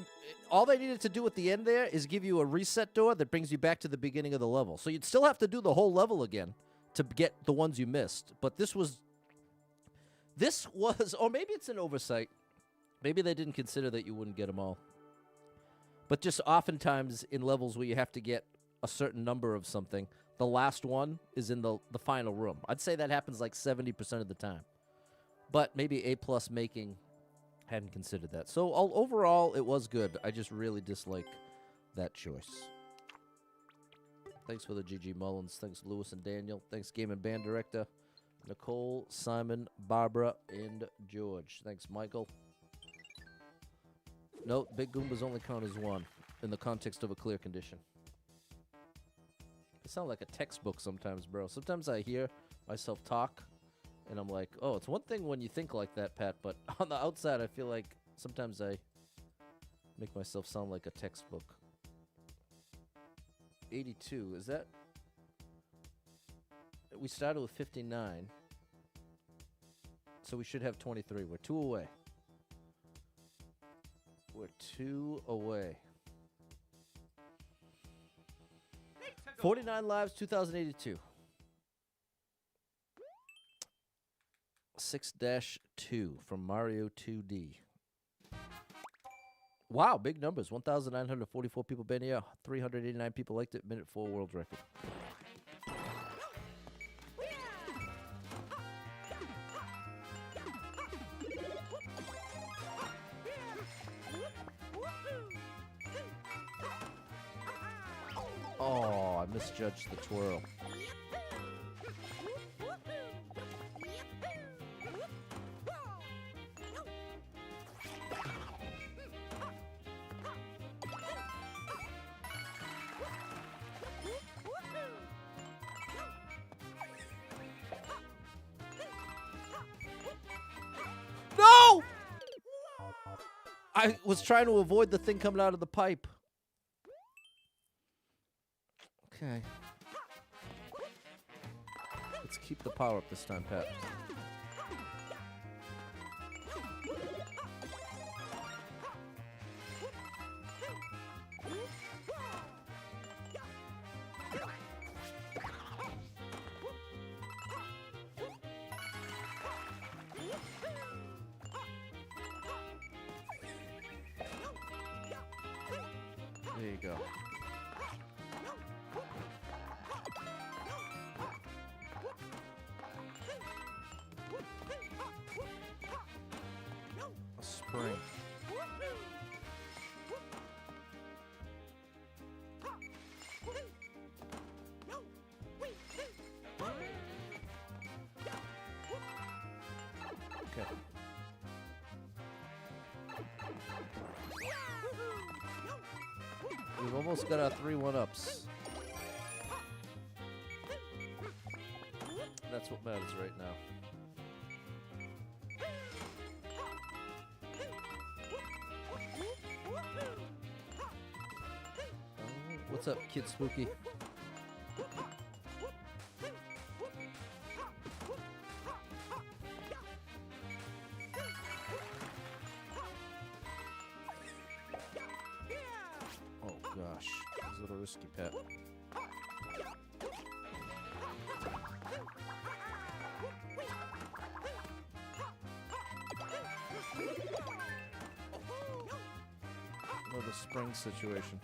all they needed to do at the end there is give you a reset door that brings you back to the beginning of the level. So you'd still have to do the whole level again to get the ones you missed. But this was, or maybe it's an oversight. Maybe they didn't consider that you wouldn't get them all. But just oftentimes in levels where you have to get a certain number of something, the last one is in the final room. I'd say that happens like 70% of the time. But maybe A+ making hadn't considered that. So overall, it was good. I just really dislike that choice. Thanks for the GG Mullins. Thanks Lewis and Daniel. Thanks Game and Band Director Nicole, Simon, Barbara, and George. Thanks Michael. Note, big Goombas only count as one in the context of a clear condition. I sound like a textbook sometimes, bro. Sometimes I hear myself talk, and I'm like, oh, it's one thing when you think like that, Pat, but on the outside, I feel like sometimes I make myself sound like a textbook. 82, is that... We started with 59, so we should have 23. We're 2 away. We're 2 away. 49 lives, 2082. 6-2 from Mario 2D. Wow, big numbers. 1,944 people been here. 389 people liked it. Minute 4 world record. Oh, I misjudged the twirl. No! I was trying to avoid the thing coming out of the pipe. Okay. Let's keep the power up this time, Pat. There you go. A spring. Okay. We've almost got our 3 1-ups. That's what matters right now. What's up, Kid Spooky? Oh gosh, it's a little risky, Pat. Another spring situation.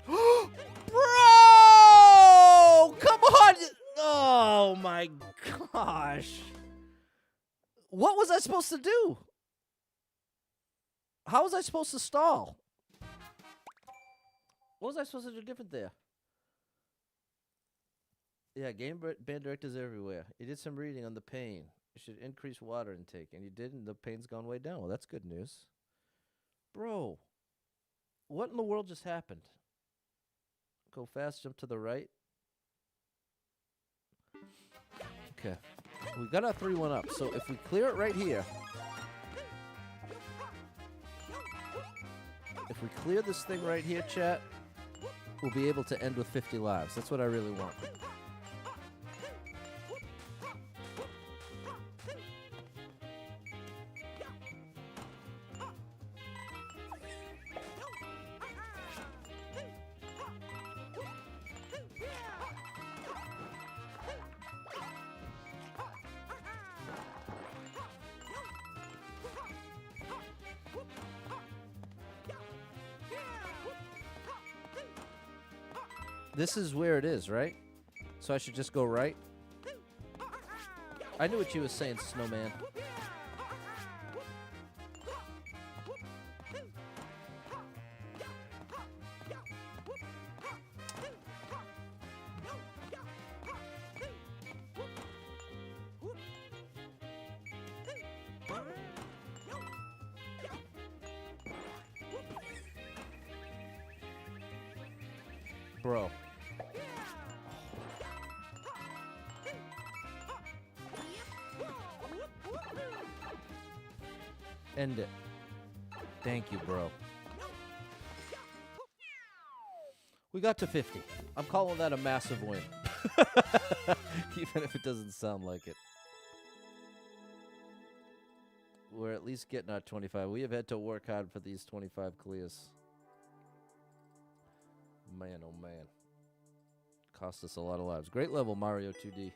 Bro! Come on! Oh my gosh. What was I supposed to do? How was I supposed to stall? What was I supposed to do different there? Yeah, band directors everywhere. You did some reading on the pain. You should increase water intake. And you did, and the pain's gone way down. Well, that's good news. Bro, what in the world just happened? Go fast, jump to the right. Okay. We got our 3-1 up. So if we clear it right here. If we clear this thing right here, chat, we'll be able to end with 50 lives. That's what I really want. This is where it is, right? So I should just go right? I knew what you was saying, Snowman. Bro. End it. Thank you, bro. We got to 50. I'm calling that a massive win. Even if it doesn't sound like it. We're at least getting our 25. We have had to work hard for these 25 clears. Man, oh man. Cost us a lot of lives. Great level, Mario 2D.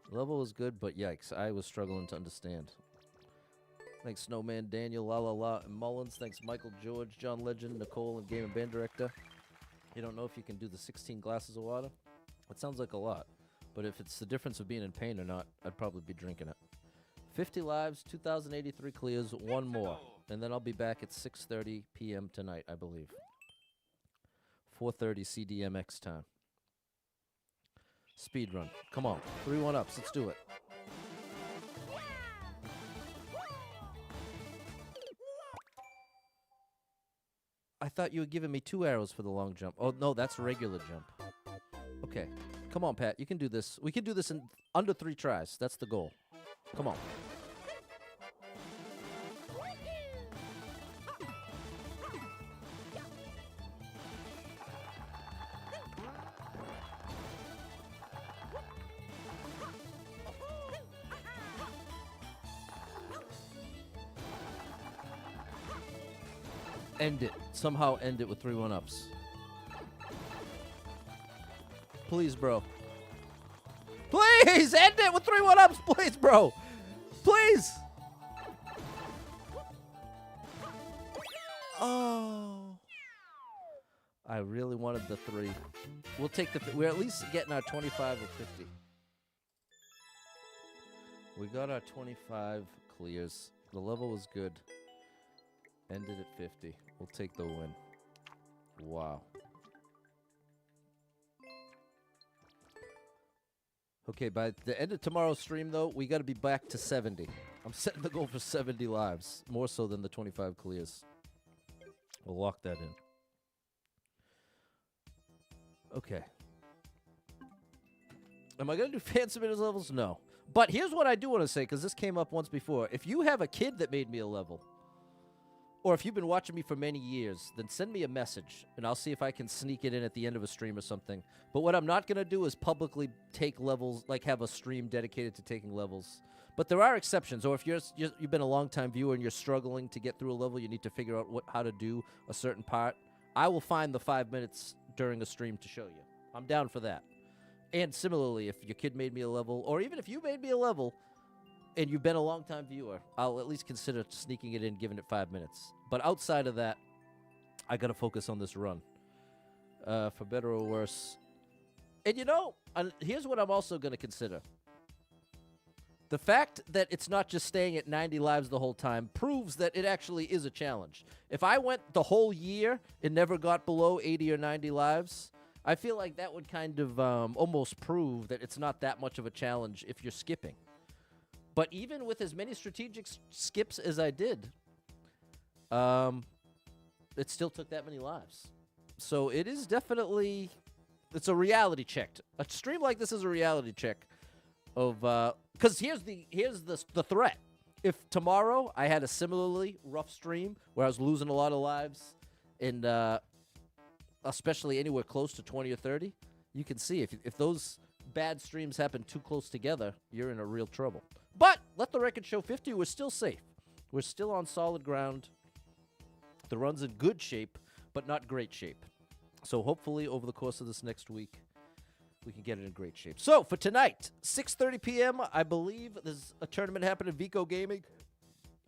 Level was good, but yikes, I was struggling to understand. Thanks, Snowman, Daniel, La La La, and Mullins. Thanks, Michael, George, John Legend, Nicole, and Game and Band Director. You don't know if you can do the 16 glasses of water? It sounds like a lot, but if it's the difference of being in pain or not, I'd probably be drinking it. 50 lives, 2,083 clears, one more. And then I'll be back at 6:30 p.m. tonight, I believe. 4:30 CDMX time. Speed run. Come on. 3-1 ups. Let's do it. I thought you were giving me 2 arrows for the long jump. Oh, no, that's regular jump. Okay. Come on, Pat. You can do this. We can do this in under 3 tries. That's the goal. Come on. End it. Somehow end it with 3-1 ups. Please, bro. Please end it with 3-1 ups. Please, bro. Please. Oh. I really wanted the 3. We'll take the... We're at least getting our 25 or 50. We got our 25 clears. The level was good. Ended at 50. We'll take the win. Wow. Okay, by the end of tomorrow's stream, though, we got to be back to 70. I'm setting the goal for 70 lives. More so than the 25 clears. We'll lock that in. Okay. Am I going to do fan submitters levels? No. But here's what I do want to say, because this came up once before. If you have a kid that made me a level... Or if you've been watching me for many years, then send me a message, and I'll see if I can sneak it in at the end of a stream or something. But what I'm not going to do is publicly take levels, like have a stream dedicated to taking levels, But there are exceptions. Or if you've been a long-time viewer and you're struggling to get through a level, you need to figure out how to do a certain part. I will find the 5 minutes during a stream to show you. I'm down for that. And similarly, if your kid made me a level, or even if you made me a level and you've been a long-time viewer, I'll at least consider sneaking it in, giving it 5 minutes. But outside of that, I got to focus on this run. For better or worse. And here's what I'm also going to consider. The fact that it's not just staying at 90 lives the whole time proves that it actually is a challenge. If I went the whole year and never got below 80 or 90 lives, I feel like that would kind of almost prove that it's not that much of a challenge if you're skipping. But even with as many strategic skips as I did, it still took that many lives. So it is definitely, it's a reality check. A stream like this is a reality check of, because here's the threat. If tomorrow I had a similarly rough stream where I was losing a lot of lives, and especially anywhere close to 20 or 30, you can see if those bad streams happen too close together, you're in a real trouble. But let the record show 50, we're still safe. We're still on solid ground. The run's in good shape, but not great shape. So hopefully over the course of this next week, we can get it in great shape. So for tonight, 6:30 p.m., I believe there's a tournament happening in Vico Gaming.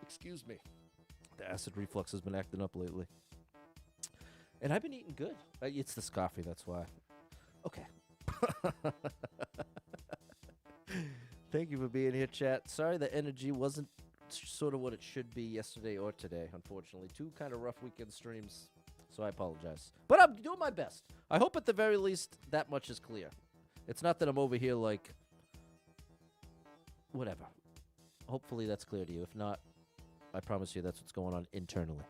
Excuse me. The acid reflux has been acting up lately. And I've been eating good. It's this coffee, that's why. Okay. Thank you for being here, chat. Sorry the energy wasn't sort of what it should be yesterday or today, unfortunately. Two kind of rough weekend streams, so I apologize. But I'm doing my best. I hope at the very least that much is clear. It's not that I'm over here like, whatever. Hopefully that's clear to you. If not, I promise you that's what's going on internally.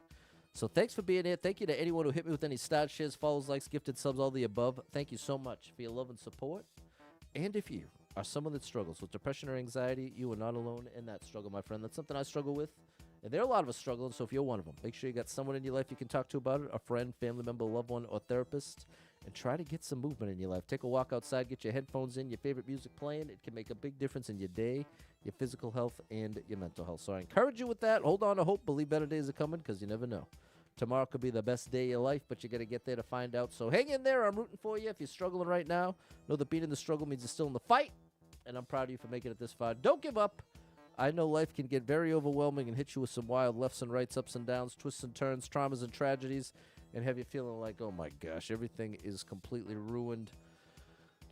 So thanks for being here. Thank you to anyone who hit me with any star shares, follows, likes, gifted subs, all the above. Thank you so much for your love and support. And if you are someone that struggles with depression or anxiety, you are not alone in that struggle, my friend. That's something I struggle with. And there are a lot of us struggling, so if you're one of them, make sure you got someone in your life you can talk to about it, a friend, family member, loved one, or therapist, and try to get some movement in your life. Take a walk outside, get your headphones in, your favorite music playing. It can make a big difference in your day, your physical health, and your mental health. So I encourage you with that. Hold on to hope. Believe better days are coming, because you never know. Tomorrow could be the best day of your life, but you got to get there to find out. So hang in there. I'm rooting for you. If you're struggling right now, know that being in the struggle means you're still in the fight, and I'm proud of you for making it this far. Don't give up. I know life can get very overwhelming and hit you with some wild lefts and rights, ups and downs, twists and turns, traumas and tragedies, and have you feeling like, oh my gosh, everything is completely ruined.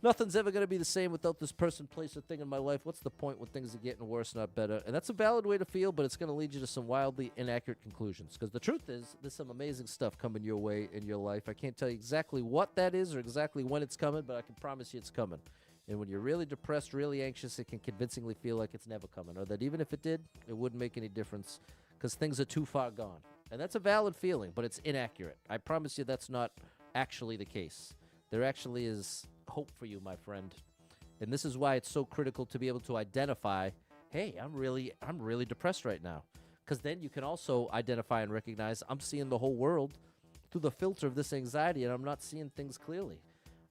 Nothing's ever going to be the same without this person, place, or thing in my life. What's the point when things are getting worse, not better? And that's a valid way to feel, but it's going to lead you to some wildly inaccurate conclusions. Because the truth is, there's some amazing stuff coming your way in your life. I can't tell you exactly what that is or exactly when it's coming, but I can promise you it's coming. And when you're really depressed, really anxious, it can convincingly feel like it's never coming, or that even if it did, it wouldn't make any difference because things are too far gone. And that's a valid feeling, but it's inaccurate. I promise you that's not actually the case. There actually is hope for you, my friend. And this is why it's so critical to be able to identify, hey, I'm really depressed right now. Because then you can also identify and recognize I'm seeing the whole world through the filter of this anxiety, and I'm not seeing things clearly.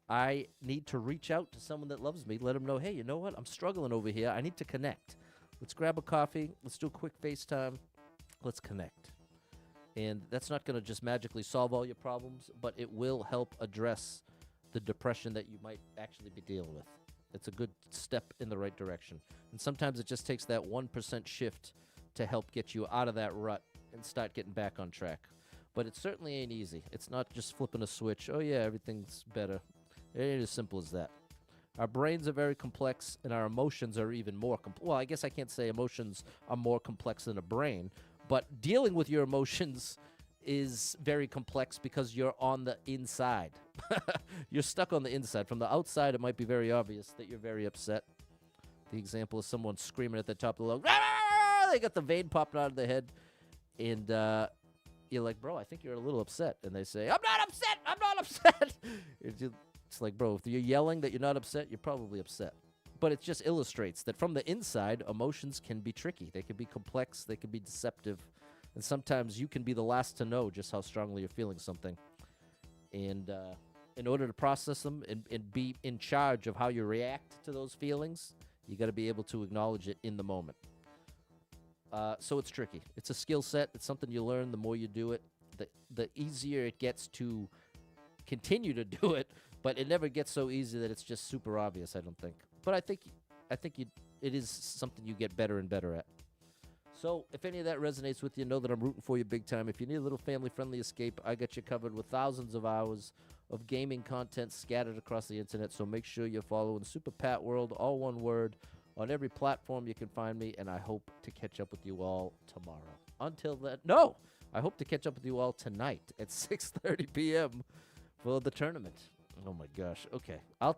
I need to reach out to someone that loves me, let them know, hey, you know what? I'm struggling over here. I need to connect. Let's grab a coffee. Let's do a quick FaceTime. Let's connect. And that's not going to just magically solve all your problems, but it will help address the depression that you might actually be dealing with. It's a good step in the right direction. And sometimes it just takes that 1% shift to help get you out of that rut and start getting back on track. But it certainly ain't easy. It's not just flipping a switch. Oh, yeah, everything's better. It ain't as simple as that. Our brains are very complex, and our emotions are even more complex. Well, I guess I can't say emotions are more complex than a brain, but dealing with your emotions is very complex because you're on the inside. You're stuck on the inside. From the outside, it might be very obvious that you're very upset. The example is someone screaming at the top of the lungs. They got the vein popping out of their head, and you're like, bro, I think you're a little upset. And they say, I'm not upset. I'm not upset. It's like, bro, if you're yelling that you're not upset, you're probably upset. But it just illustrates that from the inside, emotions can be tricky. They can be complex. They can be deceptive. And sometimes you can be the last to know just how strongly you're feeling something. And in order to process them and be in charge of how you react to those feelings, You got to be able to acknowledge it in the moment. So it's tricky. It's a skill set. It's something you learn the more you do it. The easier it gets to continue to do it, but it never gets so easy that it's just super obvious, I don't think. But I think it is something you get better and better at. So if any of that resonates with you, know that I'm rooting for you big time. If you need a little family-friendly escape, I got you covered with thousands of hours of gaming content scattered across the internet. So make sure you're following Super Pat World, all one word, on every platform you can find me. And I hope to catch up with you all tomorrow. Until then, no, I hope to catch up with you all tonight at 6:30 p.m. for the tournament. Oh my gosh. Okay, I'll